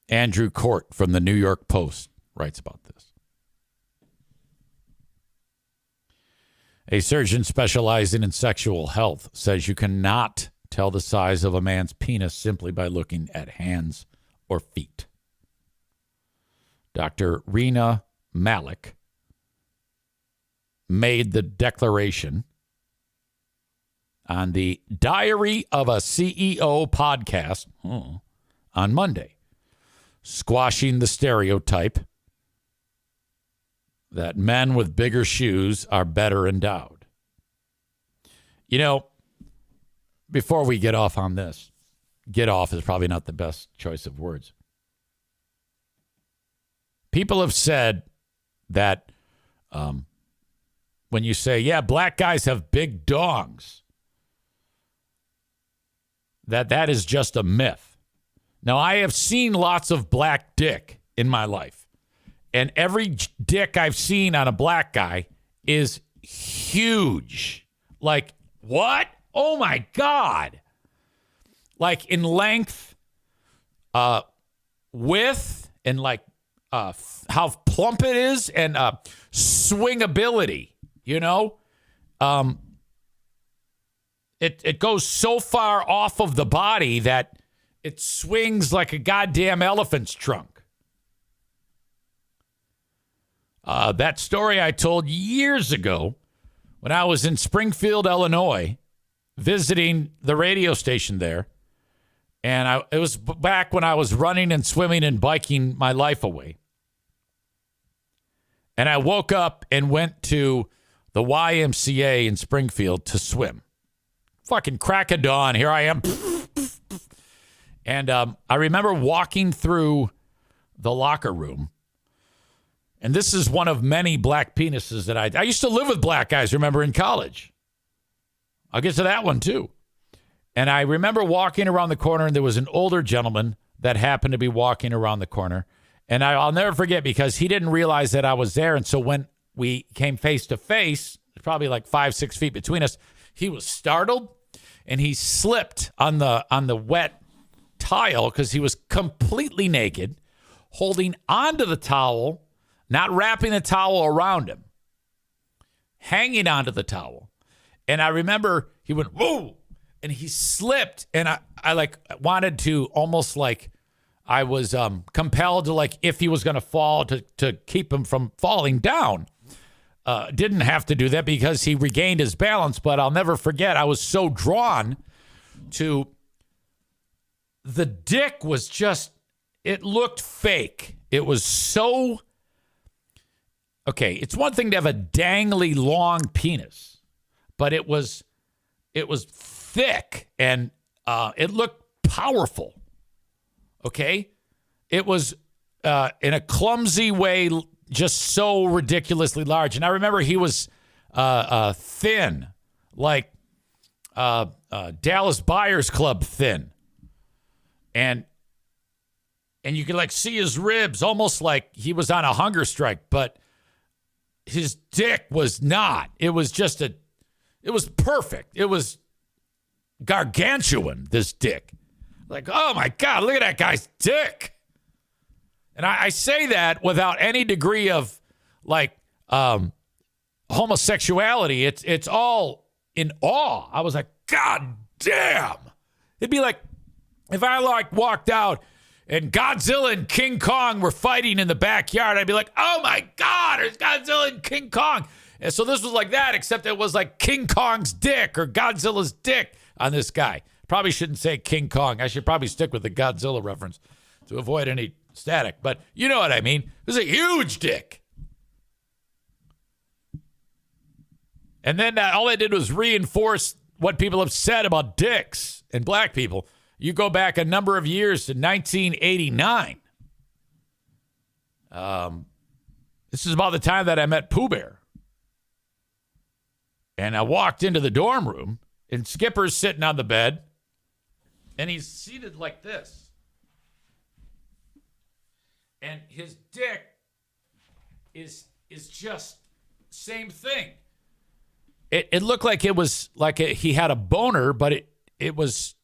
Andrew Court from the New York Post writes about this. A surgeon specializing in sexual health says you cannot tell the size of a man's penis simply by looking at hands or feet. Dr. Rena Malik made the declaration on the Diary of a CEO podcast on Monday, squashing the stereotype that men with bigger shoes are better endowed. You know, before we get off on this, get off is probably not the best choice of words. People have said that when you say, yeah, black guys have big dongs, that is just a myth. Now, I have seen lots of black dick in my life, and every dick I've seen on a black guy is huge. Like, what? Oh, my God. Like, in length, width, and like how plump it is, and swingability, you know? It goes so far off of the body that it swings like a goddamn elephant's trunk. That story I told years ago when I was in Springfield, Illinois, visiting the radio station there. And it was back when I was running and swimming and biking my life away. And I woke up and went to the YMCA in Springfield to swim. Fucking crack of dawn. Here I am. And I remember walking through the locker room. And this is one of many black penises that I used to live with black guys, remember, in college. I'll get to that one, too. And I remember walking around the corner, and there was an older gentleman that happened to be walking around the corner. And I'll never forget, because he didn't realize that I was there. And so when we came face to face, probably like 5-6 feet between us, he was startled, and he slipped on the wet tile because he was completely naked, holding onto the towel, not wrapping the towel around him, hanging onto the towel. And I remember he went, whoa, and he slipped. And I like wanted to almost like I was compelled to, like, if he was going to fall, to keep him from falling down. Didn't have to do that because he regained his balance, but I'll never forget, I was so drawn to the dick was just, it looked fake. It was so, okay, it's one thing to have a dangly long penis, but it was thick and it looked powerful. Okay? It was in a clumsy way just so ridiculously large. And I remember he was thin, like Dallas Buyers Club thin. And you could like see his ribs almost like he was on a hunger strike, but his dick was not. It was just it was perfect. It was gargantuan, this dick. Like, oh my God, look at that guy's dick. And I say that without any degree of like homosexuality. It's all in awe. I was like, God damn. It'd be like if I like walked out and Godzilla and King Kong were fighting in the backyard. I'd be like, oh my God, there's Godzilla and King Kong. And so this was like that, except it was like King Kong's dick or Godzilla's dick on this guy. Probably shouldn't say King Kong. I should probably stick with the Godzilla reference to avoid any static. But you know what I mean. It was a huge dick. And then all I did was reinforce what people have said about dicks and black people. You go back a number of years to 1989. This is about the time that I met Pooh Bear. And I walked into the dorm room, and Skipper's sitting on the bed, and he's seated like this. And his dick is just same thing. It looked like it was like he had a boner, but it was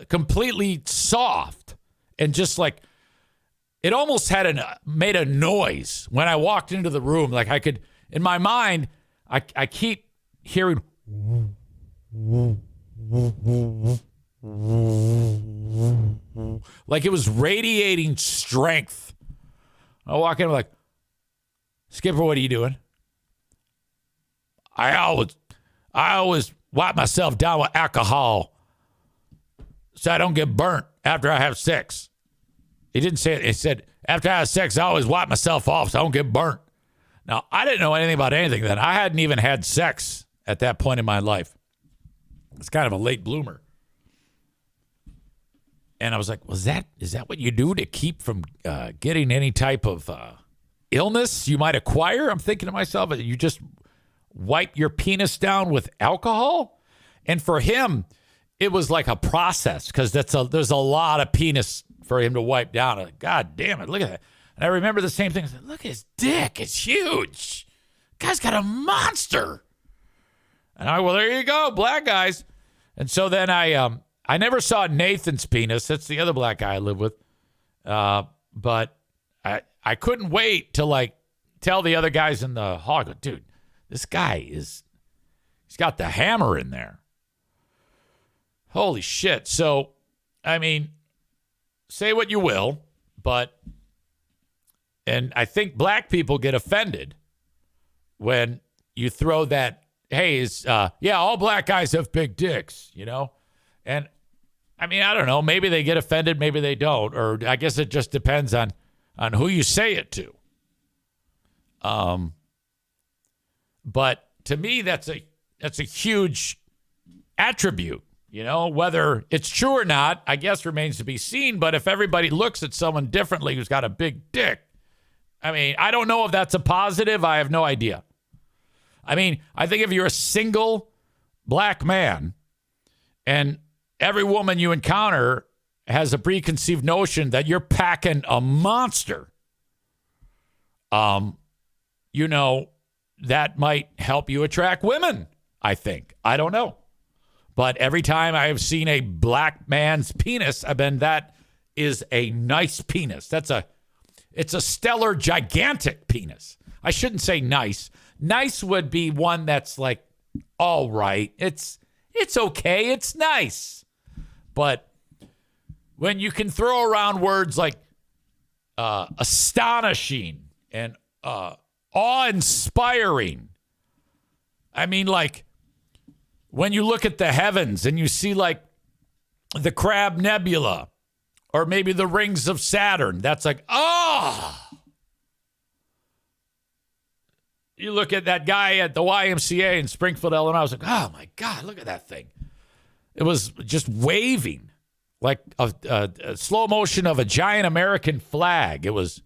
completely soft and just like it almost had made a noise when I walked into the room. Like I could, in my mind, I keep hearing like it was radiating strength. I walk in, I'm like, Skipper, what are you doing? I always wipe myself down with alcohol so I don't get burnt after I have sex. He didn't say it. He said, after I have sex, I always wipe myself off so I don't get burnt. Now, I didn't know anything about anything then. I hadn't even had sex at that point in my life. It's kind of a late bloomer. And I was like, is that what you do to keep from getting any type of illness you might acquire? I'm thinking to myself, you just wipe your penis down with alcohol? And for him, it was like a process because there's a lot of penis for him to wipe down. Like, God damn it, look at that. And I remember the same thing. I said, look at his dick. It's huge. Guy's got a monster. And well, there you go, black guys. And so then I never saw Nathan's penis. That's the other black guy I live with. But I couldn't wait to like tell the other guys in the hall, I go, dude, this guy he's got the hammer in there. Holy shit. So, I mean, say what you will, and I think black people get offended when you throw that, hey, all black guys have big dicks, you know? And I mean, I don't know, maybe they get offended, maybe they don't, or I guess it just depends on who you say it to. But to me, that's a huge attribute. You know, whether it's true or not, I guess remains to be seen. But if everybody looks at someone differently who's got a big dick, I mean, I don't know if that's a positive. I have no idea. I mean, I think if you're a single black man and every woman you encounter has a preconceived notion that you're packing a monster, you know, that might help you attract women, I think. I don't know. But every time I have seen a black man's penis, that is a nice penis. It's a stellar, gigantic penis. I shouldn't say nice. Nice would be one that's like, all right. It's okay. It's nice. But when you can throw around words like astonishing and awe-inspiring, I mean, like, when you look at the heavens and you see like the Crab Nebula or maybe the rings of Saturn, that's like, oh. You look at that guy at the YMCA in Springfield, Illinois, I was like, oh my God, look at that thing. It was just waving like a slow motion of a giant American flag. It was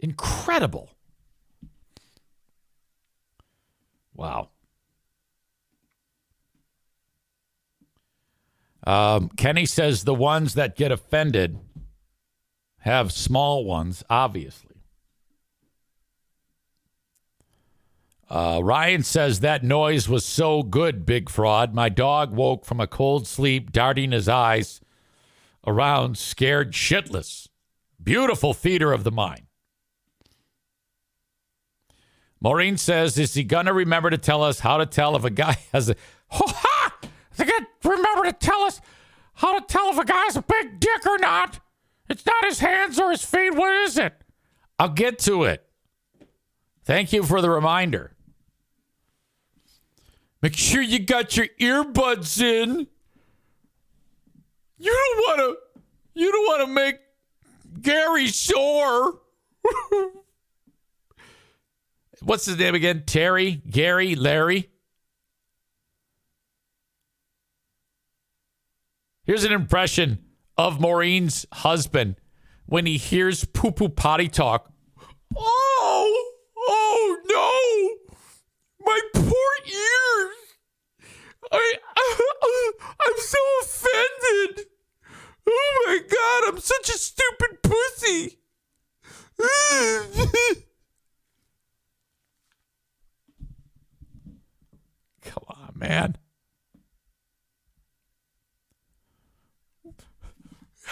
incredible. Wow. Kenny says the ones that get offended have small ones, obviously. Ryan says that noise was so good, Big Fraud. My dog woke from a cold sleep, darting his eyes around, scared shitless. Beautiful theater of the mind. Maureen says, is he going to remember to tell us how to tell if a guy has a... They got to remember to tell us how to tell if a guy's a big dick or not. It's not his hands or his feet. What is it? I'll get to it. Thank you for the reminder. Make sure you got your earbuds in. You don't want to make Gary sore. What's his name again? Terry, Gary, Larry. Here's an impression of Maureen's husband when he hears poo-poo potty talk. Oh no! My poor ears! I'm so offended! Oh my God, I'm such a stupid pussy! Come on, man.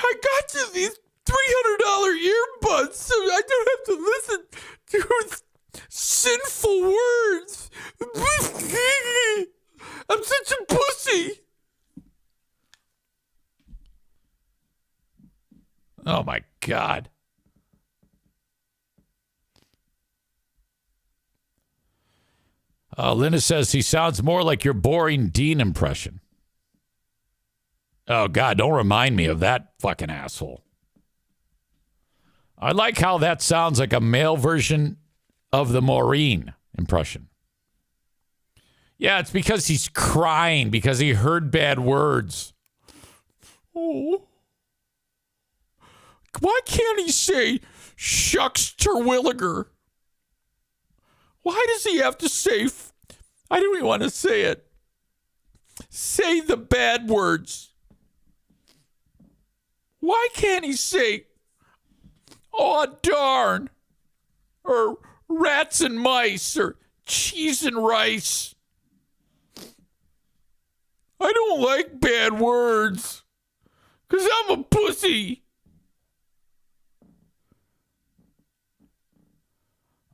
I got you these $300 earbuds so I don't have to listen to sinful words. I'm such a pussy. Oh, my God. Linda says he sounds more like your boring Dean impression. Oh, God, don't remind me of that fucking asshole. I like how that sounds like a male version of the Maureen impression. Yeah, it's because he's crying because he heard bad words. Oh. Why can't he say shucks Terwilliger? Why does he have to say, I don't even want to say it. Say the bad words. Why can't he say, oh, darn, or rats and mice, or cheese and rice? I don't like bad words, because I'm a pussy.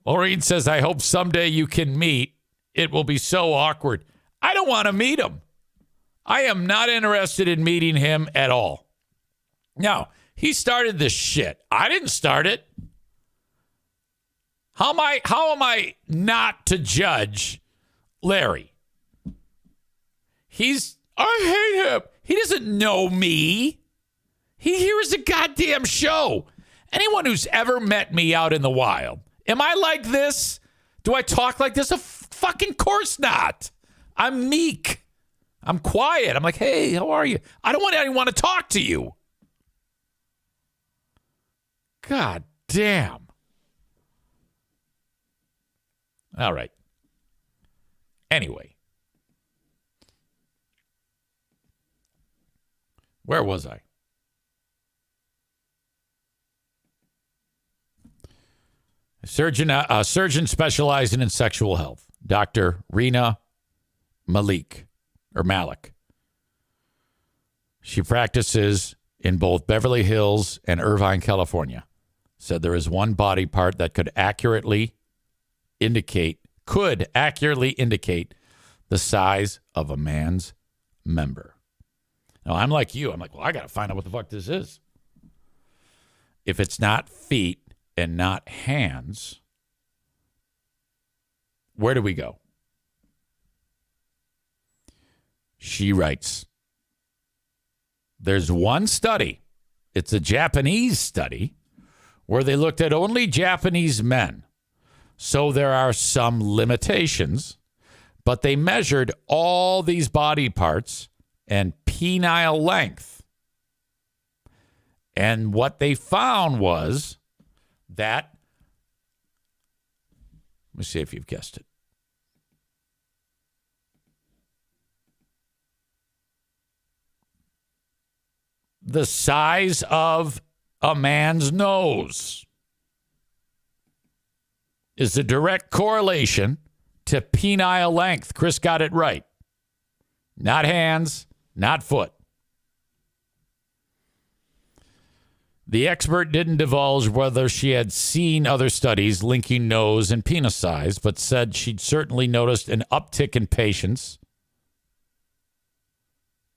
Maureen says, I hope someday you can meet. It will be so awkward. I don't want to meet him. I am not interested in meeting him at all. No, he started this shit. I didn't start it. How am I not to judge Larry? I hate him. He doesn't know me. He hears the goddamn show. Anyone who's ever met me out in the wild, am I like this? Do I talk like this? Of fucking course not. I'm meek. I'm quiet. I'm like, hey, how are you? I don't even want to talk to you. God damn. All right. Anyway. Where was I? A surgeon specializing in sexual health, Dr. Rina Malik. She practices in both Beverly Hills and Irvine, California. Said there is one body part that could accurately indicate the size of a man's member. Now, I'm like you. I'm like, well, I got to find out what the fuck this is. If it's not feet and not hands, where do we go? She writes, there's one study. It's a Japanese study where they looked at only Japanese men. So there are some limitations, but they measured all these body parts and penile length. And what they found was that, let me see if you've guessed it. The size of a man's nose is a direct correlation to penile length. Chris got it right. Not hands, not foot. The expert didn't divulge whether she had seen other studies linking nose and penis size, but said she'd certainly noticed an uptick in patients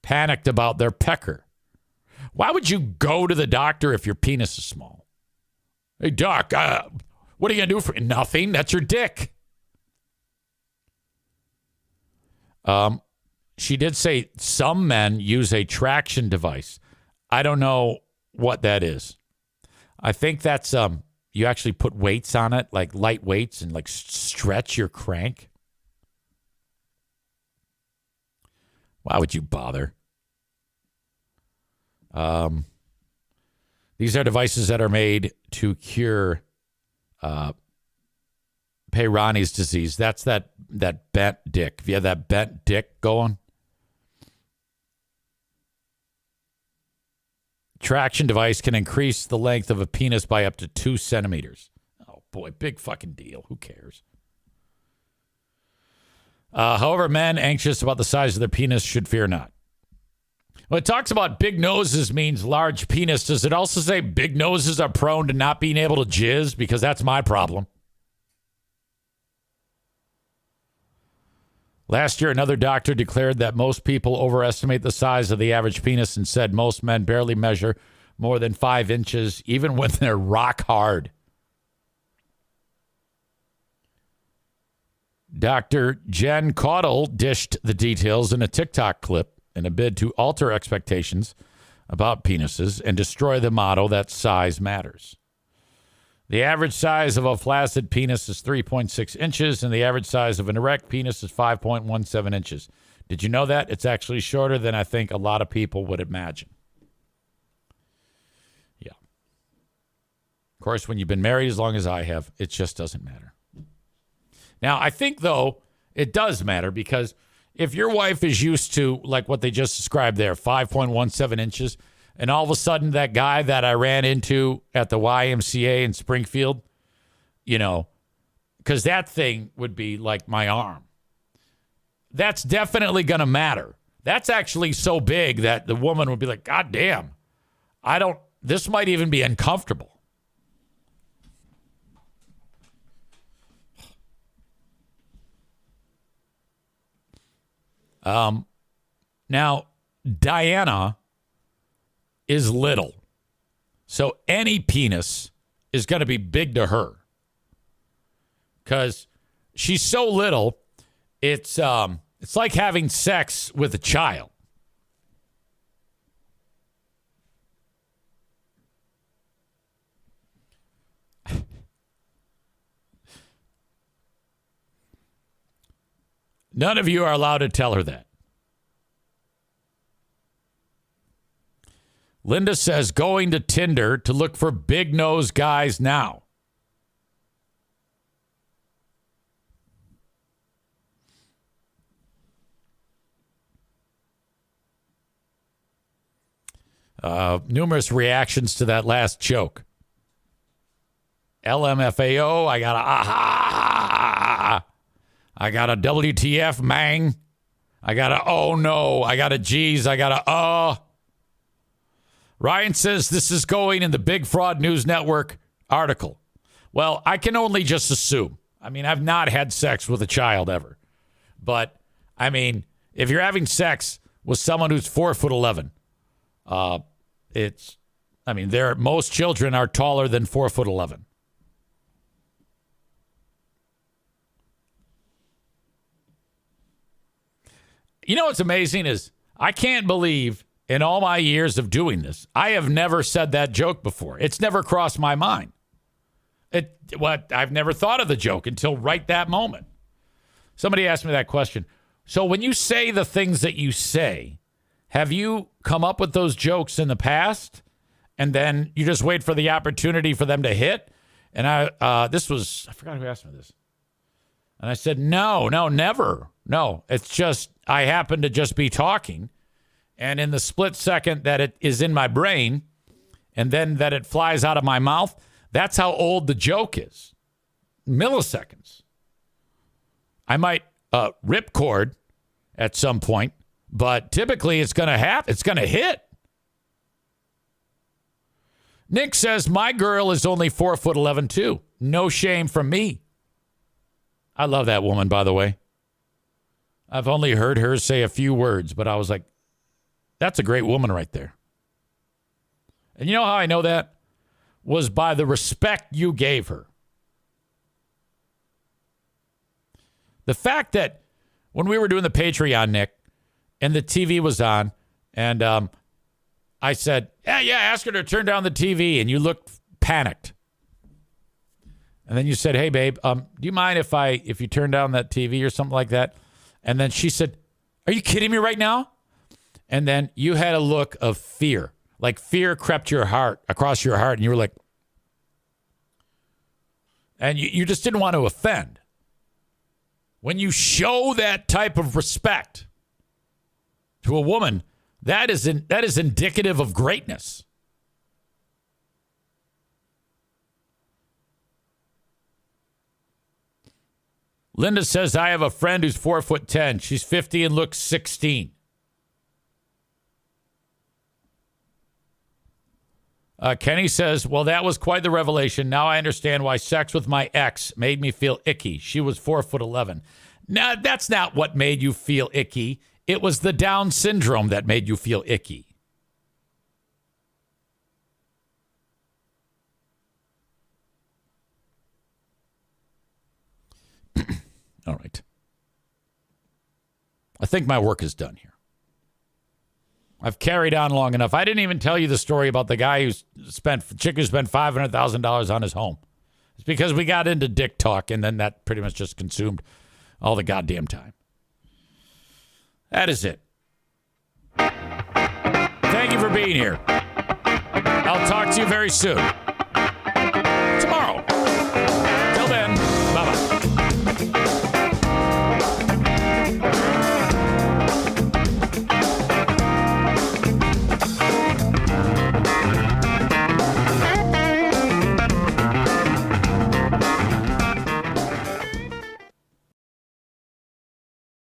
panicked about their pecker. Why would you go to the doctor if your penis is small? Hey, doc, what are you going to do for nothing? That's your dick. She did say some men use a traction device. I don't know what that is. I think that's you actually put weights on it, like light weights, and like stretch your crank. Why would you bother? These are devices that are made to cure Peyronie's disease. That's that bent dick. If you have that bent dick going. Traction device can increase the length of a penis by up to 2 centimeters. Oh, boy, big fucking deal. Who cares? However, men anxious about the size of their penis should fear not. When it talks about big noses means large penis, does it also say big noses are prone to not being able to jizz? Because that's my problem. Last year, another doctor declared that most people overestimate the size of the average penis and said most men barely measure more than 5 inches, even when they're rock hard. Dr. Jen Caudle dished the details in a TikTok clip in a bid to alter expectations about penises and destroy the motto that size matters. The average size of a flaccid penis is 3.6 inches, and the average size of an erect penis is 5.17 inches. Did you know that? It's actually shorter than I think a lot of people would imagine. Yeah. Of course, when you've been married as long as I have, it just doesn't matter. Now, I think, though, it does matter because if your wife is used to, like what they just described there, 5.17 inches, and all of a sudden that guy that I ran into at the YMCA in Springfield, because that thing would be like my arm. That's definitely going to matter. That's actually so big that the woman would be like, God damn, this might even be uncomfortable. Now, Diana is little. So any penis is going to be big to her. Because she's so little, it's like having sex with a child. None of you are allowed to tell her that. Linda says going to Tinder to look for big nose guys now. Numerous reactions to that last joke. LMFAO, I got a aha. I got a WTF, mang. I got a oh no. I got a geez. I got a Ryan says this is going in the Big Fraud News Network article. Well, I can only just assume. I mean, I've not had sex with a child ever. But, I mean, if you're having sex with someone who's 4'11", most children are taller than 4'11". You know what's amazing is I can't believe in all my years of doing this, I have never said that joke before. It's never crossed my mind. I've never thought of the joke until right that moment. Somebody asked me that question. So when you say the things that you say, have you come up with those jokes in the past and then you just wait for the opportunity for them to hit? And I forgot who asked me this. And I said, no, never. No, it's just, I happen to just be talking. And in the split second that it is in my brain and then that it flies out of my mouth, that's how old the joke is. Milliseconds. I might ripcord at some point, but typically it's going to happen. It's going to hit. Nick says, my girl is only 4'11" too. No shame from me. I love that woman, by the way. I've only heard her say a few words, but I was like, that's a great woman right there. And you know how I know that? Was by the respect you gave her. The fact that when we were doing the Patreon, Nick, and the TV was on, and I said, yeah, ask her to turn down the TV, and you looked panicked. And then you said, hey, babe, do you mind if you turn down that TV or something like that? And then she said, are you kidding me right now? And then you had a look of fear. Like fear crept across your heart. And you were like, And you just didn't want to offend. When you show that type of respect to a woman, that is indicative of greatness. Linda says, I have a friend who's 4'10". She's 50 and looks 16. Kenny says, well, that was quite the revelation. Now I understand why sex with my ex made me feel icky. She was 4'11". Now, that's not what made you feel icky. It was the Down syndrome that made you feel icky. All right. I think my work is done here. I've carried on long enough. I didn't even tell you the story about the guy who spent $500,000 on his home. It's because we got into dick talk, and then that pretty much just consumed all the goddamn time. That is it. Thank you for being here. I'll talk to you very soon.